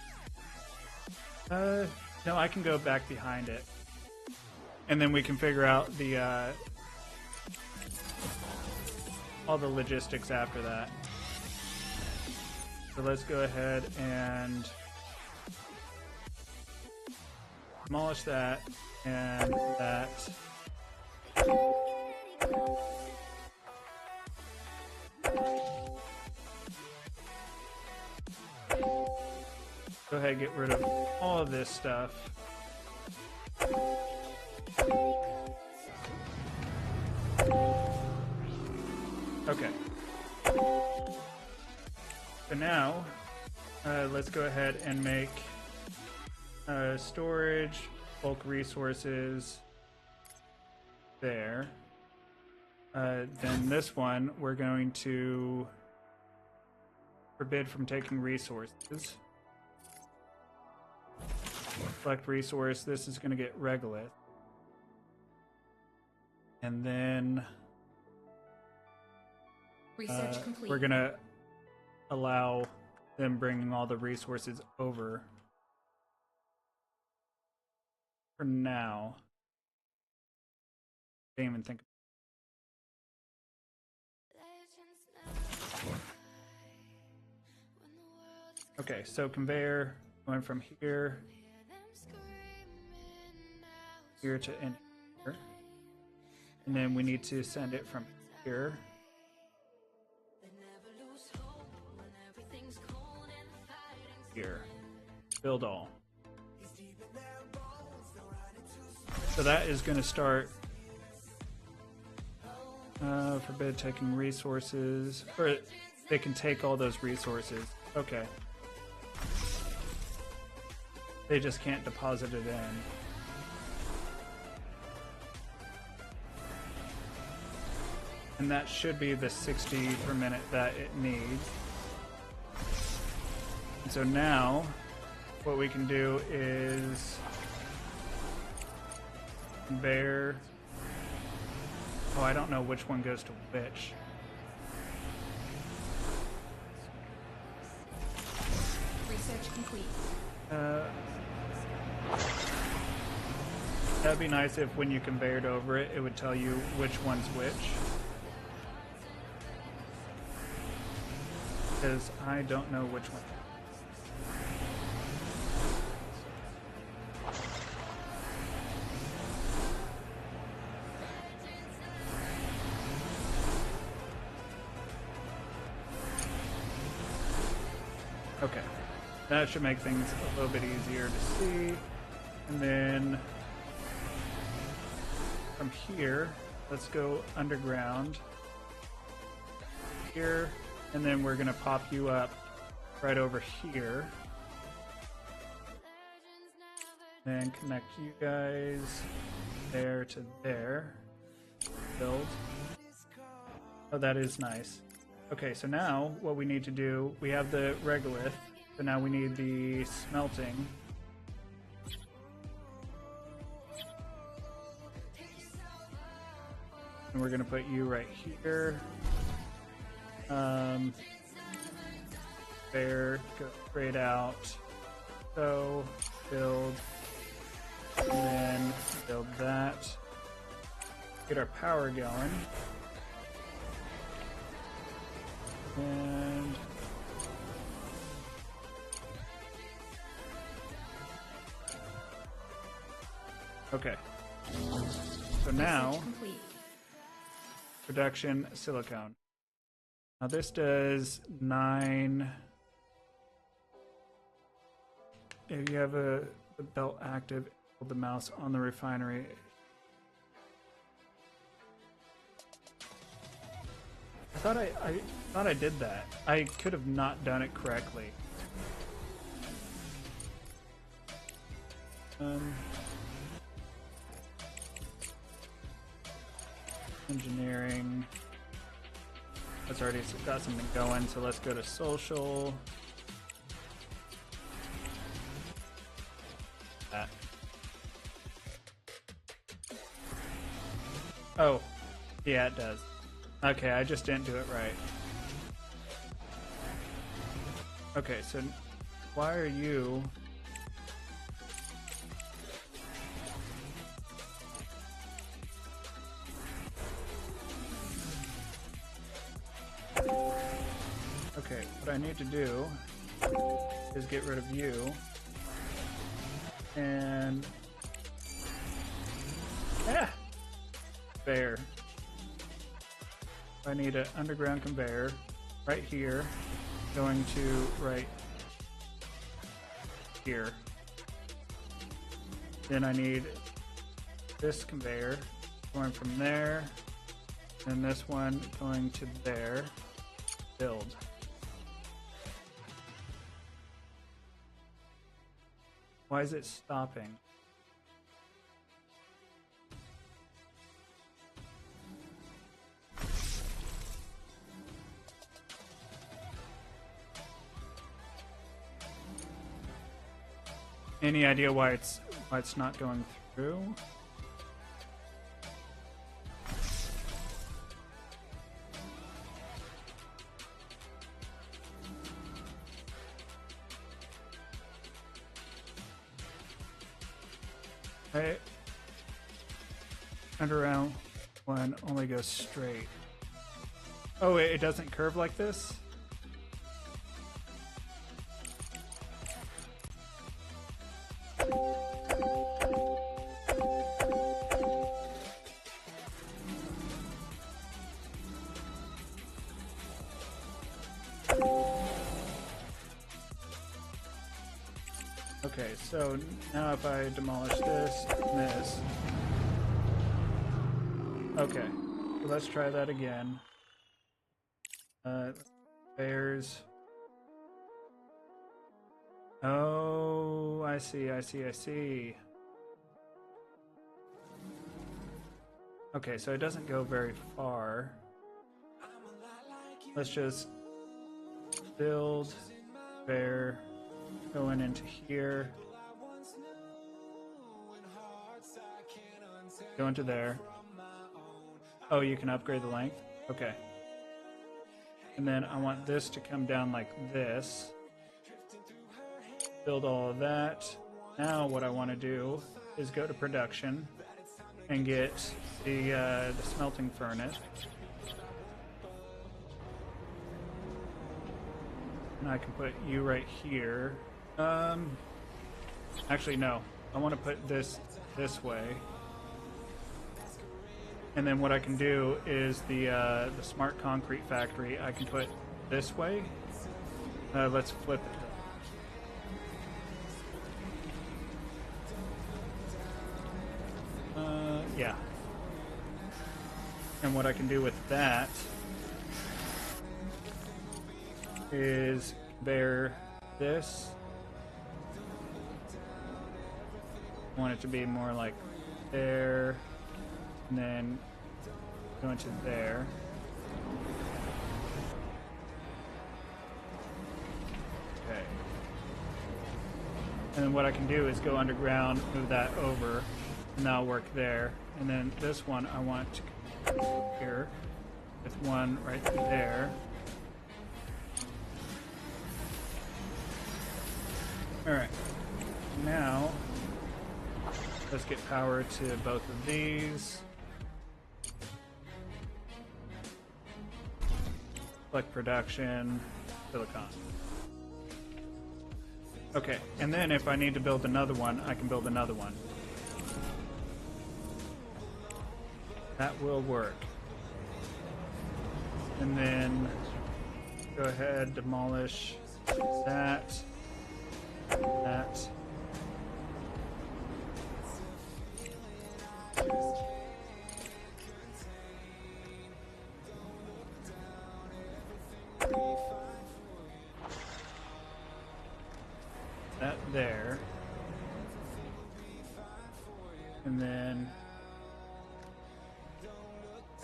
No, I can go back behind it. And then we can figure out the all the logistics after that. So let's go ahead and demolish that and that. Go ahead and get rid of all of this stuff. Okay. So now, let's go ahead and make storage, bulk resources there. Then this one, we're going to forbid from taking resources. Select resource. This is going to get regolith. And then Research complete. we're going to allow them bringing all the resources over. for now. Didn't even think. Okay, so conveyor going from here to in here, and then we need to send it from here here. Build all. So that is going to start. Forbid taking resources, or they can take all those resources. Okay. They just can't deposit it in. And that should be the 60 per minute that it needs. And so now, what we can do is conveyor. Oh, I don't know which one goes to which. Research complete. That'd be nice if when you conveyed over it, it would tell you which one's which. Because I don't know which one. Okay, that should make things a little bit easier to see. And then from here, let's go underground here, and then we're gonna pop you up right over here. Then connect you guys there to there. Build. Oh, that is nice. Okay, so now what we need to do, we have the regolith, but now we need the smelting. And we're gonna put you right here. There, go straight out. So, build, and then build that. Get our power going. And okay. So now production silicone. Now this does 9. If you have the belt active, hold the mouse on the refinery. I thought I did that. I could have not done it correctly. Engineering. That's already got something going, so let's go to social. That. Oh, yeah, it does. Okay, I just didn't do it right. Okay, so why are you... Okay, what I need to do is get rid of you. And... Ah! There. I need an underground conveyor right here, going to right here. Then I need this conveyor going from there, and this one going to there. Build. Why is it stopping? Any idea why it's not going through? underground one only goes straight. Oh, wait, it doesn't curve like this? Okay, so now if I demolish this and this. Okay, so let's try that again. Bears. Oh, I see. Okay, so it doesn't go very far. Let's just build bear going into here. Go into there. Oh, you can upgrade the length? Okay. And then I want this to come down like this. Build all of that. Now what I want to do is go to production and get the smelting furnace. And I can put you right here. Actually, no. I want to put this way. And then what I can do is the smart concrete factory I can put this way. Let's flip it. Yeah. And what I can do with that is bear this. I want it to be more like there, and then go into there. Okay. And then what I can do is go underground, move that over, and that'll work there. And then this one I want to come here with one right there. Alright, now let's get power to both of these. Select production, silicon. Okay, and then if I need to build another one, I can build another one. That will work. And then go ahead, demolish that. That. That there. And then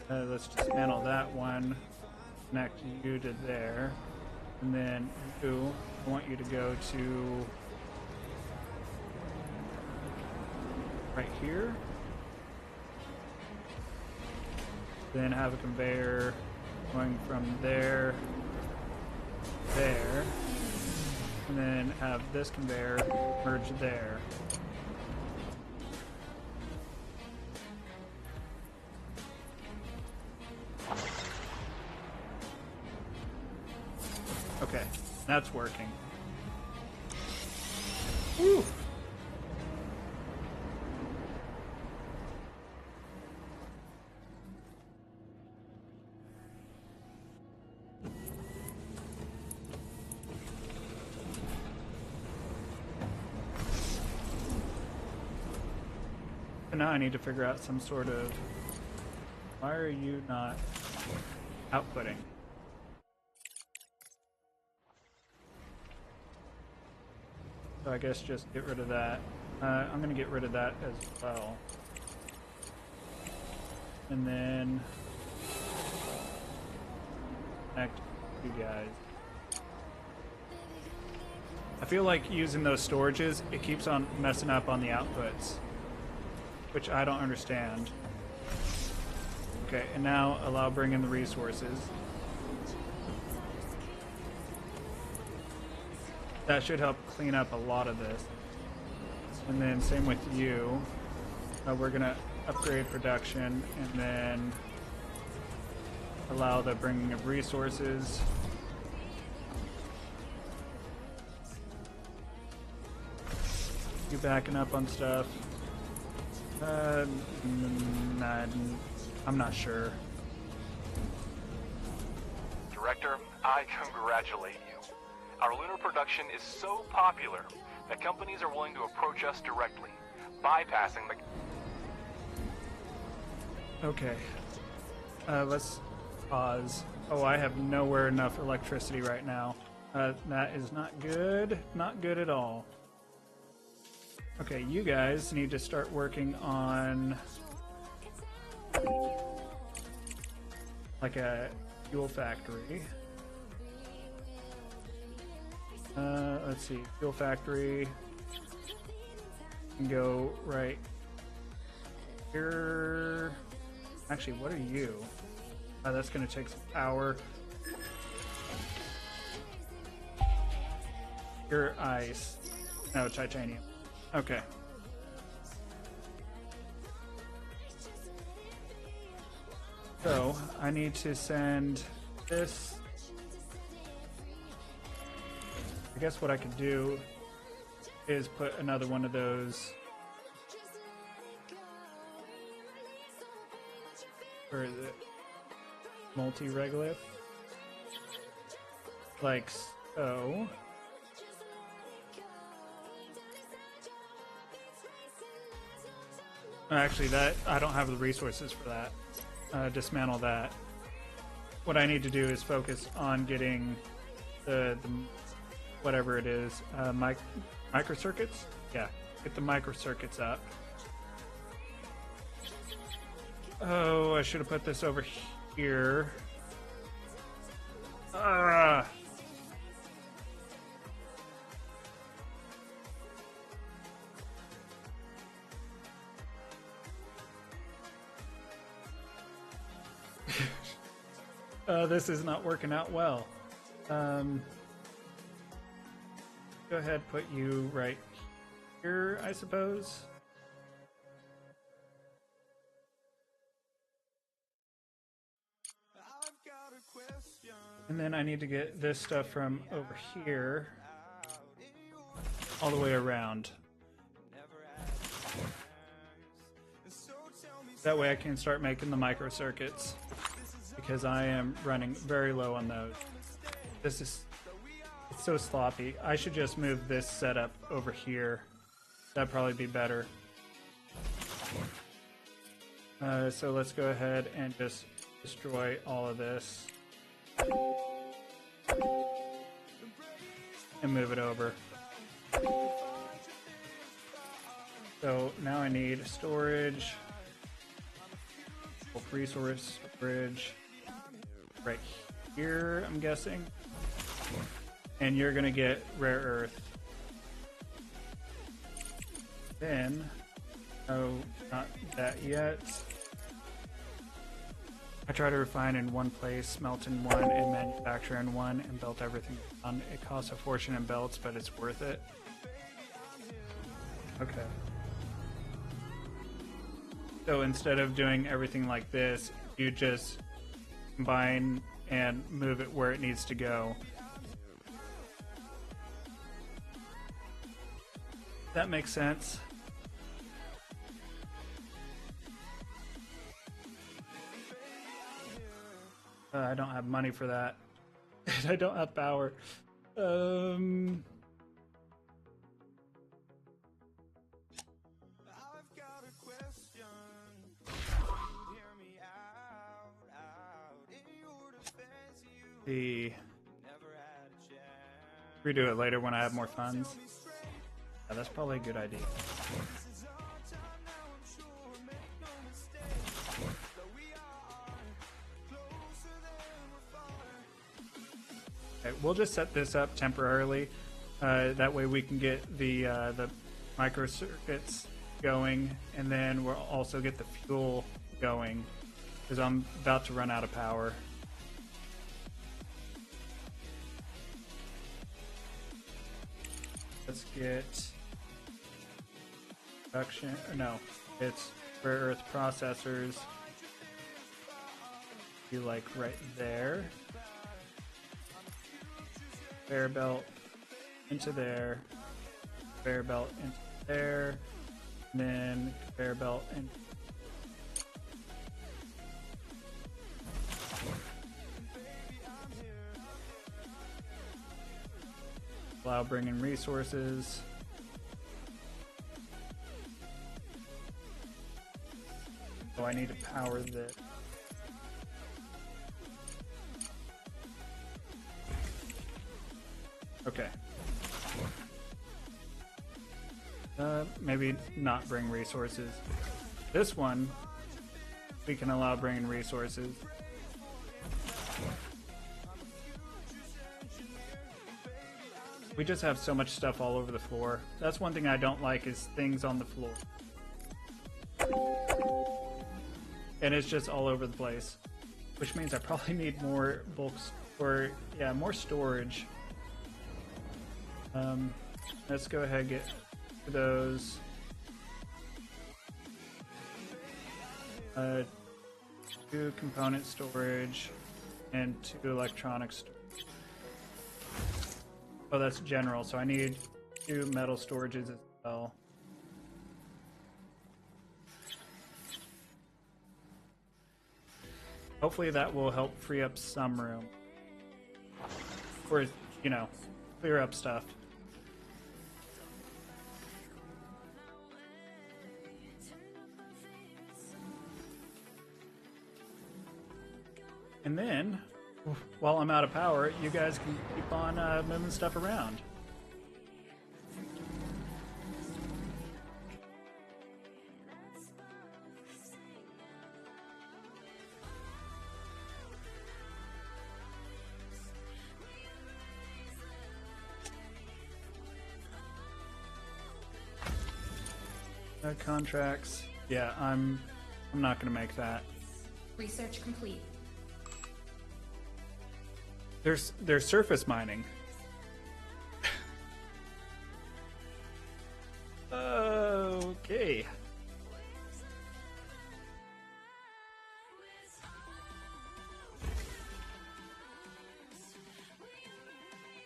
let's dismantle that one, connect you to there, and then you, I want you to go to right here, then have a conveyor going from there, there, and then have this conveyor merge there. Okay, that's working. Woo! So now I need to figure out some sort of... Why are you not outputting? So I guess just get rid of that. I'm going to get rid of that as well. And then connect you guys. I feel like using those storages, it keeps on messing up on the outputs, which I don't understand. Okay, and now allow bring in the resources. That should help clean up a lot of this. And then same with you. We're gonna upgrade production, and then allow the bringing of resources. You backing up on stuff? Nah, I'm not sure. Director, I congratulate you. Our lunar production is so popular that companies are willing to approach us directly, bypassing the... Okay. Let's pause. Oh, I have nowhere enough electricity right now. That is not good. Not good at all. Okay, you guys need to start working on like a fuel factory. Let's see, fuel factory can go right here. Actually, what are you? That's gonna take some power. You're ice. No, titanium. Okay. So, I need to send this. I guess what I could do is put another one of those. Where is it? Multi-regolith. Like so. Actually, that I don't have the resources for that. Dismantle that. What I need to do is focus on getting the whatever it is, microcircuits. Yeah, get the microcircuits up. Oh, I should have put this over here. Ah. This is not working out well. Go ahead, put you right here, I suppose. And then I need to get this stuff from over here all the way around. That way I can start making the microcircuits, because I am running very low on those. This is, it's so sloppy. I should just move this setup over here. That'd probably be better. So let's go ahead and just destroy all of this and move it over. So now I need storage, resource storage right here, I'm guessing. And you're gonna get rare earth. Then, oh, not that yet. I try to refine in one place, smelt in one, and manufacture in one, and belt everything on. It costs a fortune in belts, but it's worth it. Okay. So instead of doing everything like this, you just combine and move it where it needs to go. That makes sense. I don't have money for that. I don't have power. Redo it later when I have more funds. Yeah, that's probably a good idea. Okay, we'll just set this up temporarily. That way we can get the microcircuits going, and then we'll also get the fuel going, because I'm about to run out of power. Let's get production. No, it's rare earth processors. Be like right there. Conveyor belt into there. Conveyor belt into there. And then conveyor belt into allow bringing resources. So I need to power this. Okay. Maybe not bring resources. This one, we can allow bringing resources. We just have so much stuff all over the floor. That's one thing I don't like, is things on the floor. And it's just all over the place. Which means I probably need more bulks, or yeah, more storage. Let's go ahead and get those. 2 component storage and 2 electronic storage. Oh, that's general, so I need 2 metal storages as well. Hopefully that will help free up some room. Or, you know, clear up stuff. And then, while I'm out of power, you guys can keep on moving stuff around. Contracts. Yeah, I'm not gonna make that. Research complete. There's surface mining. Okay.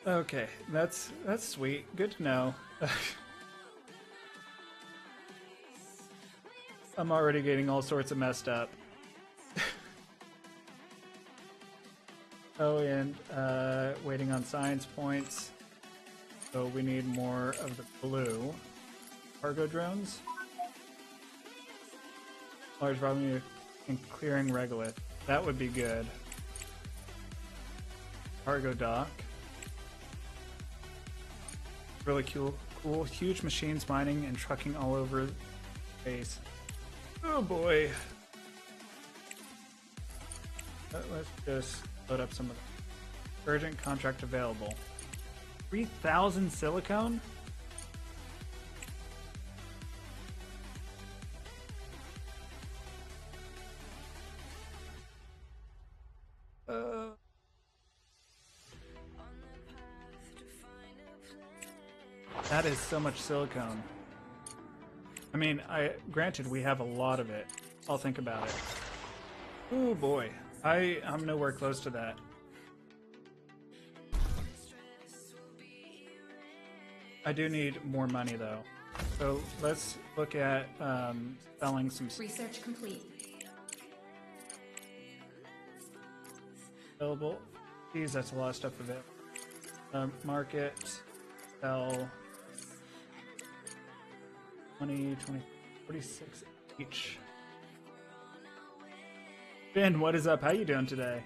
Okay, that's sweet. Good to know. I'm already getting all sorts of messed up. Oh, and waiting on science points. So we need more of the blue. Cargo drones. Large volume in clearing regolith. That would be good. Cargo dock. Really cool. Huge machines mining and trucking all over space. Oh boy. Let's just load up some of the urgent contract available. 3,000 silicone? That is so much silicone. I mean, granted we have a lot of it. I'll think about it. Oh boy. I'm nowhere close to that. I do need more money though. So let's look at selling some research complete. Available. Geez, that's a lot of stuff available. Market, sell 20, 46 each. Ben, what is up? How you doing today?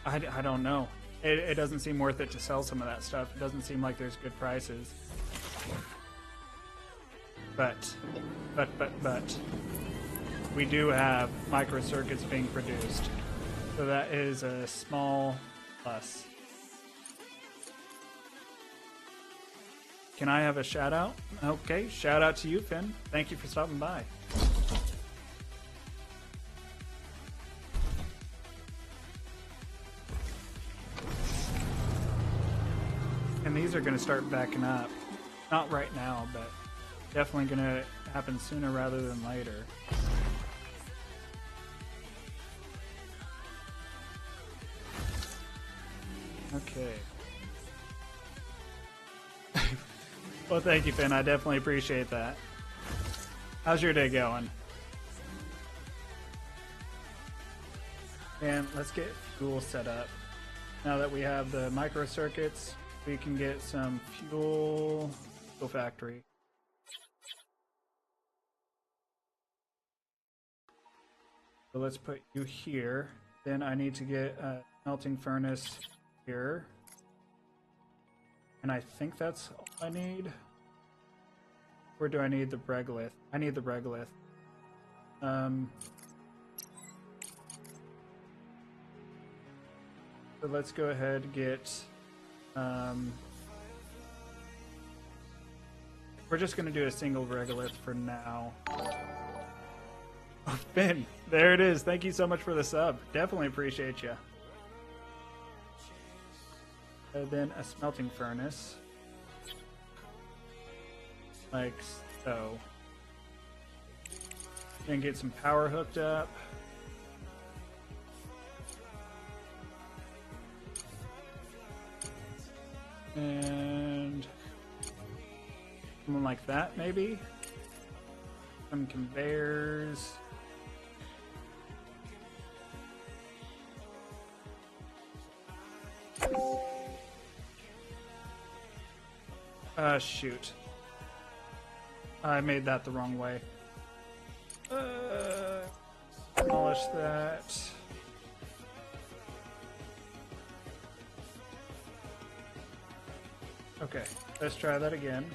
I don't know. It doesn't seem worth it to sell some of that stuff. It doesn't seem like there's good prices. But we do have microcircuits being produced. So that is a small plus. Can I have a shout out? Okay, shout out to you, Finn. Thank you for stopping by. . And these are going to start backing up. Not right now, but definitely going to happen sooner rather than later. Okay. Well, thank you, Finn. I definitely appreciate that. How's your day going? And let's get fuel set up. Now that we have the microcircuits, we can get some fuel factory. So let's put you here. Then I need to get a melting furnace here. And I think that's all I need. Or do I need the regolith? I need the regolith. So let's go ahead and get... we're just going to do a single regolith for now. Oh, Finn, there it is. Thank you so much for the sub. Definitely appreciate you. And then a smelting furnace. Like so. Then get some power hooked up. And something like that, maybe. Some conveyors. Shoot. I made that the wrong way. Demolish that. Okay, let's try that again.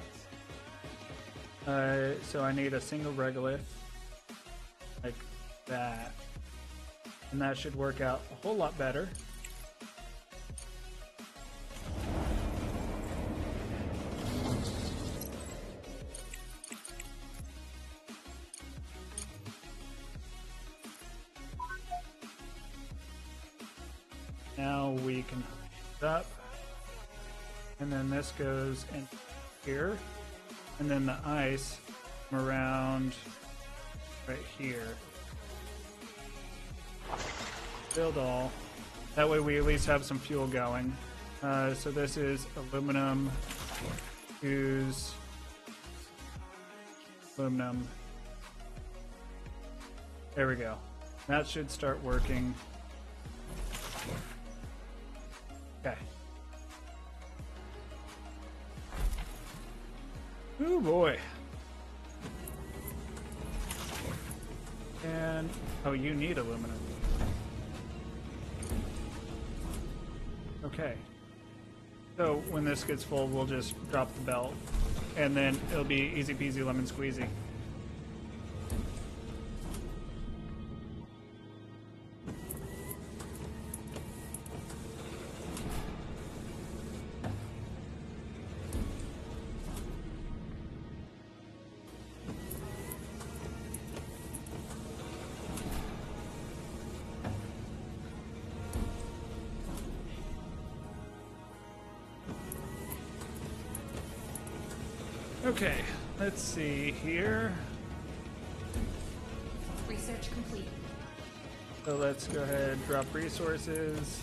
So I need a single regolith. Like that. And that should work out a whole lot better. Now we can hook it up. And then this goes in here. And then the ice around right here. Build all. That way we at least have some fuel going. So this is aluminum. Use aluminum. There we go. That should start working. Okay. Oh boy. And oh, you need aluminum. Okay. So when this gets full, we'll just drop the belt, and then it'll be easy peasy lemon squeezy. Okay, let's see here. Research complete. So let's go ahead and drop resources.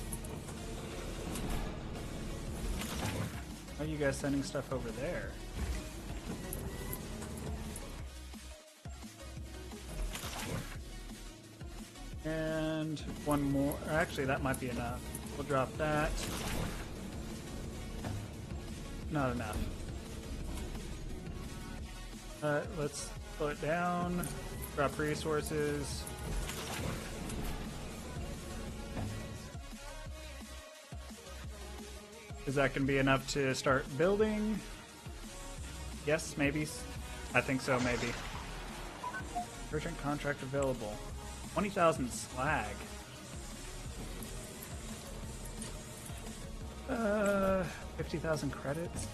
Are you guys sending stuff over there? And one more. Actually, that might be enough. We'll drop that. Not enough. Let's slow it down. Drop resources. Is that going to be enough to start building? Yes, maybe. I think so, maybe. Urgent contract available. 20,000 slag. 50,000 credits?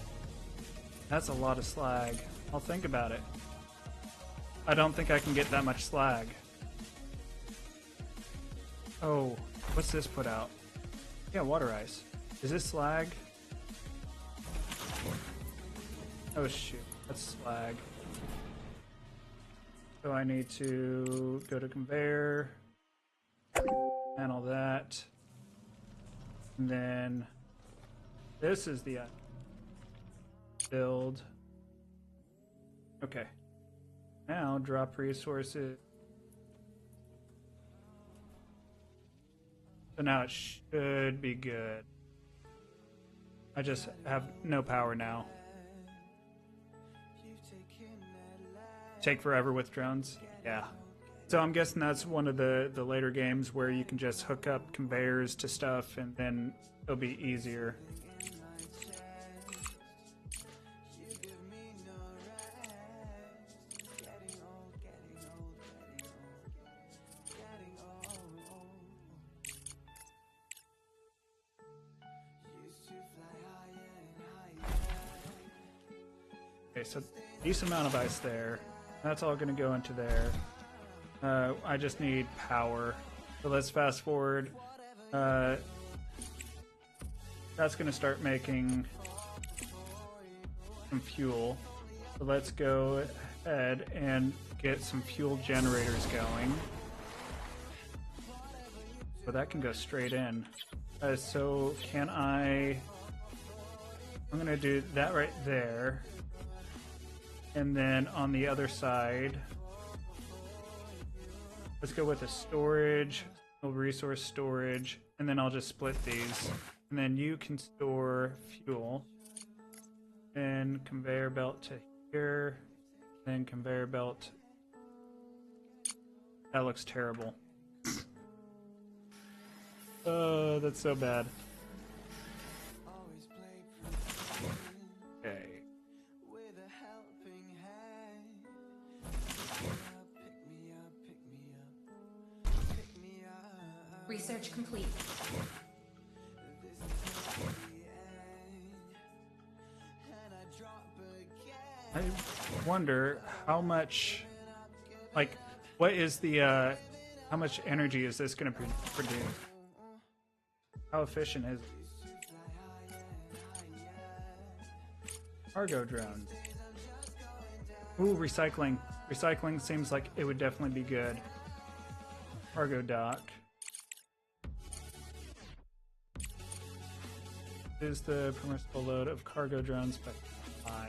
That's a lot of slag. I'll think about it. I don't think I can get that much slag. Oh, what's this put out? Yeah, water ice. Is this slag? Oh shoot, that's slag. So I need to go to conveyor, panel that, and then this is the build. Okay. Now drop resources. So now it should be good. I just have no power now. Take forever with drones? Yeah. So I'm guessing that's one of the later games where you can just hook up conveyors to stuff and then it'll be easier. Okay, so decent amount of ice there. That's all going to go into there. I just need power. So let's fast forward. That's going to start making some fuel. So let's go ahead and get some fuel generators going. So that can go straight in. So can I'm going to do that right there. And then on the other side, let's go with a storage, a resource storage, and then I'll just split these. And then you can store fuel. Then conveyor belt to here, then conveyor belt. That looks terrible. Oh, that's so bad. Okay. Research complete. I wonder how much, like, what is the, how much energy is this going to produce? How efficient is it? Cargo drone. Ooh, recycling. Recycling seems like it would definitely be good. Cargo dock. Is the permissible load of cargo drones by 5.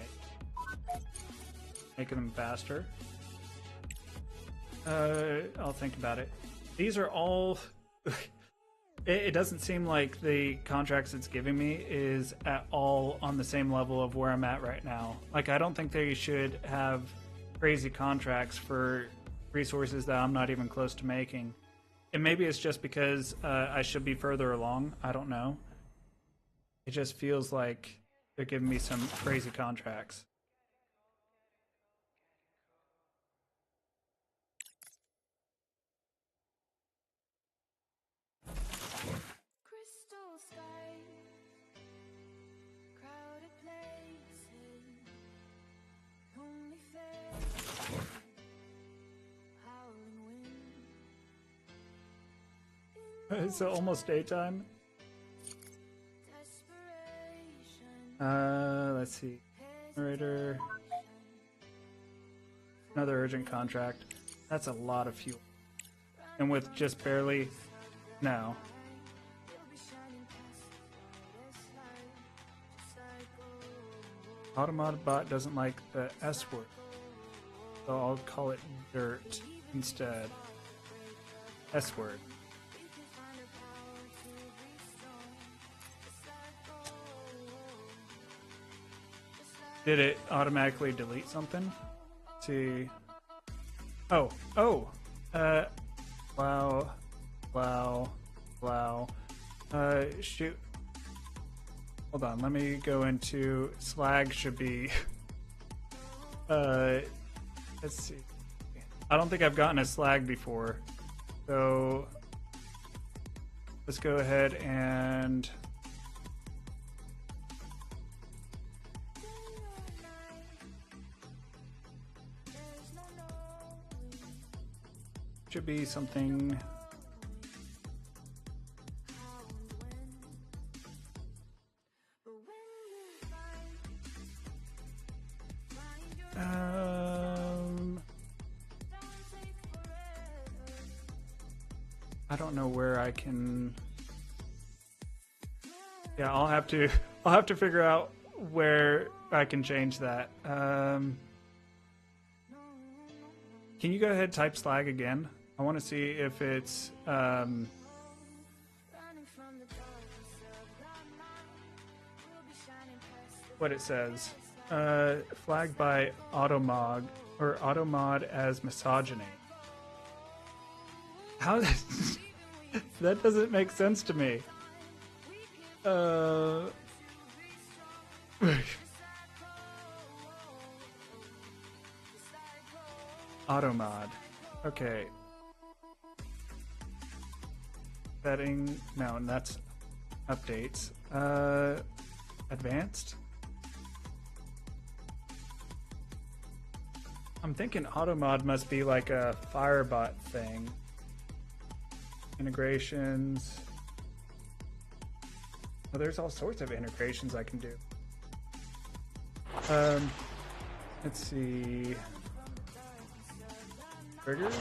Making them faster. I'll think about it. These are all... it doesn't seem like the contracts it's giving me is at all on the same level of where I'm at right now. Like, I don't think they should have crazy contracts for resources that I'm not even close to making. And maybe it's just because I should be further along. I don't know. It just feels like they're giving me some crazy contracts. Crystal sky, crowded places, lonely faces, howling wind. It's almost daytime. Let's see. Generator. Another urgent contract. That's a lot of fuel. And with just barely... No. Automated bot doesn't like the S word. So I'll call it dirt instead. S word. Did it automatically delete something? Let's see. Oh. Wow. Shoot. Hold on, let me go into slag should be let's see. I don't think I've gotten a slag before. So let's go ahead and should be something. I don't know where I can. Yeah, I'll have to figure out where I can change that. Can you go ahead and type slag again? I want to see if it's what it says. Flagged by Automod or Automod as misogyny. How that doesn't make sense to me. Automod. Okay. Setting. No, that's updates. Advanced. I'm thinking Automod must be like a Firebot thing. Integrations. Well, there's all sorts of integrations I can do. Let's see. Triggers.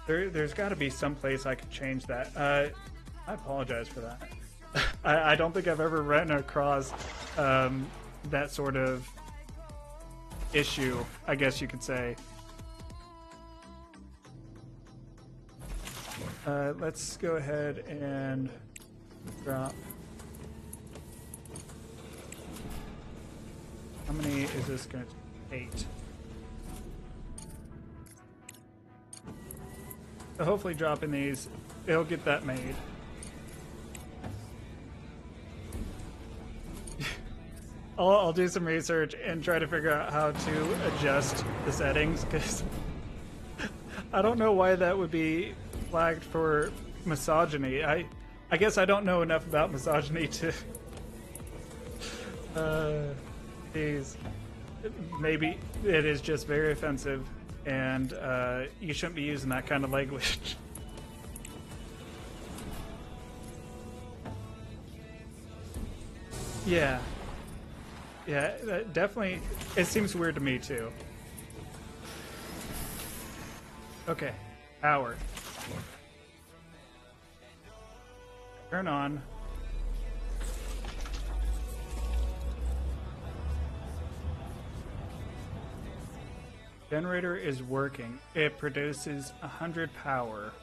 There's got to be some place I could change that. I apologize for that. I don't think I've ever run across that sort of issue, I guess you could say. Let's go ahead and drop. How many is this going to take? 8. So hopefully dropping these, it'll get that made. I'll do some research and try to figure out how to adjust the settings, because I don't know why that would be flagged for misogyny. I guess I don't know enough about misogyny to geez. Maybe it is just very offensive, and you shouldn't be using that kind of language. Yeah, that definitely, it seems weird to me too. Okay, power. Turn on. Generator is working. It produces 100 power.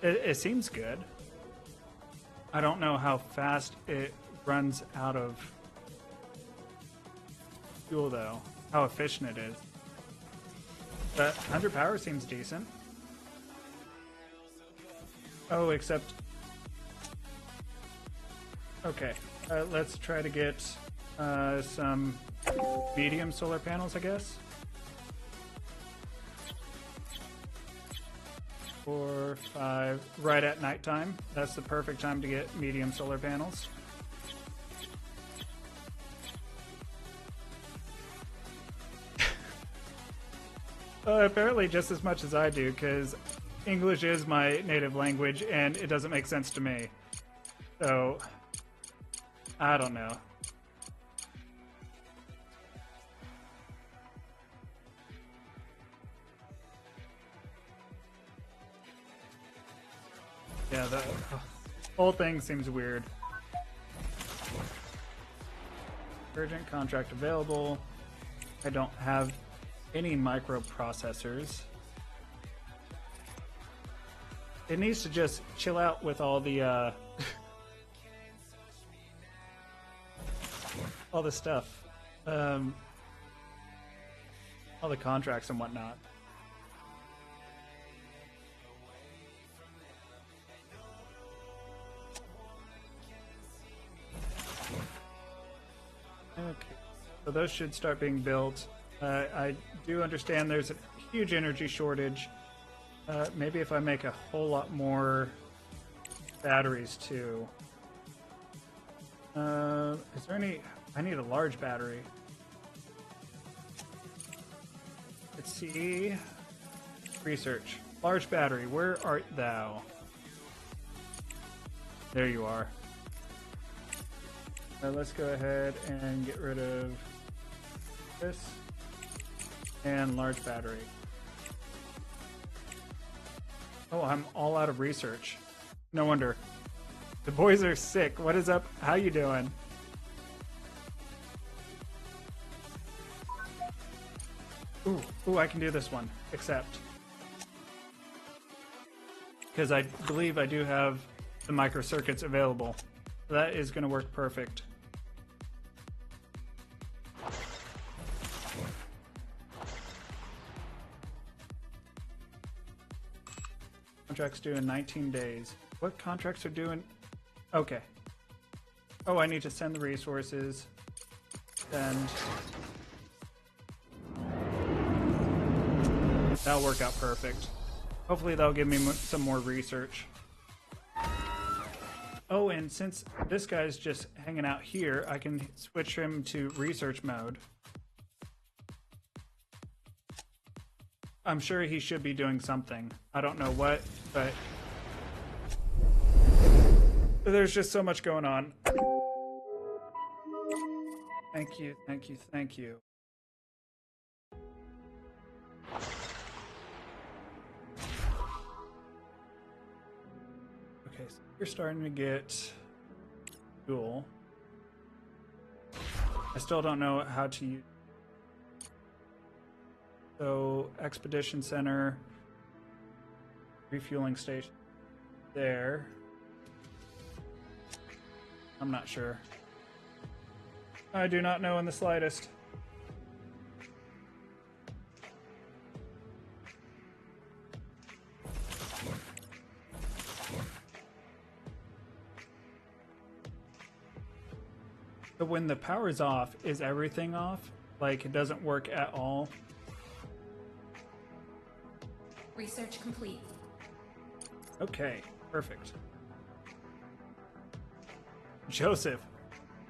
It seems good. I don't know how fast it runs out of fuel though. How efficient it is. But 100 power seems decent. Oh, except... Okay, let's try to get some medium solar panels, I guess. 4, 5, right at nighttime. That's the perfect time to get medium solar panels. Apparently just as much as I do, because English is my native language and it doesn't make sense to me. So, I don't know. Yeah, the whole thing seems weird. Urgent contract available. I don't have any microprocessors. It needs to just chill out with all the all the stuff, all the contracts and whatnot. Okay, so those should start being built. I do understand there's a huge energy shortage. Maybe if I make a whole lot more batteries too. Is there any... I need a large battery. Let's see. Research. Large battery, where art thou? There you are. Let's go ahead and get rid of this and large battery. Oh, I'm all out of research. No wonder. The boys are sick. What is up? How you doing? Ooh, I can do this one. Accept. Because I believe I do have the microcircuits available. That is going to work perfect. Contracts due in 19 days. What contracts are due in... Okay. Oh, I need to send the resources. Send. That'll work out perfect. Hopefully that'll give me some more research. Oh, and since this guy's just hanging out here, I can switch him to research mode. I'm sure he should be doing something. I don't know what, but there's just so much going on. Thank you, thank you, thank you. Okay, so you're starting to get fuel. I still don't know how to use. So, Expedition Center, refueling station there. I'm not sure. I do not know in the slightest. So when the power's off, is everything off? Like it doesn't work at all? Research complete. Okay, perfect. Joseph,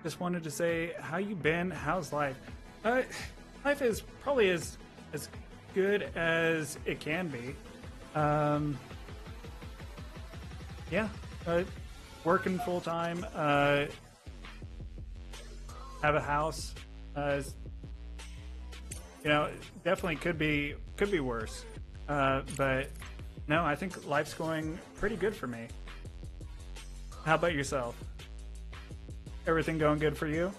just wanted to say, how you been? How's life? Life is probably as good as it can be. Yeah, working full time. Have a house. You know, definitely could be worse. But no, I think life's going pretty good for me. How about yourself? Everything going good for you?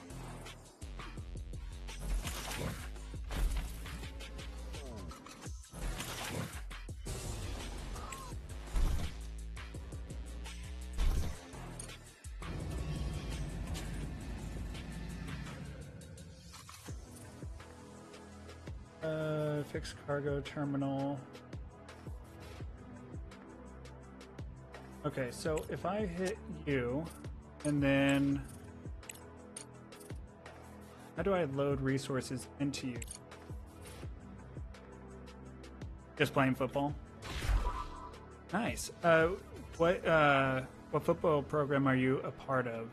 Fixed cargo terminal. Okay, so if I hit you, and then how do I load resources into you? Just playing football? Nice. What football program are you a part of?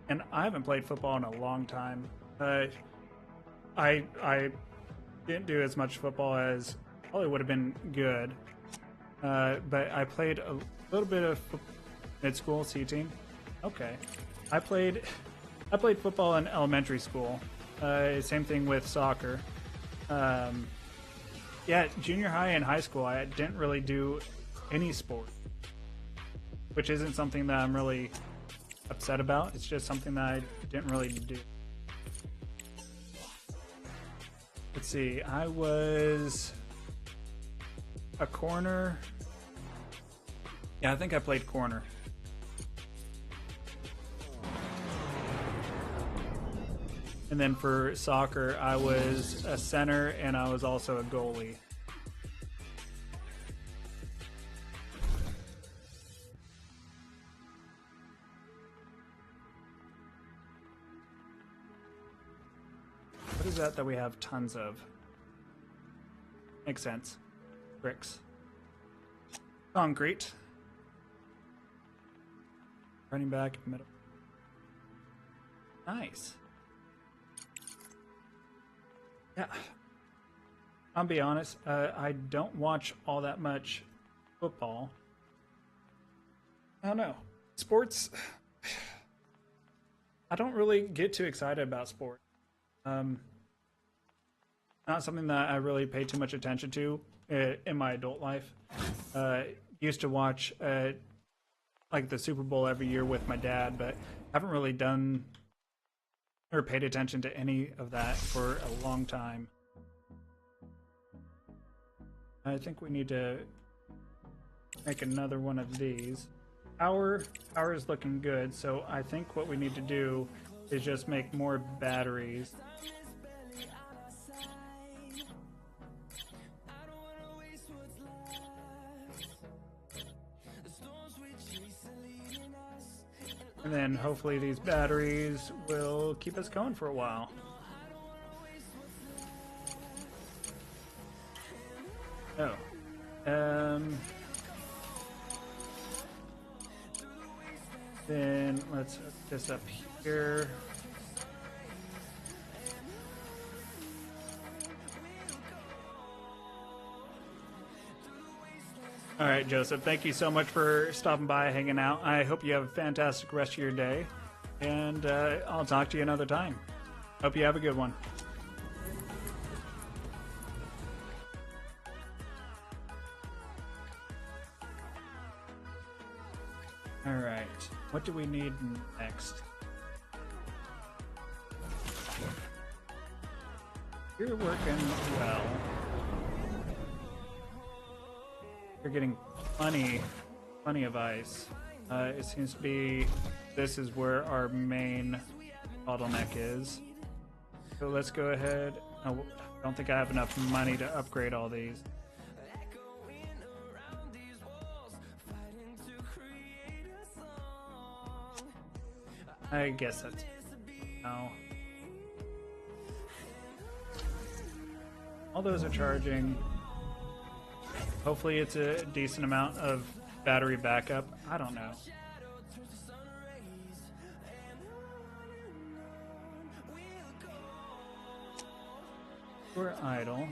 And I haven't played football in a long time. I didn't do as much football as probably would have been good. But I played a little bit of mid-school C team. Okay. I played football in elementary school. Same thing with soccer. Yeah, junior high and high school, I didn't really do any sport, which isn't something that I'm really upset about. It's just something that I didn't really do. Let's see, I was a corner. Yeah, I think I played corner. And then for soccer, I was a center and I was also a goalie. What is that we have tons of? Makes sense. Bricks. Concrete. Running back, middle. Nice. Yeah. I'll be honest, I don't watch all that much football. I don't know. Sports, I don't really get too excited about sports. Not something that I really pay too much attention to in my adult life. Used to watch like the Super Bowl every year with my dad, but haven't really done or paid attention to any of that for a long time. I think we need to make another one of these. Power is looking good, so I think what we need to do is just make more batteries. And then hopefully these batteries will keep us going for a while. Oh. Then let's hook this up here. All right, Joseph, thank you so much for stopping by, hanging out. I hope you have a fantastic rest of your day, and I'll talk to you another time. Hope you have a good one. All right, what do we need next? You're working well. You're getting plenty of ice. It seems to be this is where our main bottleneck is. So let's go ahead. Oh, I don't think I have enough money to upgrade all these. I guess that's no. All those are charging. Hopefully it's a decent amount of battery backup. I don't know. We're idle.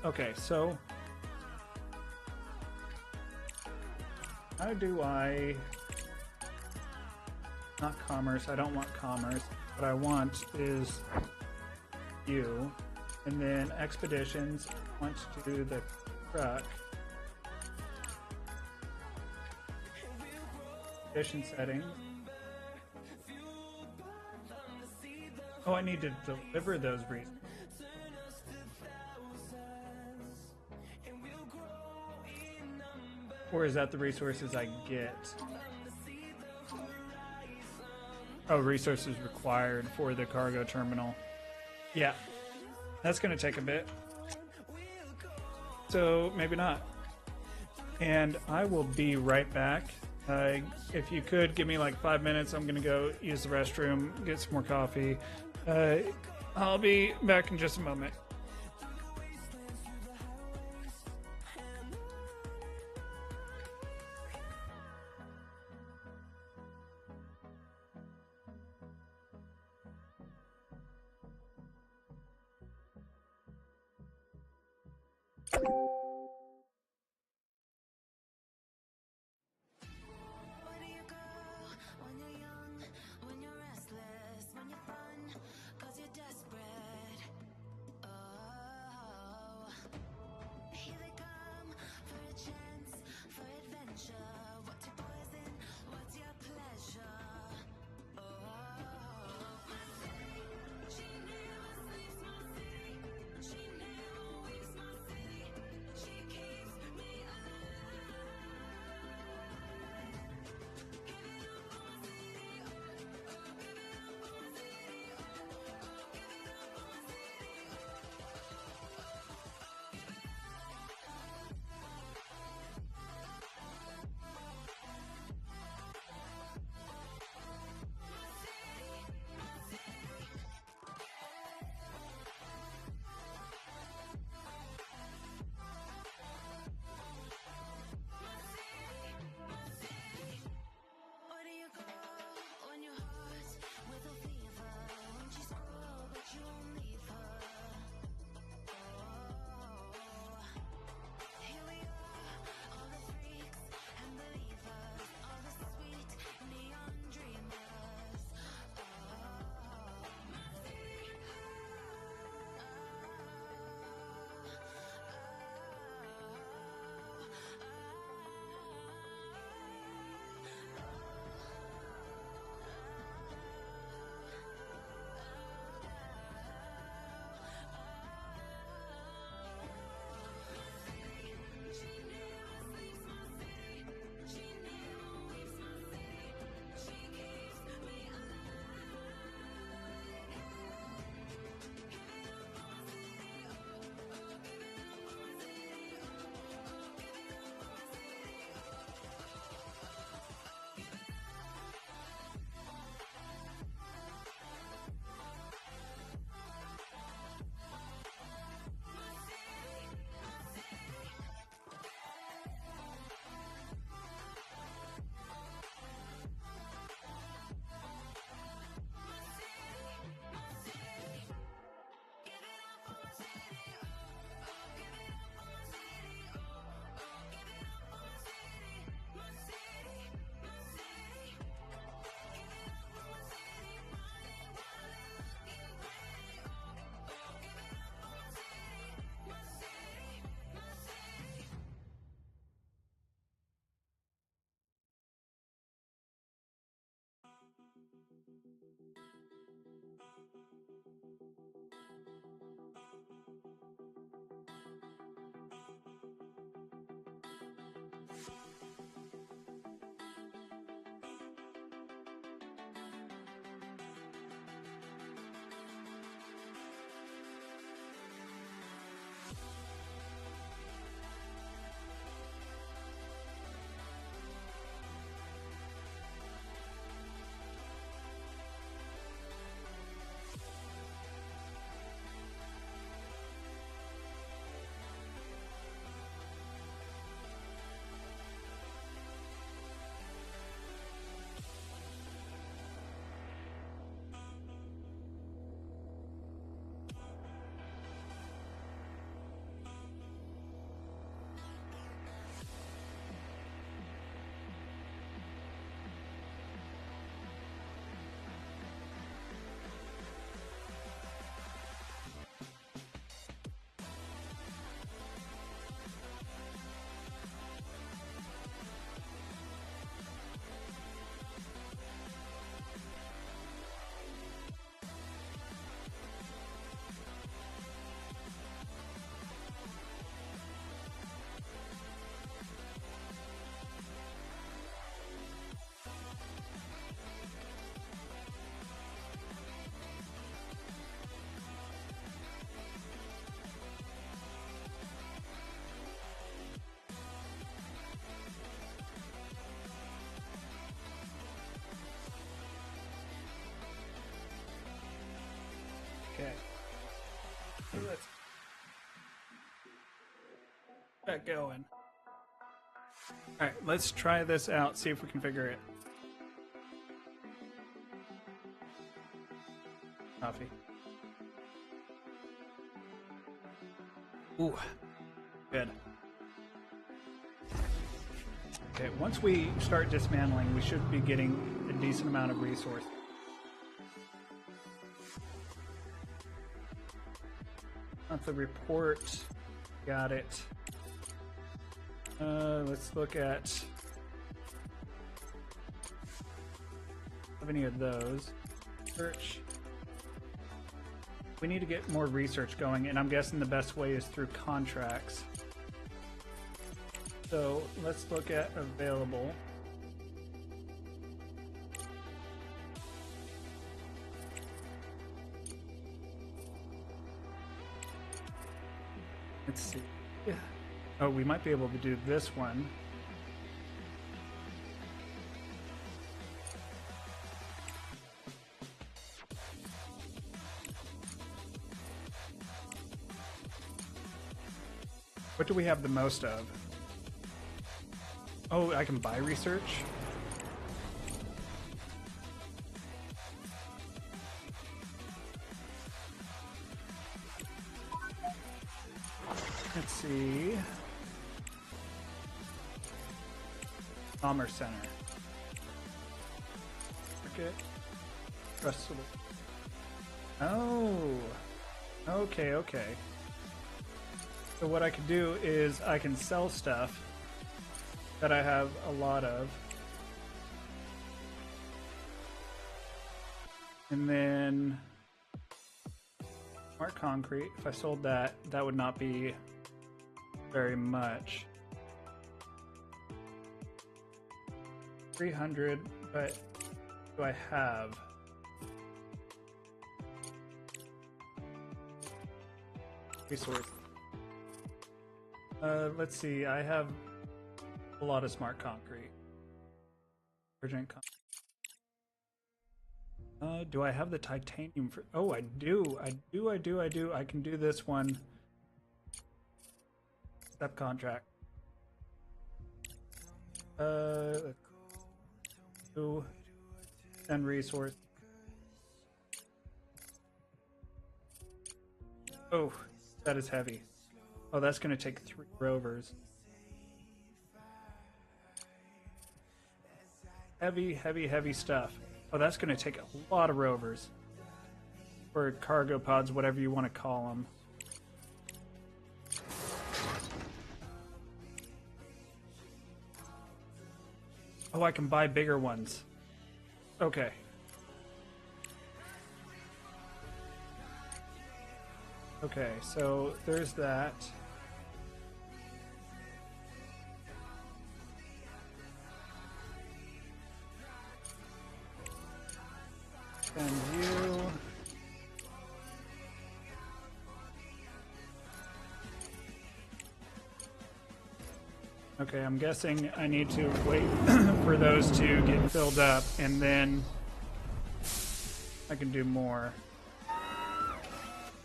Okay, so how do I... Not commerce, I don't want commerce. What I want is you, and then expeditions. I want to do the truck. Expedition settings. Oh, I need to deliver those reasons. Or is that the resources I get? Oh, resources required for the cargo terminal. Yeah, that's going to take a bit. So maybe not. And I will be right back. If you could give me like 5 minutes, I'm going to go use the restroom, get some more coffee. I'll be back in just a moment. Get going. Alright, let's try this out, see if we can figure it. Coffee. Ooh, good. Okay, once we start dismantling, we should be getting a decent amount of resources. Not the report. Got it. Let's look at... Have any of those? Search. We need to get more research going, and I'm guessing the best way is through contracts. So let's look at available. Let's see. Yeah. Oh, we might be able to do this one. What do we have the most of? Oh, I can buy research? Let's see. Commerce Center. Market. Trust solution. Oh. Okay, okay. So what I could do is I can sell stuff that I have a lot of. And then smart concrete, if I sold that, that would not be very much. 300, but do I have? Resource. Let's see, I have a lot of smart concrete. Urgent do I have the titanium for... Oh, I do. I can do this one. Step contract. Send resource. Oh, that is heavy. Oh, that's going to take 3 rovers. Heavy, heavy, heavy stuff. Oh, that's going to take a lot of rovers. Or cargo pods, whatever you want to call them. Oh, I can buy bigger ones. Okay. Okay, so there's that. And you. Okay, I'm guessing I need to wait for those to get filled up, and then I can do more.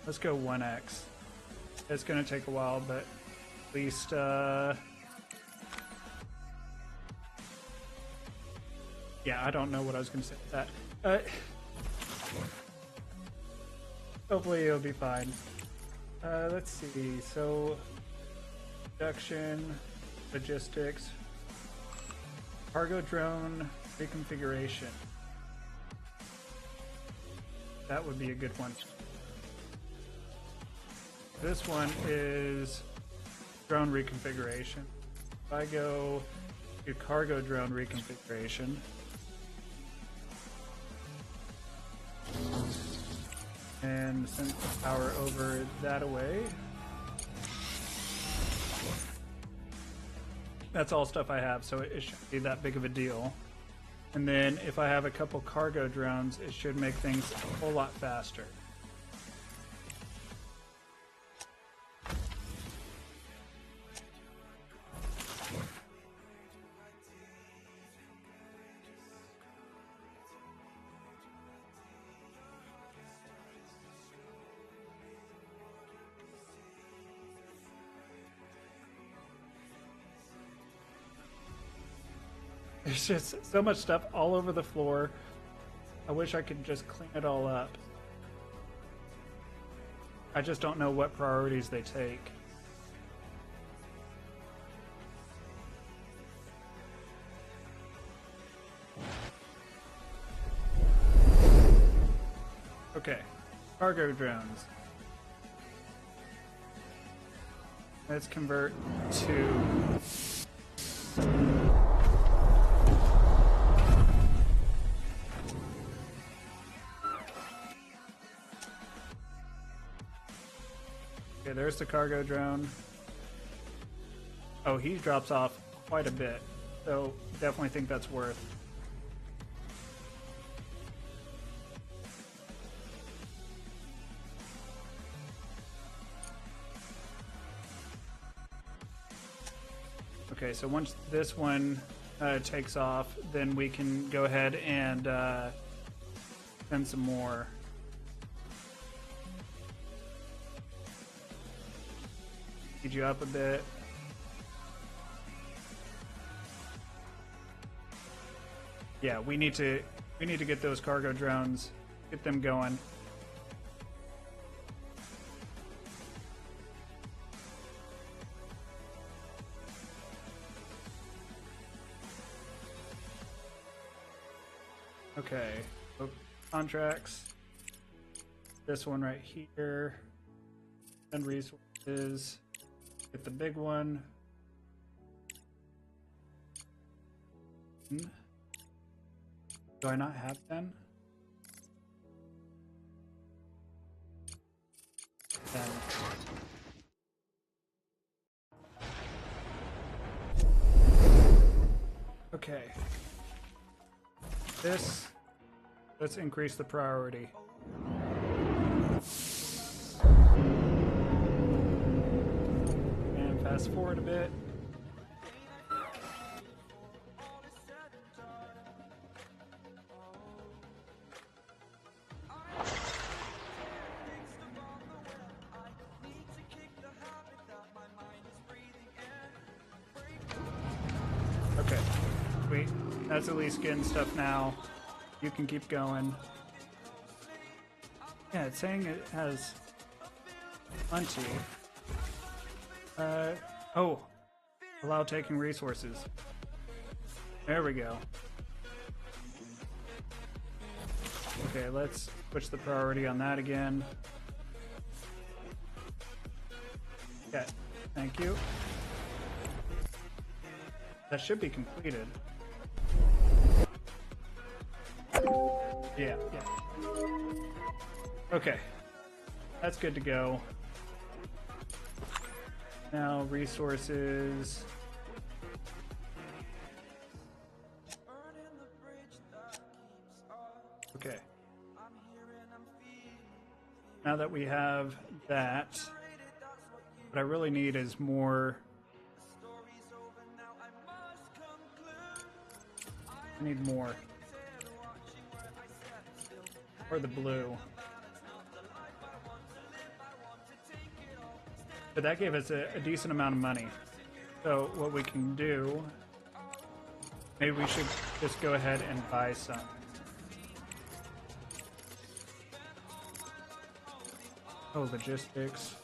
Let's go 1x. It's gonna take a while, but at least yeah, I don't know what I was gonna say with that. Hopefully it'll be fine. Let's see, so production, logistics, cargo drone reconfiguration. That would be a good one. This one is drone reconfiguration. If I go to cargo drone reconfiguration, and send the power over that away. That's all stuff I have, so it shouldn't be that big of a deal. And then if I have a couple cargo drones, it should make things a whole lot faster. There's just so much stuff all over the floor. I wish I could just clean it all up. I just don't know what priorities they take. Okay, cargo drones. Let's convert to... Okay, there's the cargo drone. Oh, he drops off quite a bit, so definitely think that's worth. Okay, so once this one takes off, then we can go ahead and send some more. Speed you up a bit. Yeah, we need to get those cargo drones, get them going. Okay, so contracts. This one right here. And resources. Get the big one. Do I not have 10? 10. Okay. Let's increase the priority. And fast forward a bit. Okay, sweet. That's at least getting stuff now. You can keep going. Yeah, it's saying it has plenty. Oh, allow taking resources. There we go. Okay, let's switch the priority on that again. Okay, thank you. That should be completed. Yeah. Okay. That's good to go. Now, resources. Okay. Now that we have that, what I really need is more. I need more. Or the blue. But that gave us a decent amount of money. So what we can do, maybe we should just go ahead and buy some. Oh, logistics.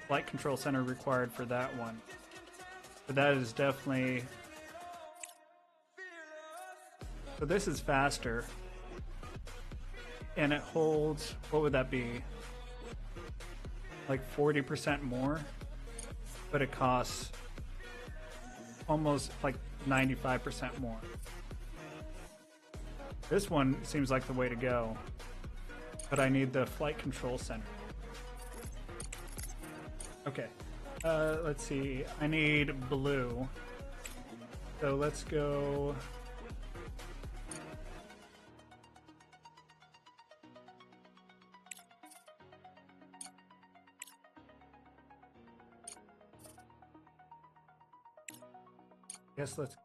Flight control center required for that one. But that is definitely... So this is faster. And it holds, what would that be? Like 40% more, but it costs almost like 95% more. This one seems like the way to go, but I need the flight control center. Okay, let's see, I need blue. So let's go. Guess let's.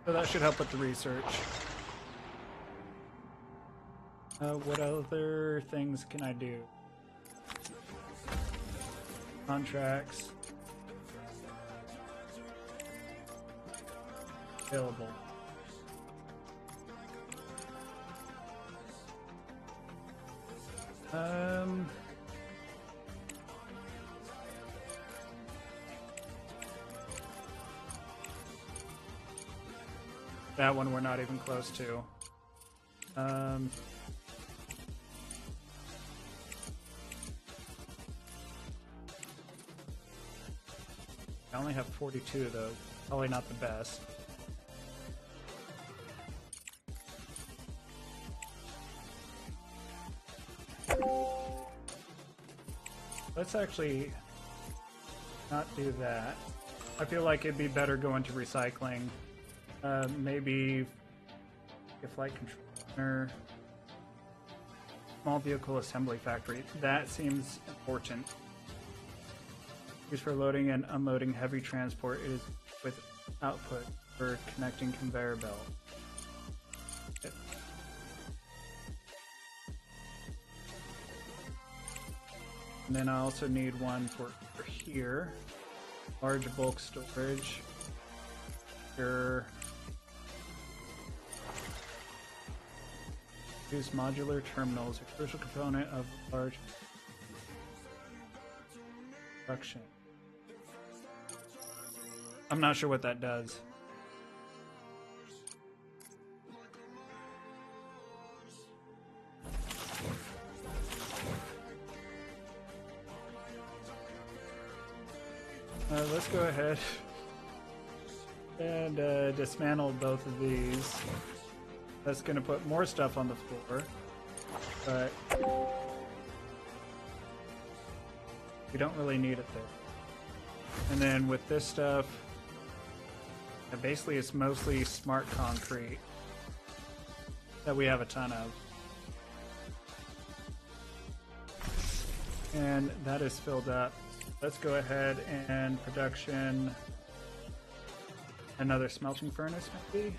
So that should help with the research. What other things can I do? Contracts. Available. That one we're not even close to. I only have 42 though. Probably not the best. Let's actually not do that. I feel like it'd be better going to recycling. Maybe if flight controller, small vehicle assembly factory. That seems important. Used for loading and unloading heavy transport. It is with output for connecting conveyor belt. And then I also need one for here. Large bulk storage. Here. Use modular terminals, a crucial component of large production. I'm not sure what that does. Let's go ahead and dismantle both of these. That's going to put more stuff on the floor, but we don't really need it there. And then with this stuff, basically it's mostly smart concrete that we have a ton of. And that is filled up. Let's go ahead and production another smelting furnace maybe.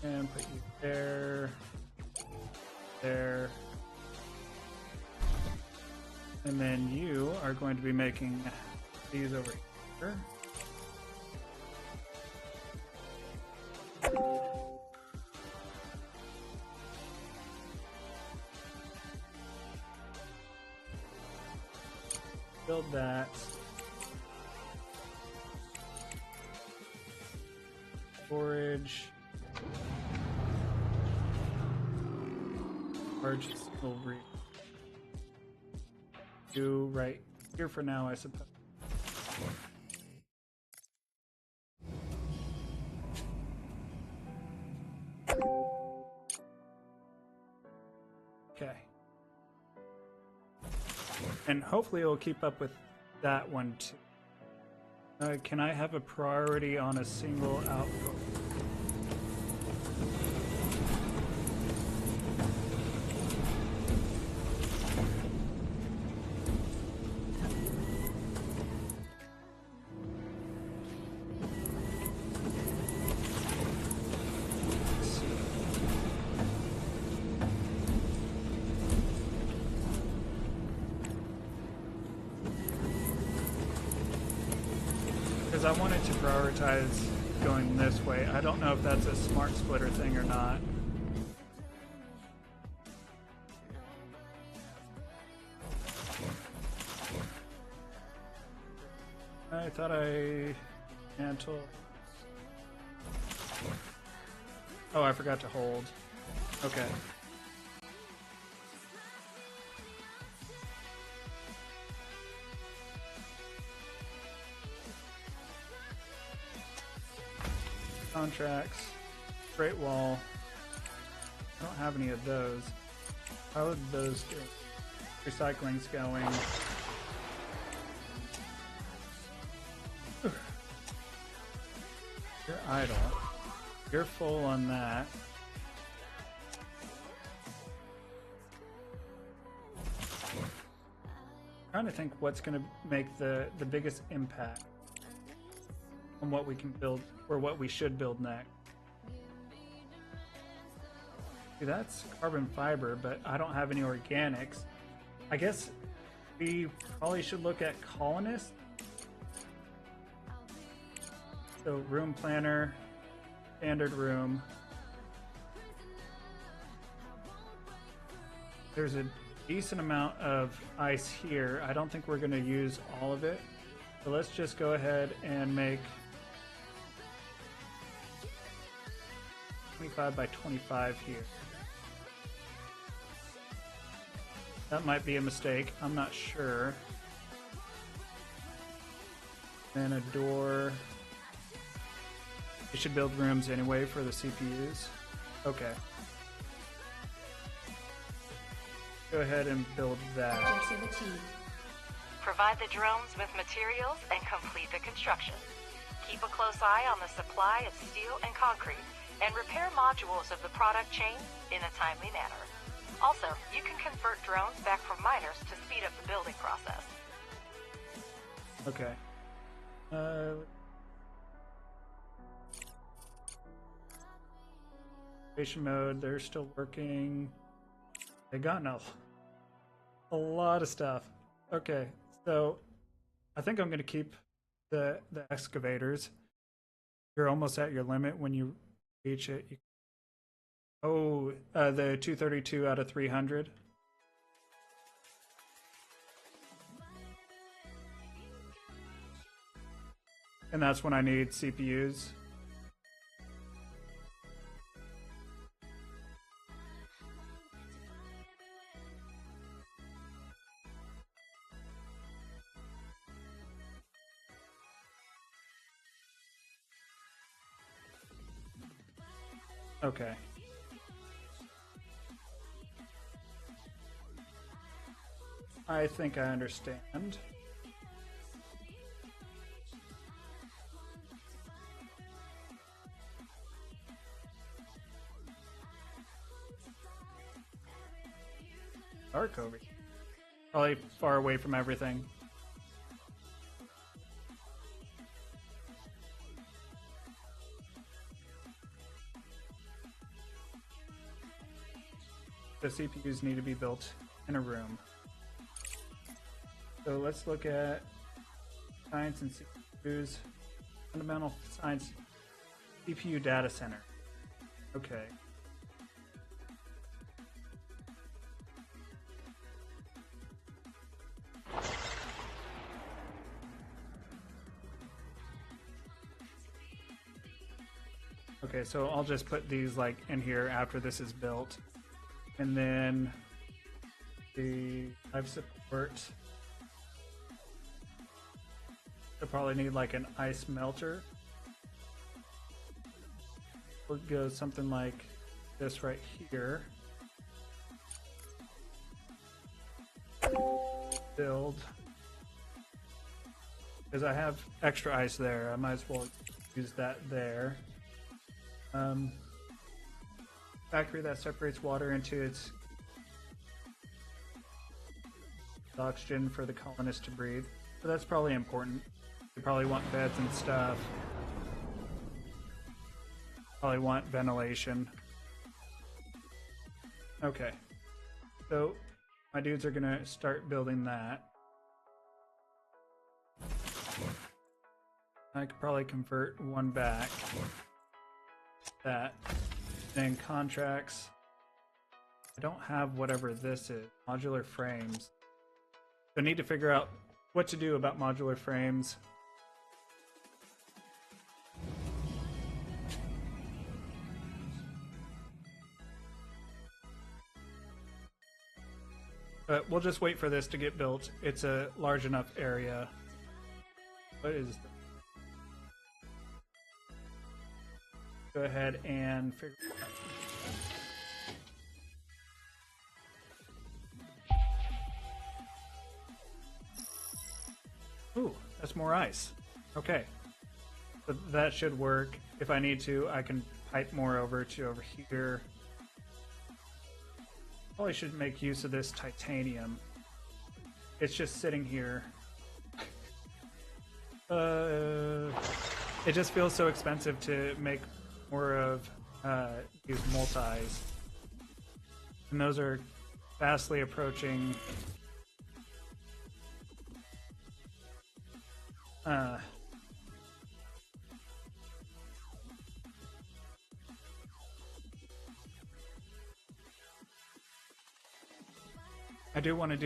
And put you there, there, and then you are going to be making these over here. Build that. Storage. Large silvery. Do right here for now, I suppose. Okay. And hopefully it will keep up with that one too. Can I have a priority on a single output? I wanted to prioritize going this way. I don't know if that's a smart splitter thing or not. I thought I mantle. Oh, I forgot to hold. Okay. Contracts, Great Wall. I don't have any of those. How would those do? Recycling's going. You're idle. You're full on that. trying to think what's going to make the biggest impact on what we can build or what we should build next. See, that's carbon fiber, but I don't have any organics. I guess we probably should look at colonists. So room planner, standard room. There's a decent amount of ice here. I don't think we're going to use all of it. So let's just go ahead and make 25 by 25 here. That might be a mistake. I'm not sure. Then a door. We should build rooms anyway for the CPUs. Okay. Go ahead and build that. Objective achieved. Provide the drones with materials and complete the construction. Keep a close eye on the supply of steel and concrete, and repair modules of the product chain in a timely manner. Also, you can convert drones back from miners to speed up the building process. Okay. Station mode, they're still working. They got a lot of stuff. Okay, so I think I'm going to keep the excavators. You're almost at your limit when you reach it. The 232 out of 300. And that's when I need CPUs. Okay. I think I understand. Dark over here. Probably far away from everything. The CPUs need to be built in a room. So let's look at science and CPUs. Fundamental science CPU data center. Okay. Okay, so I'll just put these like in here after this is built. And then the life support. I'll probably need like an ice melter. We'll go something like this right here. Build. Because I have extra ice there, I might as well use that there. Factory that separates water into its oxygen for the colonists to breathe. So that's probably important. You probably want beds and stuff. Probably want ventilation. Okay. So my dudes are gonna start building that. I could probably convert one back. That. Then contracts. I don't have whatever this is. Modular frames. So I need to figure out what to do about modular frames. But we'll just wait for this to get built. It's a large enough area. What is this? Go ahead and figure it out. Ooh, that's more ice. Okay. So that should work. If I need to, I can pipe more over here. Probably should make use of this titanium. it's just sitting here. It just feels so expensive to make more of these multis. And those are fastly approaching I do want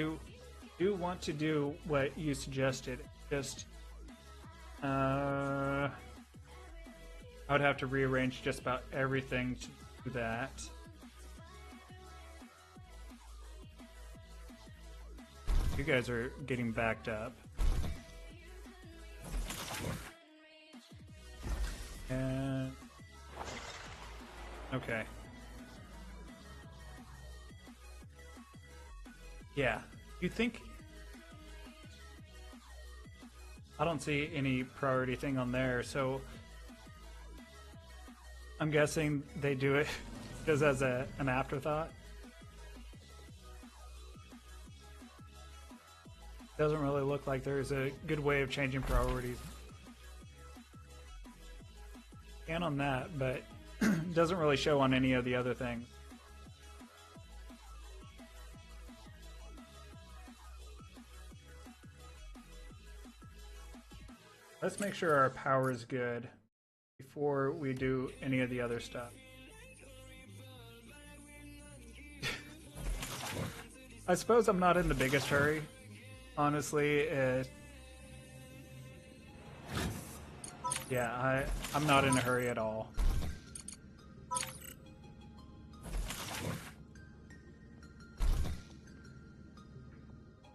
to do what you suggested. Just I would have to rearrange just about everything to do that. You guys are getting backed up. And okay. Yeah, you think I don't see any priority thing on there, so I'm guessing they do it just as an afterthought. Doesn't really look like there's a good way of changing priorities. And on that, but doesn't really show on any of the other things. Let's make sure our power is good before we do any of the other stuff. I suppose I'm not in the biggest hurry. Honestly, yeah, I'm not in a hurry at all.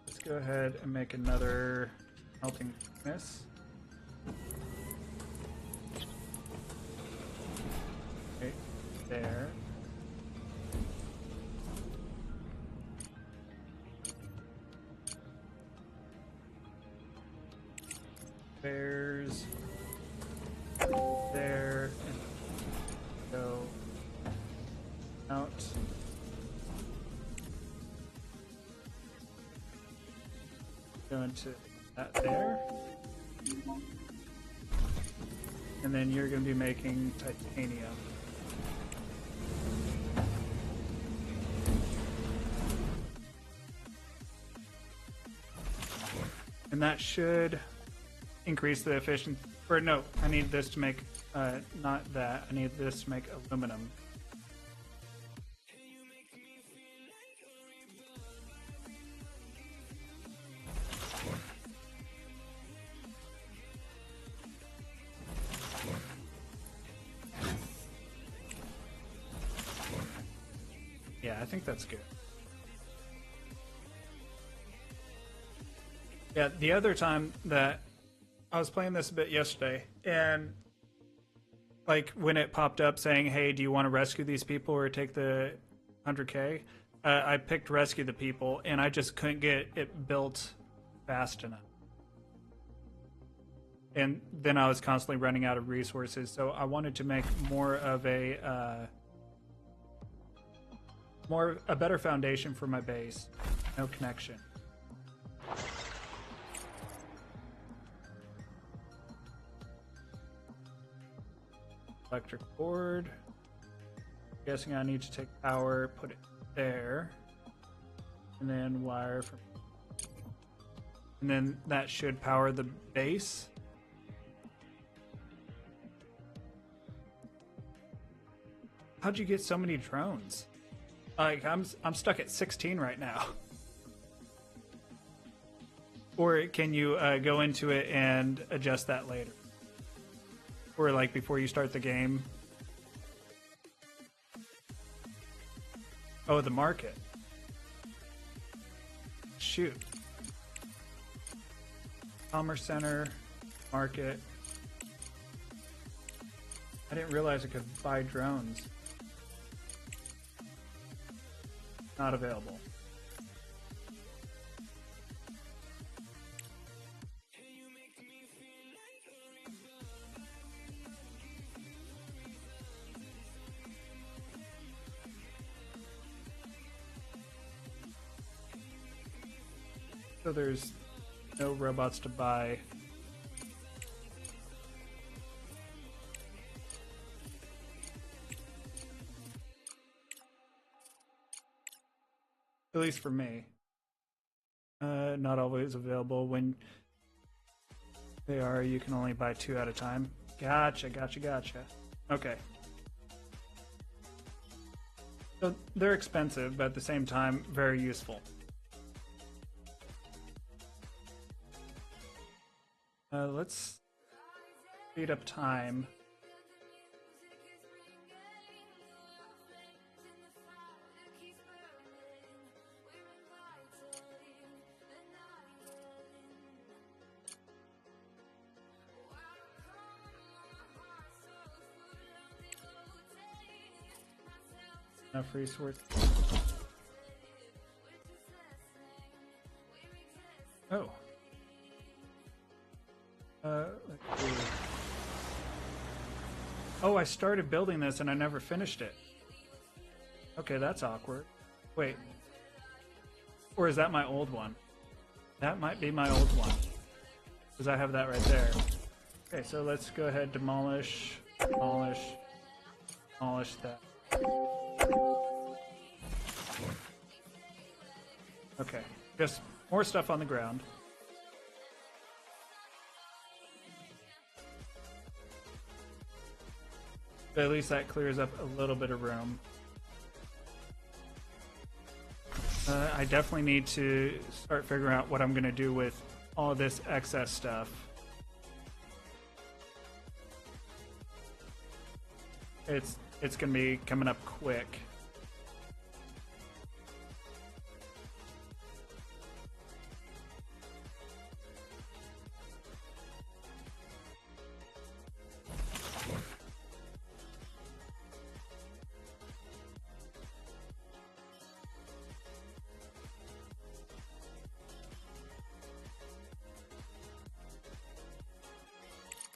Let's go ahead and make another melting furnace. Okay, there. There's there and go out. Go into that there. And then you're going to be making titanium. And that should increase the efficiency. Or no, I need this to make, not that. I need this to make aluminum. Yeah, I think that's good. Yeah, the other time that I was playing this a bit yesterday, and like when it popped up saying, hey, do you want to rescue these people or take the 100K? I picked rescue the people, and I just couldn't get it built fast enough. And then I was constantly running out of resources, so I wanted to make more of a better foundation for my base. No connection. Electric board. Guessing I need to take power, put it there, and then wire from, and then that should power the base. How'd you get so many drones? Like I'm stuck at 16 right now. Or can you go into it and adjust that later? Or like before you start the game? Oh, the market. Shoot. Commerce center, market. I didn't realize I could buy drones. Not available. So there's no robots to buy. At least for me. Not always available. When they are, you can only buy 2 at a time. Gotcha. Okay. So they're expensive, but at the same time, very useful. Let's speed up time. Enough resource. Oh. Let's see. Oh, I started building this and I never finished it. Okay, that's awkward. Wait. Or is that my old one? That might be my old one. Because I have that right there. Okay, so let's go ahead, demolish that. Okay, just more stuff on the ground. But at least that clears up a little bit of room. I definitely need to start figuring out what I'm going to do with all of this excess stuff. It's going to be coming up quick.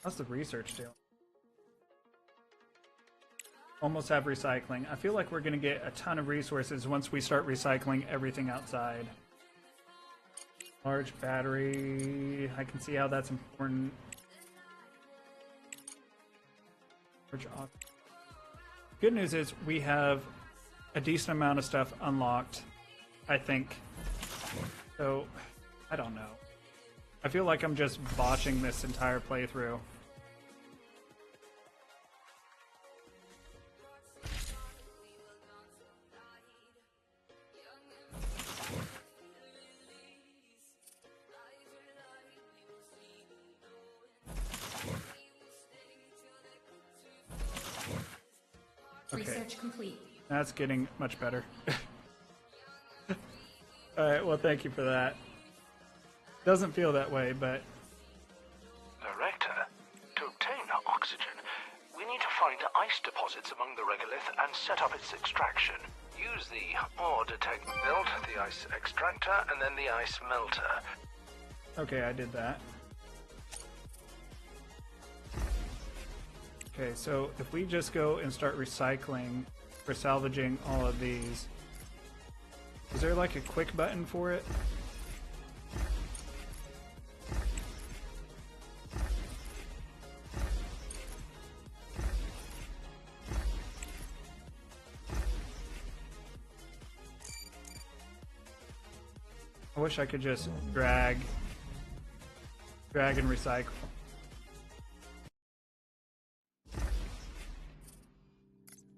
How's the research doing? Almost have recycling. I feel like we're going to get a ton of resources once we start recycling everything outside. Large battery. I can see how that's important. Good news is we have a decent amount of stuff unlocked, I think. So, I don't know. I feel like I'm just botching this entire playthrough. Research complete. That's getting much better. Alright, well thank you for that. Doesn't feel that way, but... Director, to obtain oxygen, we need to find ice deposits among the regolith and set up its extraction. Use the ore detect build, the ice extractor, and then the ice melter. Okay, I did that. Okay, so if we just go and start recycling or salvaging all of these, is there like a quick button for it? I wish I could just drag and recycle.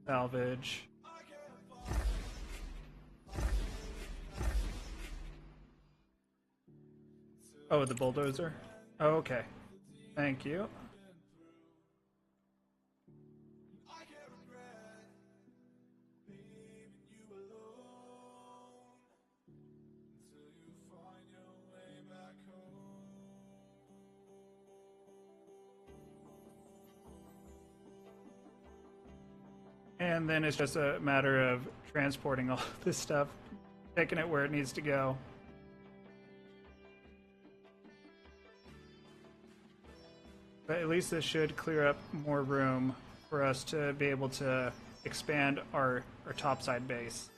Salvage. Oh, the bulldozer? Oh, okay. Thank you. And then it's just a matter of transporting all this stuff, taking it where it needs to go. But at least this should clear up more room for us to be able to expand our topside base.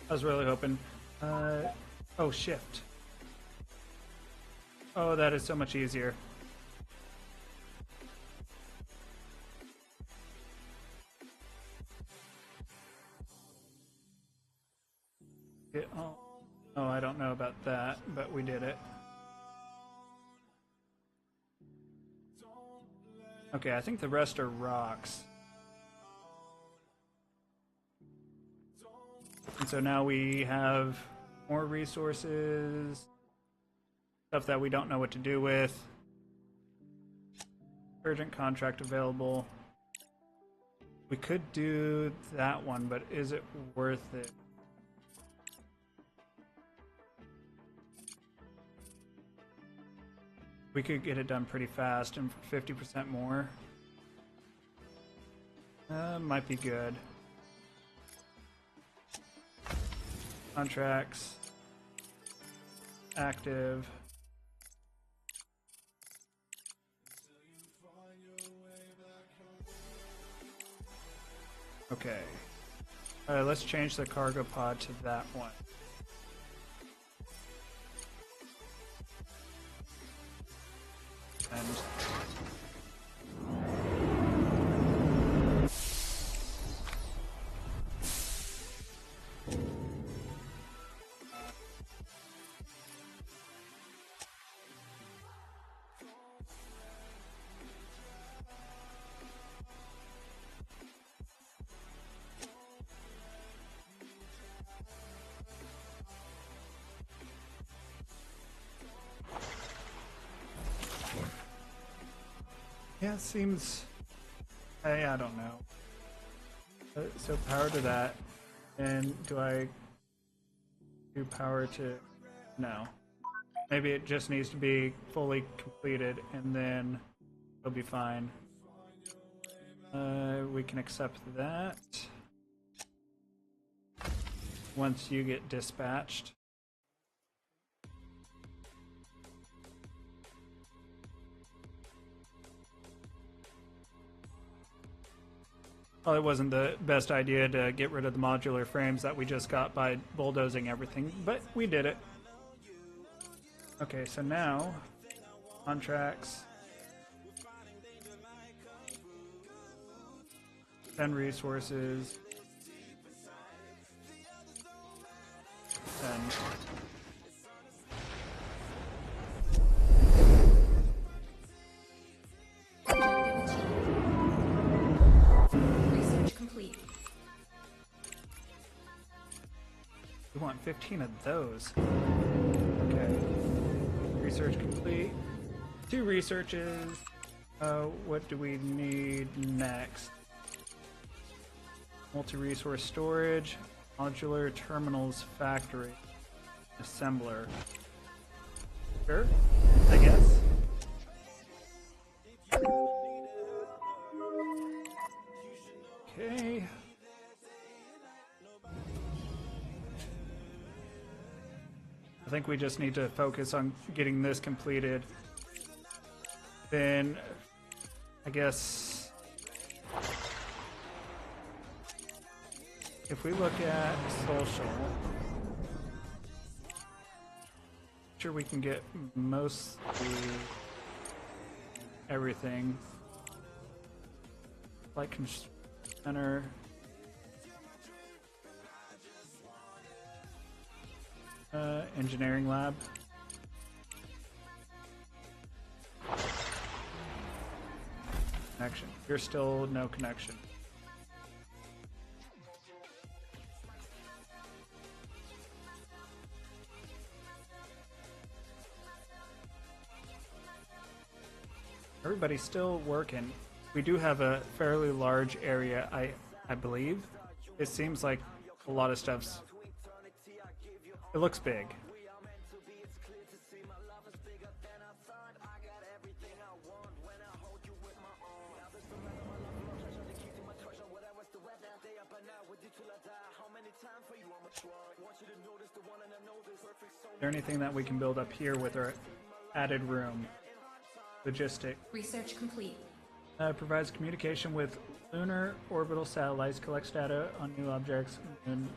I was really hoping. Oh, shift. Oh, that is so much easier. Oh, I don't know about that, but we did it. Okay, I think the rest are rocks. And so now we have more resources, stuff that we don't know what to do with. Urgent contract available. We could do that one, but is it worth it? We could get it done pretty fast and for 50% more. Might be good. Contracts. Active. Okay. Alright, let's change the cargo pod to that one. And yeah, it seems. Hey, I don't know. So power to that, and do I do power to? No. Maybe it just needs to be fully completed, and then it'll be fine. We can accept that once you get dispatched. Well, it wasn't the best idea to get rid of the modular frames that we just got by bulldozing everything, but we did it. Okay, so now, contracts, 10 resources, 10. Research complete. We want 15 of those. Okay. Research complete. 2 researches. What do we need next? Multi-resource storage. Modular terminals factory. Assembler. Sure, I guess. Okay. I think we just need to focus on getting this completed. Then, I guess, if we look at social, sure we can get mostly everything. Like construction center. Engineering lab. Connection. You're still no connection. Everybody's still working. We do have a fairly large area, I believe. It seems like a lot of stuff's... It looks big. Is there anything that we can build up here with our added room? Logistic. Research complete. Provides communication with lunar orbital satellites, collects data on new objects, and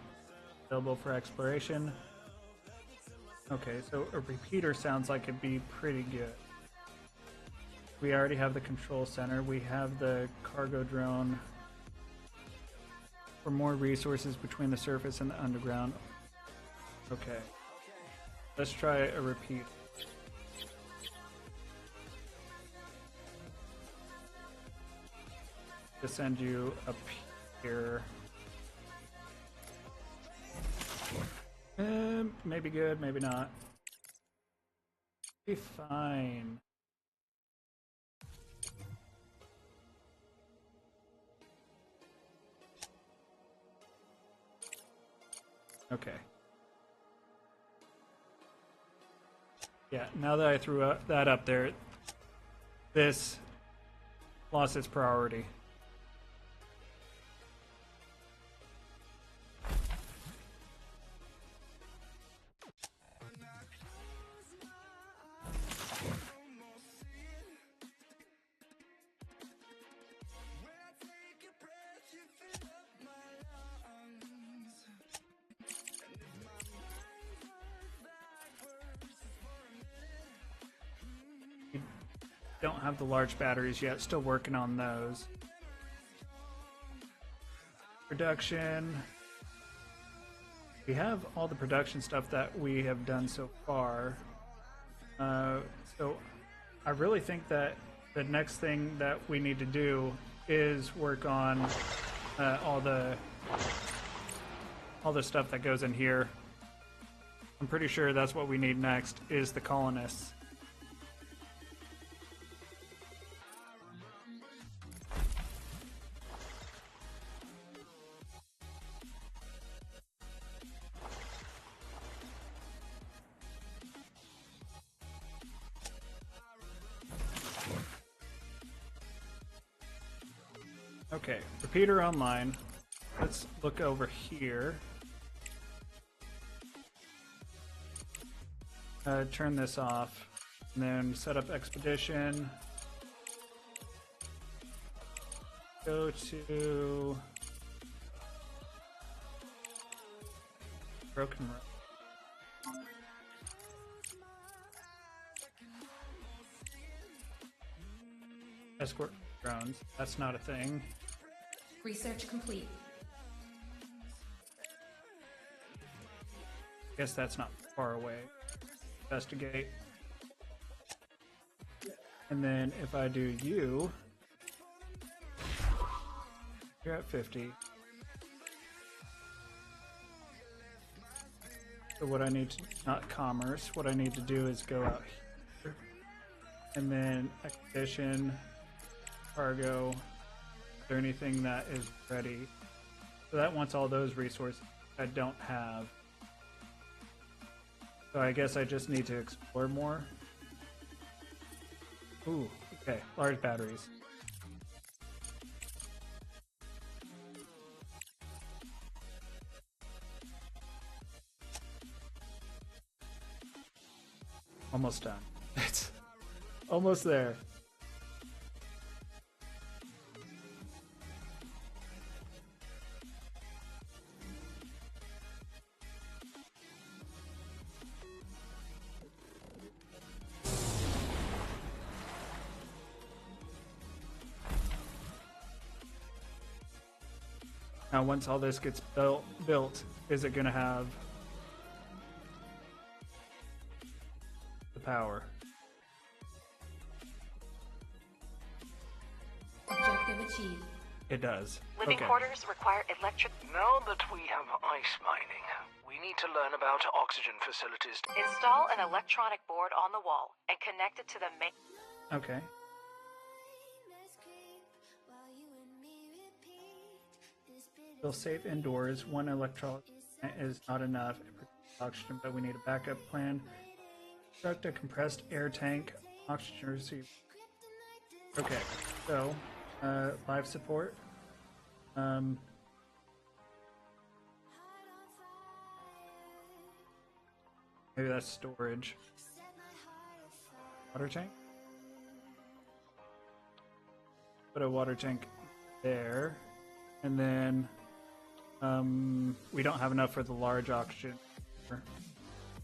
available for exploration. Okay, so a repeater sounds like it'd be pretty good. We already have the control center. We have the cargo drone for more resources between the surface and the underground. Okay. Let's try a repeat. To send you up here. Maybe good, maybe not. Be fine. Okay. Yeah, now that I threw that up there, this lost its priority. Don't have the large batteries yet, still working on those. Production. We have all the production stuff that we have done so far. So I really think that the next thing that we need to do is work on all the stuff that goes in here. I'm pretty sure that's what we need next is the colonists. Okay, repeater online. Let's look over here. Turn this off, and then set up expedition. Go to Broken Road. Escort drones. That's not a thing. Research complete. Guess that's not far away. Investigate. And then if I do you, you're at 50. So what I need to, not commerce, what I need to do is go out here. And then expedition, cargo, is there anything that is ready? So that wants all those resources I don't have. So I guess I just need to explore more. Ooh, okay, large batteries. Almost done. It's almost there. Now, once all this gets built, is it going to have the power? Objective achieved. It does. Living Okay. quarters require electric. Now that we have ice mining, we need to learn about oxygen facilities. Install an electronic board on the wall and connect it to the main. Okay. Feel safe indoors. One electrolyte is not enough. It produces oxygen, but we need a backup plan. Construct a compressed air tank. Oxygen receiver. Okay, so life support. Maybe that's storage. Water tank. Put a water tank there, and then We don't have enough for the large oxygen,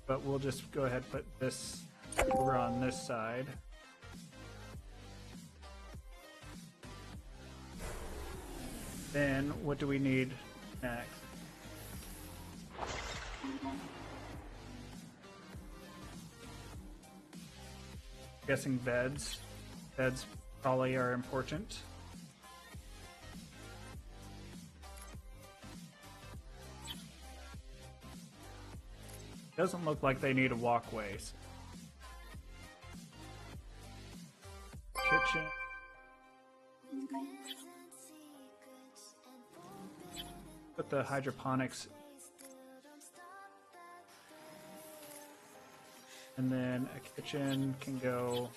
but we'll just go ahead and put this over on this side. Then what do we need next? Guessing beds. Beds probably are important. Doesn't look like they need a walkways. Kitchen. Put the hydroponics. And then a kitchen can go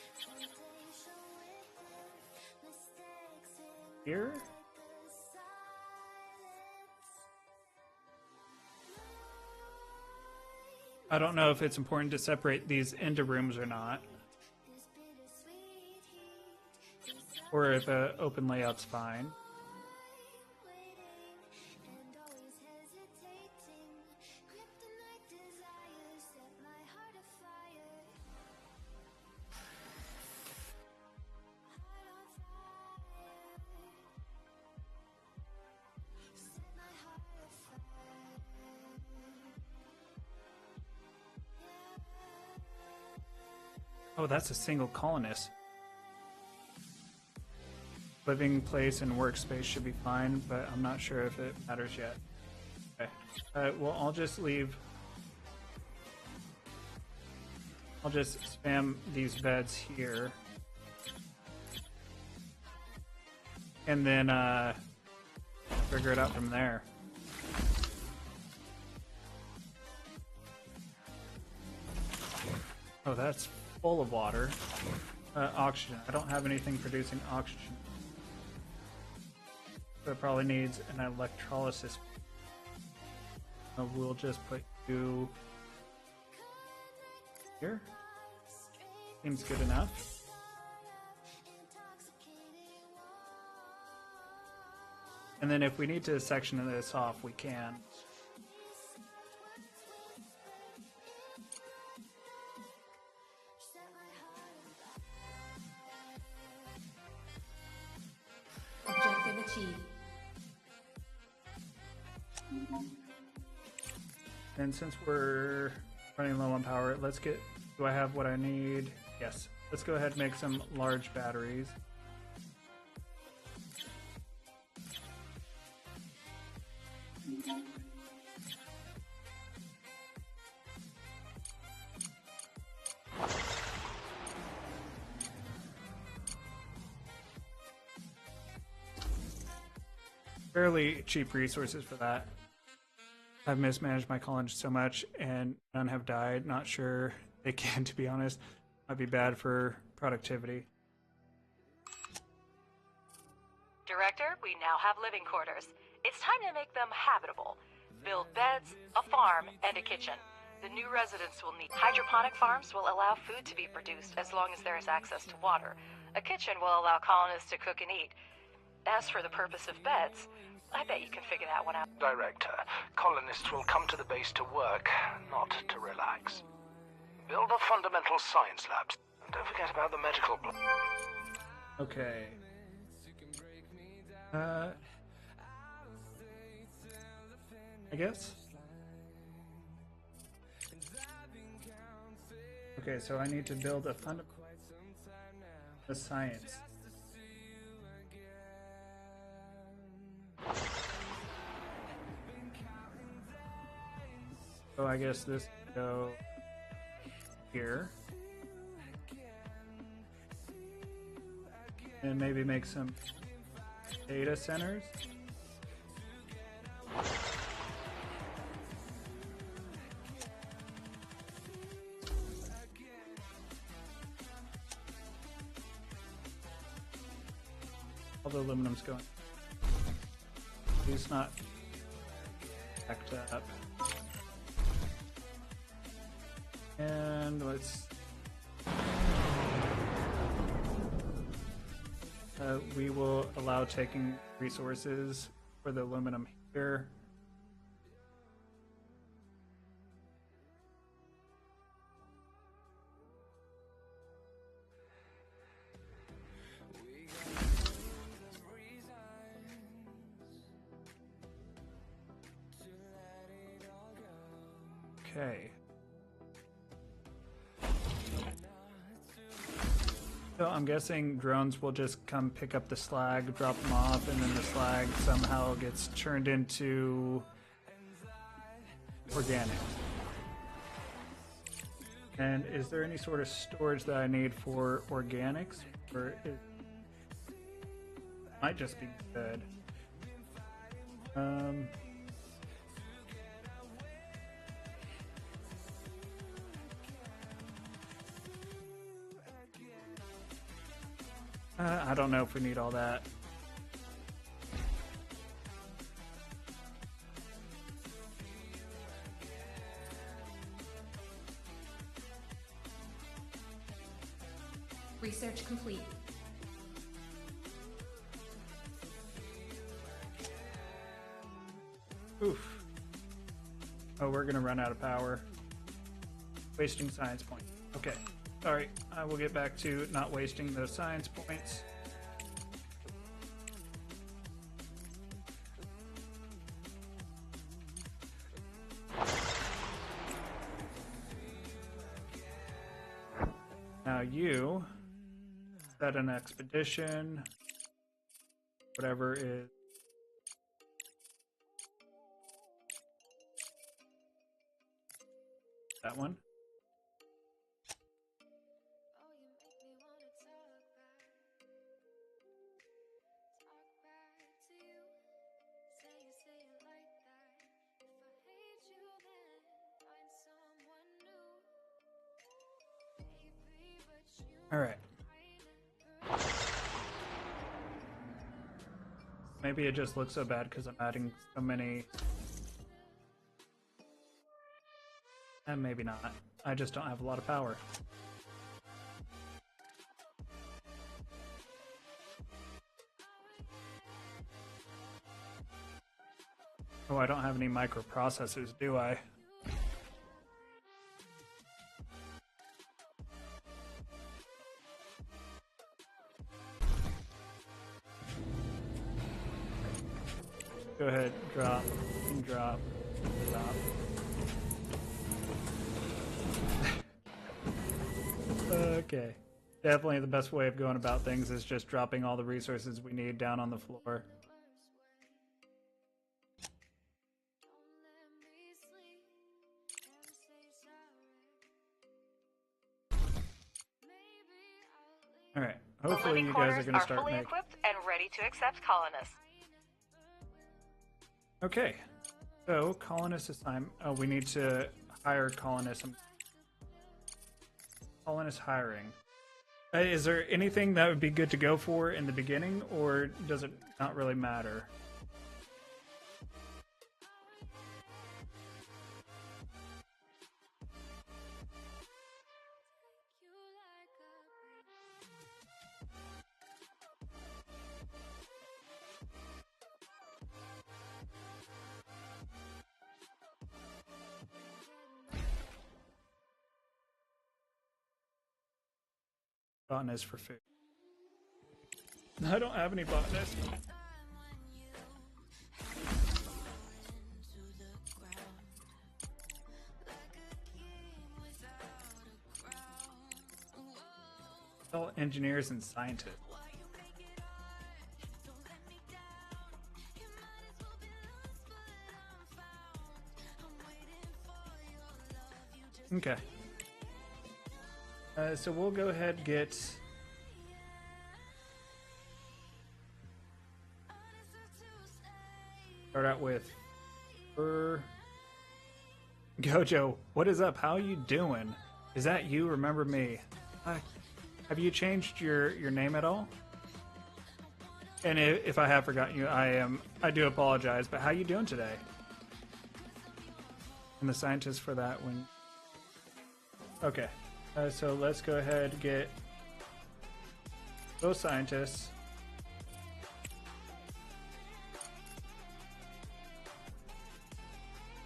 here. I don't know if it's important to separate these into rooms or not. Or if an open layout's fine. Oh, that's a single colonist. Living place and workspace should be fine, but I'm not sure if it matters yet. Okay. Well, I'll just spam these beds here. And then figure it out from there. Oh, that's full of water. Oxygen. I don't have anything producing oxygen. So it probably needs an electrolysis. We'll just put you here. Seems good enough. And then if we need to section this off, we can. Objective achieved. And since we're running low on power, let's get, do I have what I need? Yes. Let's go ahead and make some large batteries. Fairly cheap resources for that. I've mismanaged my college so much and none have died. Not sure they can, to be honest. Might be bad for productivity. Director, we now have living quarters. It's time to make them habitable. Build beds, a farm, and a kitchen. The new residents will need hydroponic farms will allow food to be produced as long as there is access to water. A kitchen will allow colonists to cook and eat. As for the purpose of beds, I bet you can figure that one out. Director, colonists will come to the base to work, not to relax. Build a fundamental science lab. And don't forget about the medical block. Okay. I guess. Okay, so I need to build a fundamental science. So I guess this can go here. And maybe make some data centers. All the aluminum's going. It's not backed up. And let's... we will allow taking resources for the aluminum here. Okay. So I'm guessing drones will just come pick up the slag, drop them off, and then the slag somehow gets turned into organic. And is there any sort of storage that I need for organics? Or it might just be good. I don't know if we need all that. Research complete. Oof. Oh, we're gonna run out of power. Wasting science points. Okay. Sorry, I will get back to not wasting those science points. Now you set an expedition, whatever is that one. All right. Maybe it just looks so bad because I'm adding so many. And maybe not. I just don't have a lot of power. Oh, I don't have any microprocessors, do I? Go ahead, drop, and drop, drop. Okay. Definitely the best way of going about things is just dropping all the resources we need down on the floor. Alright, hopefully you guys are going to start fully making... equipped and ready to accept colonists. Okay, so colonist assignment. Oh, we need to hire colonists. Colonist hiring. Is there anything that would be good to go for in the beginning, or does it not really matter? Botanist for food. I don't have any botanists. All engineers and scientists. Okay. So we'll go ahead and get start out with Gojo. What is up? How you doing? Is that you? Remember me? Have you changed your name at all? And if I have forgotten you, I do apologize. But how you doing today? And the scientist for that one. Okay. So let's go ahead and get those scientists.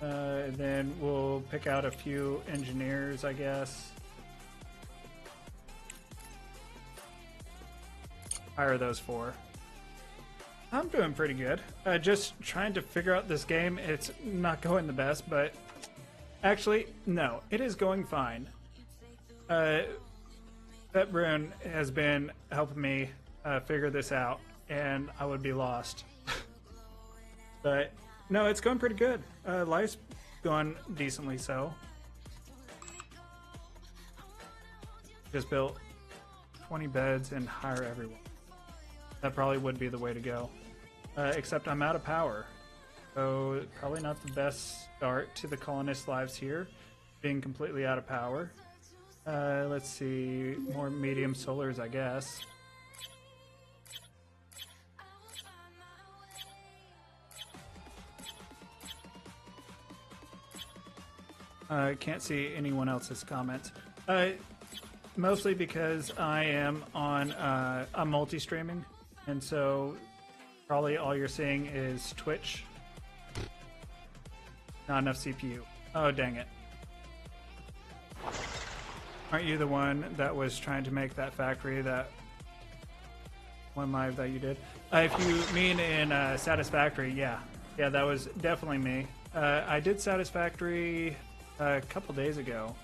Then we'll pick out a few engineers, I guess. Hire those four. I'm doing pretty good. Just trying to figure out this game. It's not going the best, but Actually, no, it is going fine. That Brune has been helping me figure this out, and I would be lost. But no, it's going pretty good. Life's going decently so. Just built 20 beds and hire everyone. That probably would be the way to go. Except I'm out of power. So probably not the best start to the colonists' lives here, being completely out of power. Let's see, more medium solars, I guess. Can't see anyone else's comments. Mostly because I am on I'm multi-streaming, and so probably all you're seeing is Twitch. Not enough CPU. Oh, dang it. Aren't you the one that was trying to make that factory, that one live that you did? If you mean in Satisfactory, yeah. Yeah, that was definitely me. I did Satisfactory a couple days ago.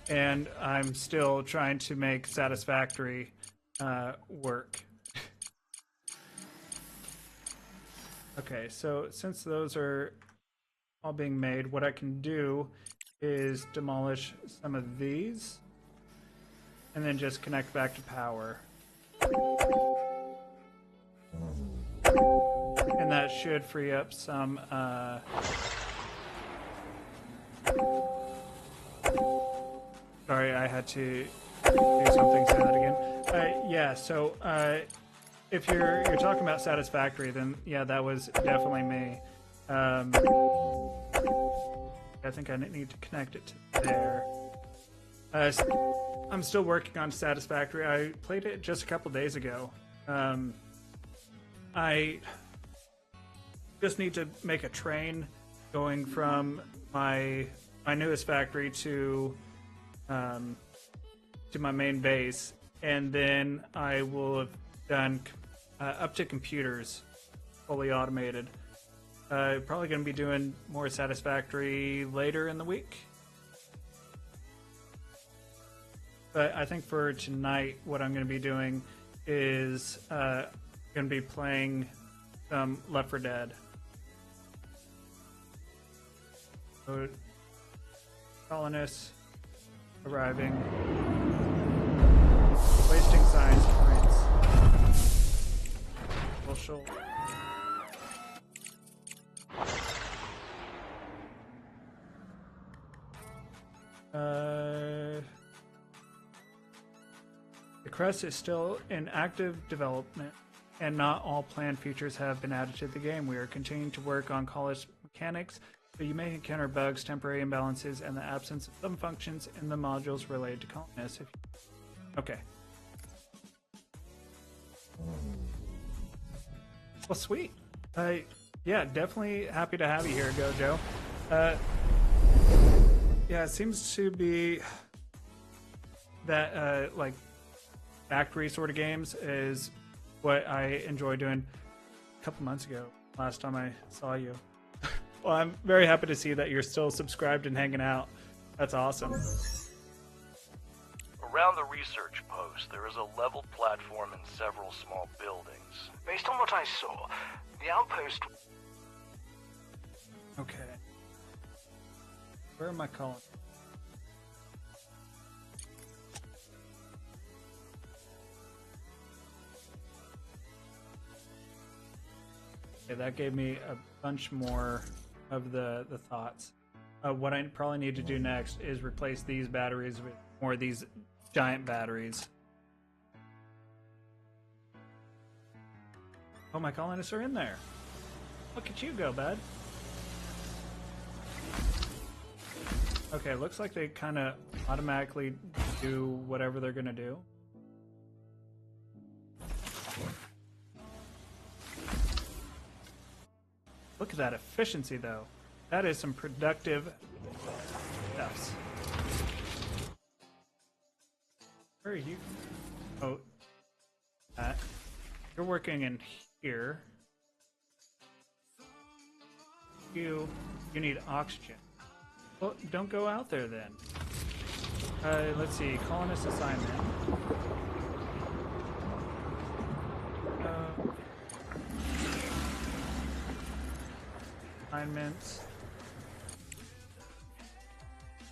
And I'm still trying to make Satisfactory work. Okay, so since those are all being made, what I can do is demolish some of these and then just connect back to power. And that should free up some sorry, I had to do something. Say that again. Yeah, so if you're talking about Satisfactory, then yeah, that was definitely me. I think I need to connect it to there. I'm still working on Satisfactory. I played it just a couple days ago. I just need to make a train going from my newest factory to my main base, and then I will have done up to computers, fully automated. Probably going to be doing more Satisfactory later in the week. But I think for tonight, what I'm going to be doing is going to be playing some Left 4 Dead. So, colonists arriving. Wasting science points. Social. The crest is still in active development, and not all planned features have been added to the game. We are continuing to work on college mechanics, but you may encounter bugs, temporary imbalances, and the absence of some functions in the modules related to colonists. Okay. Well, sweet. Yeah, definitely happy to have you here, Gojo. Yeah, it seems to be that like factory sort of games is what I enjoyed doing a couple months ago, last time I saw you. Well, I'm very happy to see that you're still subscribed and hanging out. That's awesome. Around the research post, there is a level platform and several small buildings. Based on what I saw, the outpost... Okay. Where am I calling? Okay, that gave me a bunch more of the thoughts. What I probably need to do next is replace these batteries with more of these giant batteries. Oh, my colonists are in there. Look at you go, bud. Okay, looks like they kind of automatically do whatever they're going to do. Look at that efficiency, though. That is some productive steps. Where are you? Oh, you're working in here. You need oxygen. Well, don't go out there then. Let's see. Colonist assignment. Assignments.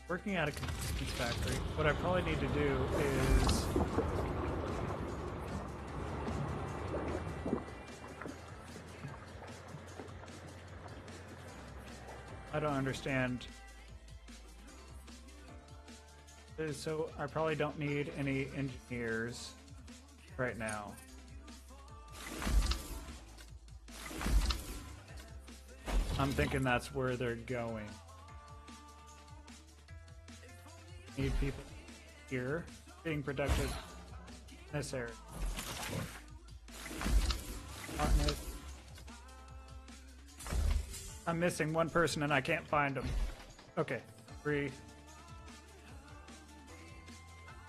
Working at a convenience factory. What I probably need to do is I don't understand. So I probably don't need any engineers right now. I'm thinking that's where they're going. Need people here being productive in this area. I'm missing one person and I can't find them. Okay, 3.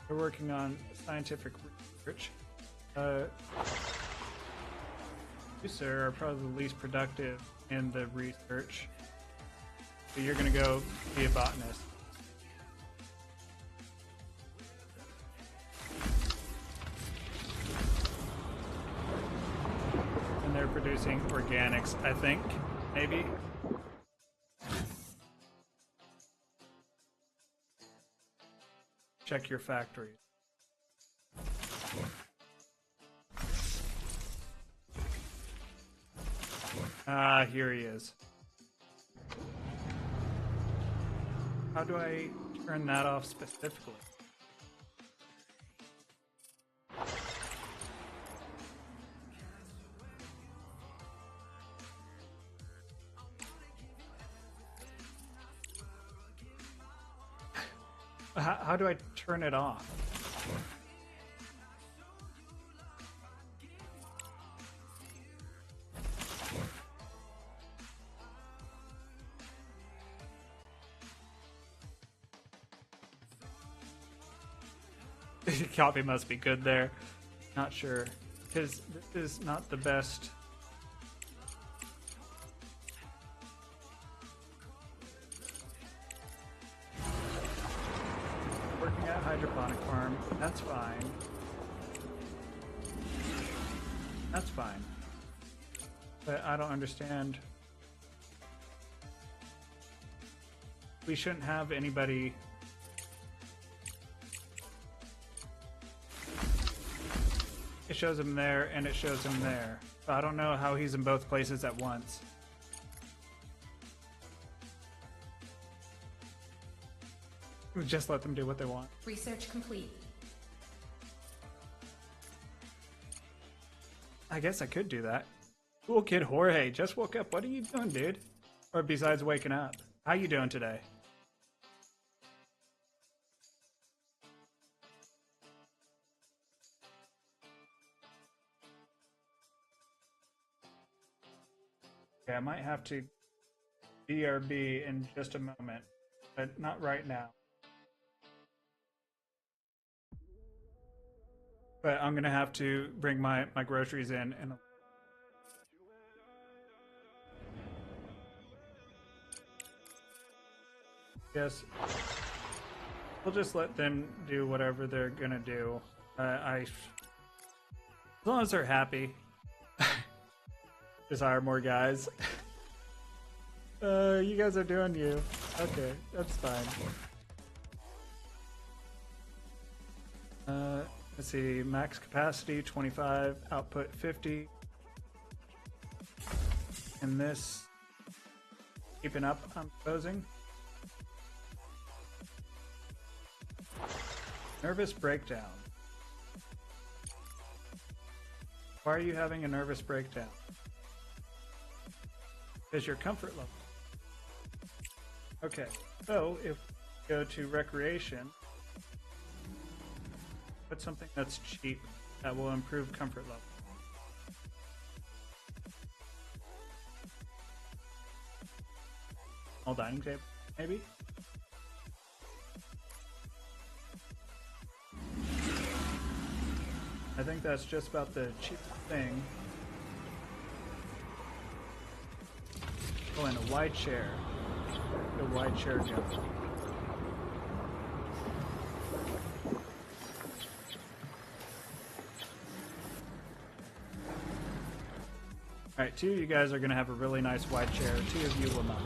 We're working on scientific research. You, sir, are probably the least productive in the research. So you're gonna go be a botanist. And they're producing organics, I think. Maybe. Check your factory. Ah, here he is. How do I turn that off specifically? How do I turn it off? Copy must be good there. Not sure. Because this is not the best. Working at hydroponic farm. That's fine. That's fine. But I don't understand. We shouldn't have anybody. It shows him there and it shows him there. I don't know how he's in both places at once. Just let them do what they want. Research complete. I guess I could do that. Cool kid Jorge just woke up. What are you doing, dude? Or besides waking up? How you doing today? Okay, I might have to BRB in just a moment, but not right now. But I'm gonna have to bring my groceries in and yes, we'll just let them do whatever they're gonna do. As long as they're happy. Just hire more guys. You guys are doing you. Okay, that's fine. Let's see, max capacity 25, output 50. And this keeping up, I'm supposing. Nervous breakdown. Why are you having a nervous breakdown? Is your comfort level. Okay, so if we go to recreation, put something that's cheap that will improve comfort level. Small dining table, maybe? I think that's just about the cheapest thing. Oh, and a wide chair. A wide chair go. Alright, 2 of you guys are going to have a really nice wide chair. 2 of you will not.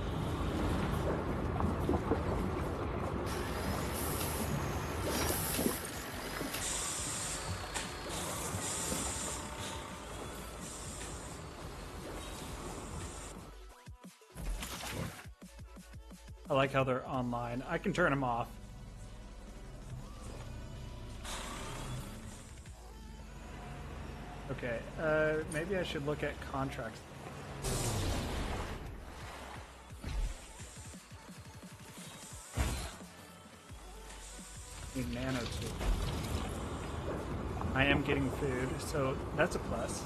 I like how they're online. I can turn them off. Okay, maybe I should look at contracts. Need nanotube. I am getting food, so that's a plus.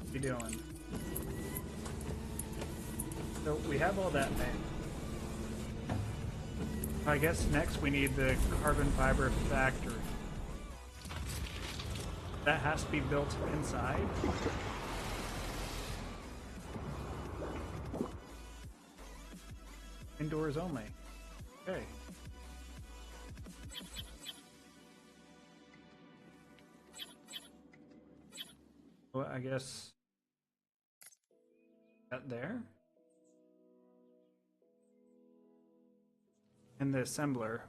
What you doing? So we have all that made. I guess next we need the carbon fiber factory. That has to be built inside. Indoors only. Okay. Well, I guess that there. And the assembler.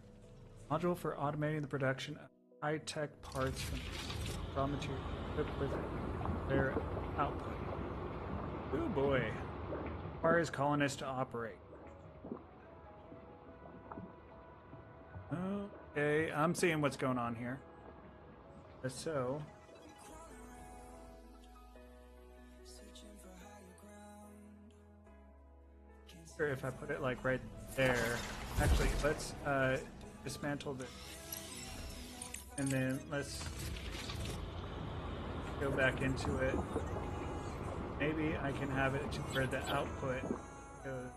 Module for automating the production of high-tech parts from raw material equipped with their output. Oh boy. Requires colonists to operate. Okay, I'm seeing what's going on here. So... if I put it like right there. Actually, let's dismantle this. And then let's go back into it. Maybe I can have it to where the output goes.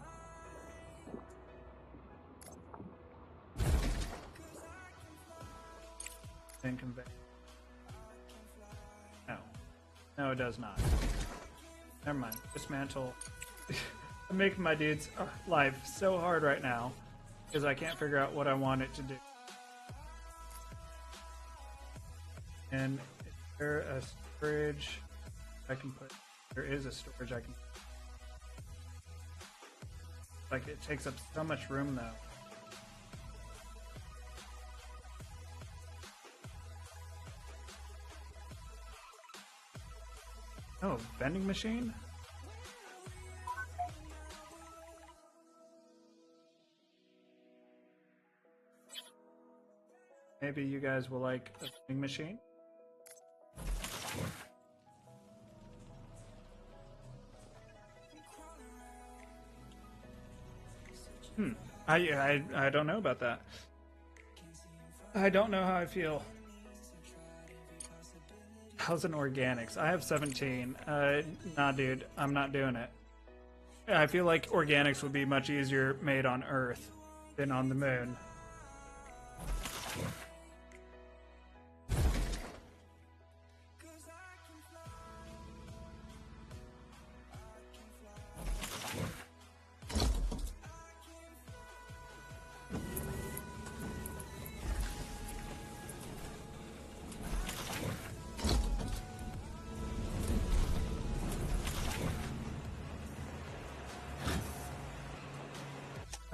And convey. No. No, it does not. Never mind. Dismantle. I'm making my dude's life so hard right now because I can't figure out what I want it to do. And is there a storage I can put? There is a storage I can put. Like, it takes up so much room though. Oh, vending machine? Maybe you guys will like a vending machine? I don't know about that. I don't know how I feel. 1,000 organics. I have 17. Nah, dude, I'm not doing it. I feel like organics would be much easier made on Earth than on the moon.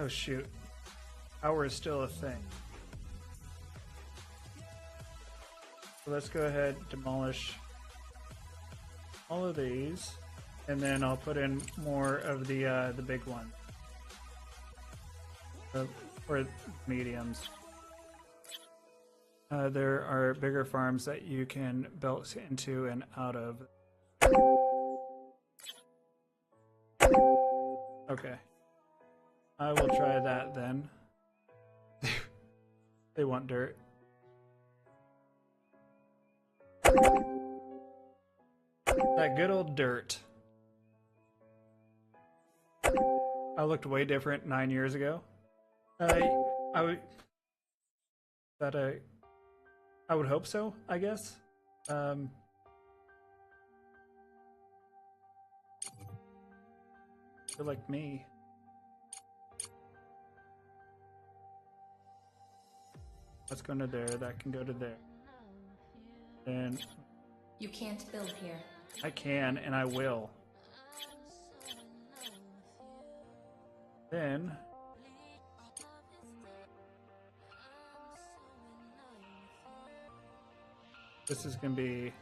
Oh shoot. Power is still a thing. So let's go ahead, demolish all of these, and then I'll put in more of the big one. Or mediums. There are bigger farms that you can build into and out of. Okay. I will try that then. They want dirt. That good old dirt. I looked way different 9 years ago. I would I would hope so, I guess. You're like me. That's going to there. That can go to there. And You can't build here. I can, and I will. Then this is going to be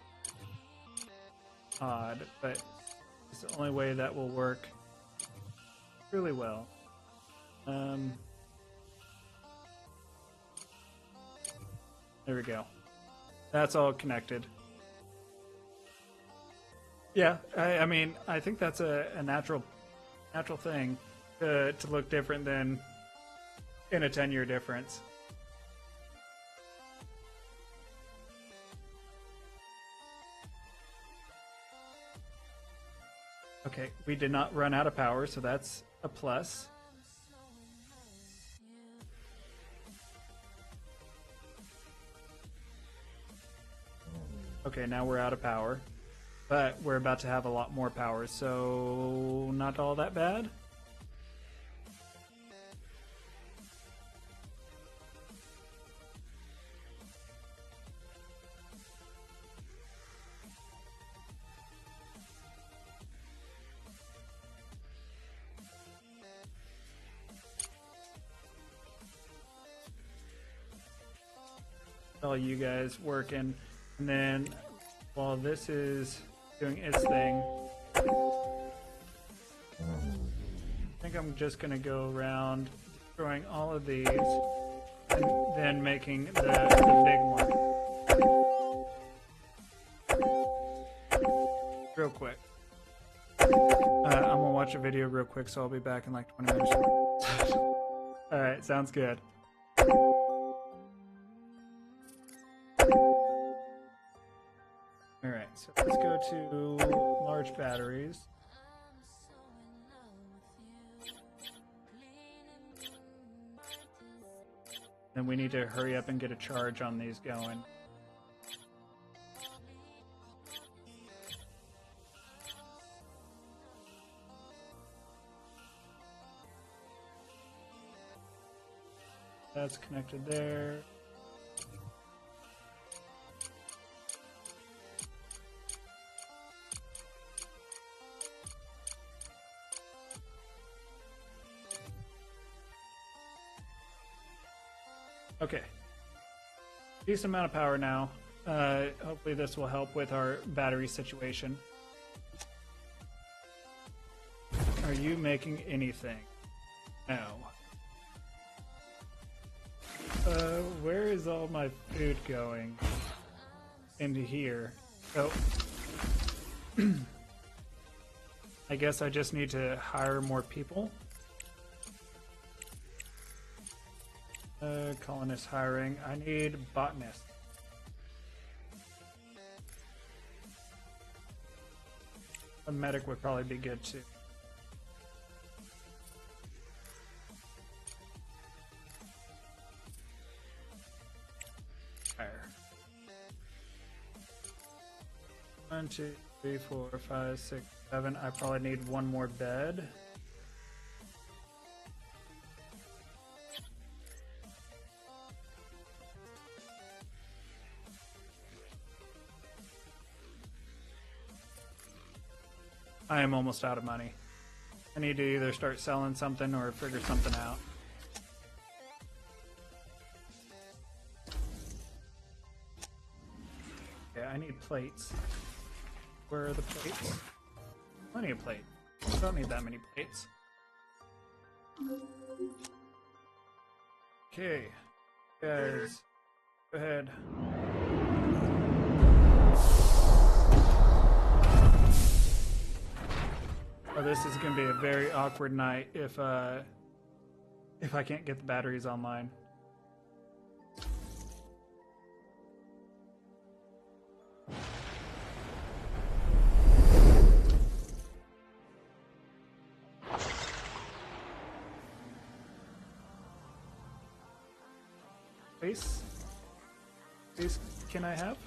odd, but it's the only way that will work really well. There we go. That's all connected. Yeah, I mean, I think that's a natural thing to look different than in a 10-year difference. Okay, we did not run out of power, so that's a plus. Okay, now we're out of power, but we're about to have a lot more power, so not all that bad. All you guys working, and then while this is doing its thing, I think I'm just gonna go around destroying all of these and then making the big one real quick. I'm gonna watch a video real quick, so I'll be back in like 20 minutes. Alright, sounds good. Alright, so let's go to large batteries. Then we need to hurry up and get a charge on these going. That's connected there. Okay. Decent amount of power now. Hopefully this will help with our battery situation. Are you making anything? No. Where is all my food going? Into here. Oh. I guess I just need to hire more people. Colonist hiring. I need botanist. A medic would probably be good too. Hire. 1, 2, 3, 4, 5, 6, 7. I probably need one more bed. I am almost out of money. I need to either start selling something or figure something out. Yeah, I need plates. Where are the plates? Plenty of plates. Don't need that many plates. Okay, guys, go ahead. Oh, this is going to be a very awkward night if I can't get the batteries online. Base? Base can I have?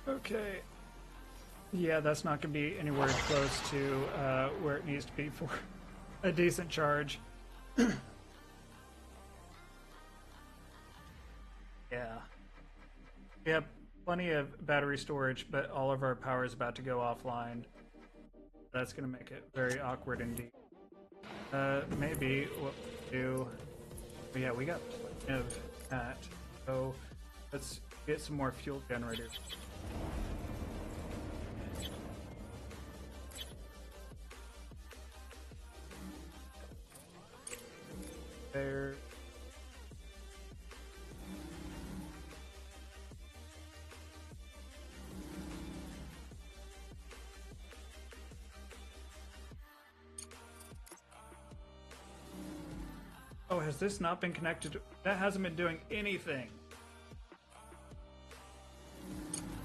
Okay. Yeah, that's not going to be anywhere close to where it needs to be for a decent charge. Yeah. We have plenty of battery storage, but all of our power is about to go offline. That's going to make it very awkward indeed. Maybe what we'll do... But yeah, we got plenty of that. So let's get some more fuel generators. There. Oh, has this not been connected to... That hasn't been doing anything.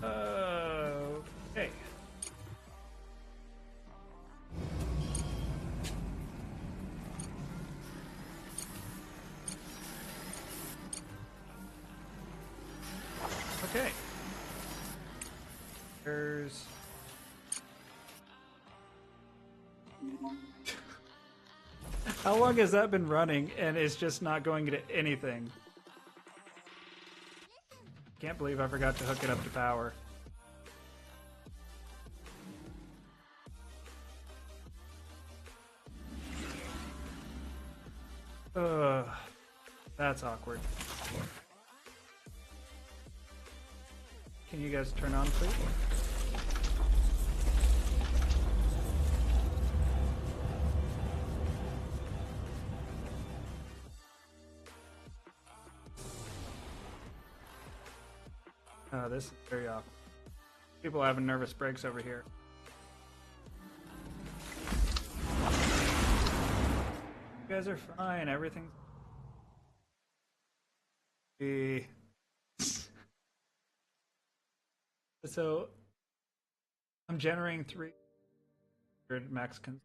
Okay. Okay. There's... How long has that been running and it's just not going to anything? Can't believe I forgot to hook it up to power. That's awkward. Can you guys turn on, please? Oh, this is very awkward. People having nervous breaks over here. You guys are fine. Everything's... So, I'm generating 300 max cons.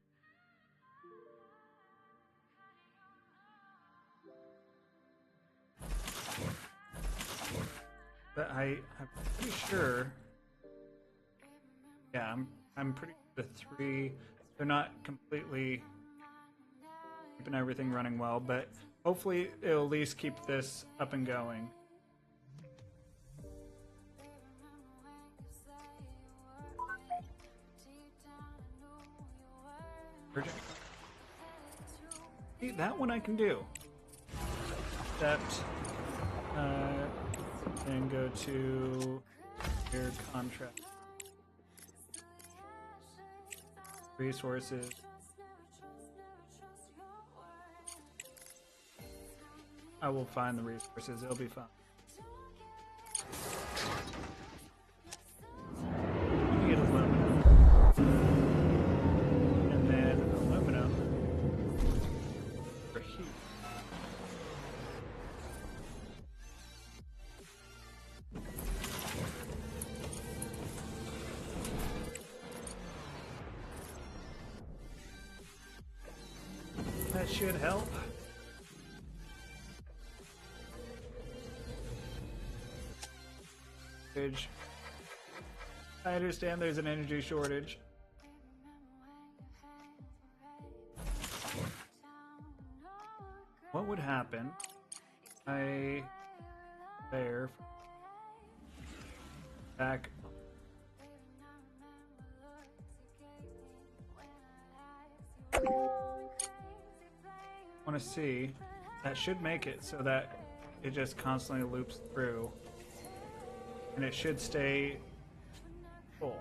But I'm pretty sure. Yeah, I'm pretty sure the 3. They're not completely keeping everything running well, but hopefully it'll at least keep this up and going. See, that one I can do. Except, and go to your contract. Resources. I will find the resources, it'll be fine. Get aluminum. And then aluminum for heat. That should help. I understand there's an energy shortage. What would happen? There back. Want to see? That should make it so that it just constantly loops through. And it should stay full.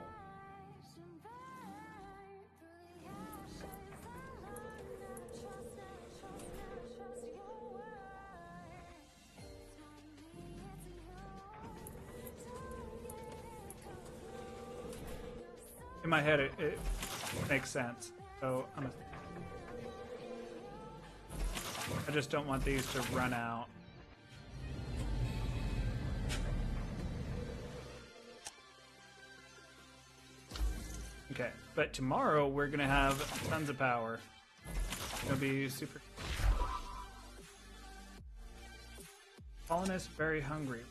In my head, it makes sense. So I just don't want these to run out. Okay, but tomorrow we're gonna have tons of power. It'll be super. Colonists very hungry.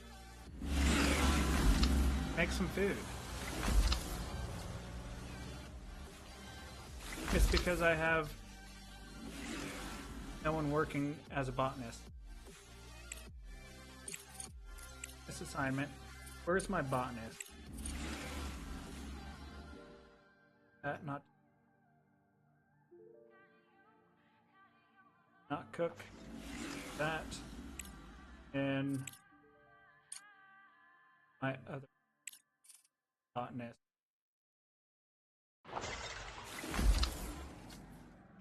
Make some food. It's because I have no one working as a botanist. This assignment. Where's my botanist? That not cook. That and my other botanist.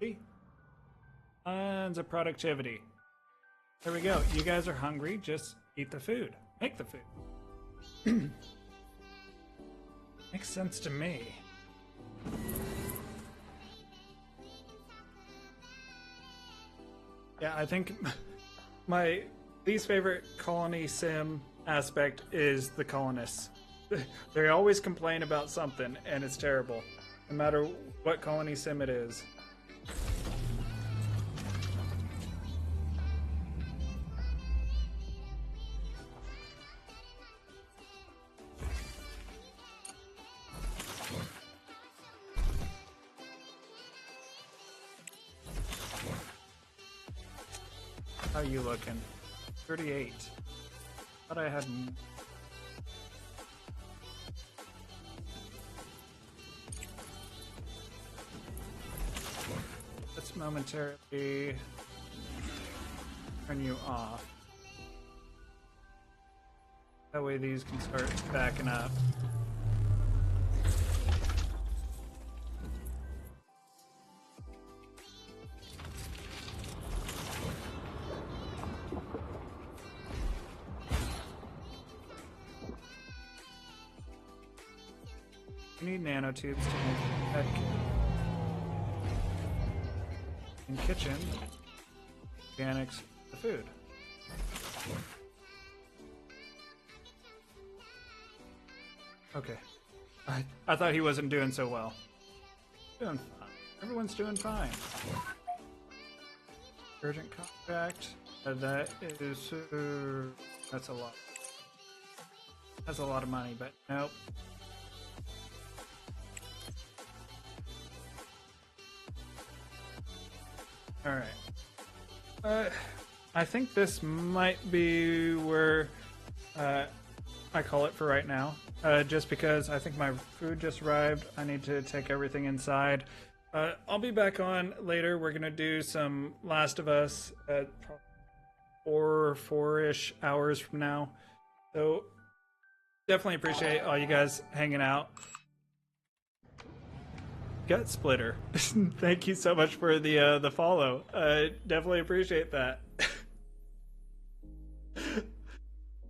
See? Tons of productivity. There we go. You guys are hungry, just eat the food. Make the food. Makes sense to me. Yeah, I think my least favorite colony sim aspect is the colonists. They always complain about something, and it's terrible, no matter what colony sim it is. How you looking? 38. Thought I had. Let's momentarily turn you off. That way these can start backing up. We need nanotubes to make that in kitchen organics the food. Okay. I thought he wasn't doing so well. Doing fine. Everyone's doing fine. Urgent contract. That is that's a lot. That's a lot of money, but nope. Alright. I think this might be where I call it for right now. Just because I think my food just arrived. I need to take everything inside. I'll be back on later. We're going to do some Last of Us at 4-ish hours from now. So definitely appreciate all you guys hanging out. Gut Splitter. Thank you so much for the follow. Definitely appreciate that.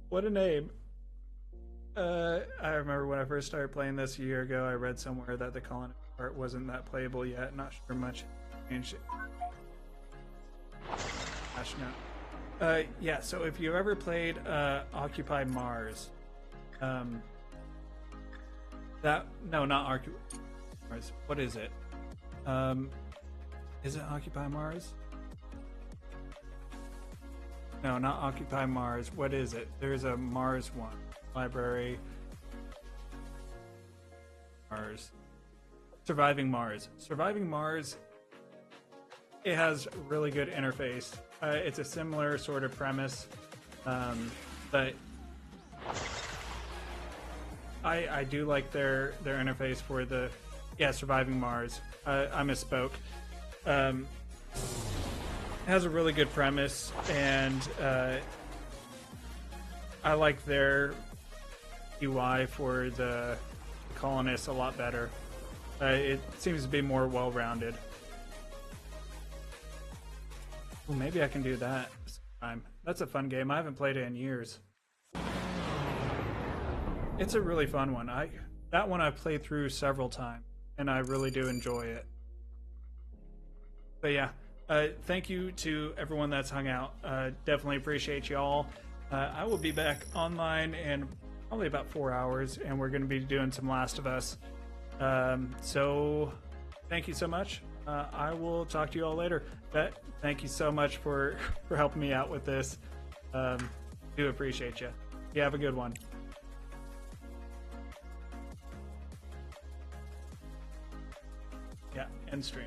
What a name. I remember when I first started playing this a year ago, I read somewhere that the colony part wasn't that playable yet. Not sure much changed. Gosh, no. Yeah, so if you've ever played Occupy Mars, no, not Occupy Mars. What is it? Is it Occupy Mars? No, not Occupy Mars. What is it? There's a Mars one. Library. Mars. Surviving Mars. Surviving Mars, it has really good interface. It's a similar sort of premise, but I do like their interface for the Surviving Mars. I misspoke. It has a really good premise, and I like their UI for the colonists a lot better. It seems to be more well-rounded. Well, maybe I can do that sometime. That's a fun game. I haven't played it in years. It's a really fun one. That one I've played through several times, and I really do enjoy it. But yeah, thank you to everyone that's hung out. Definitely appreciate y'all. I will be back online in probably about 4 hours, and we're going to be doing some Last of Us. So thank you so much. I will talk to you all later. Thank you so much for helping me out with this. Do appreciate you. You have a good one. Yeah, end stream.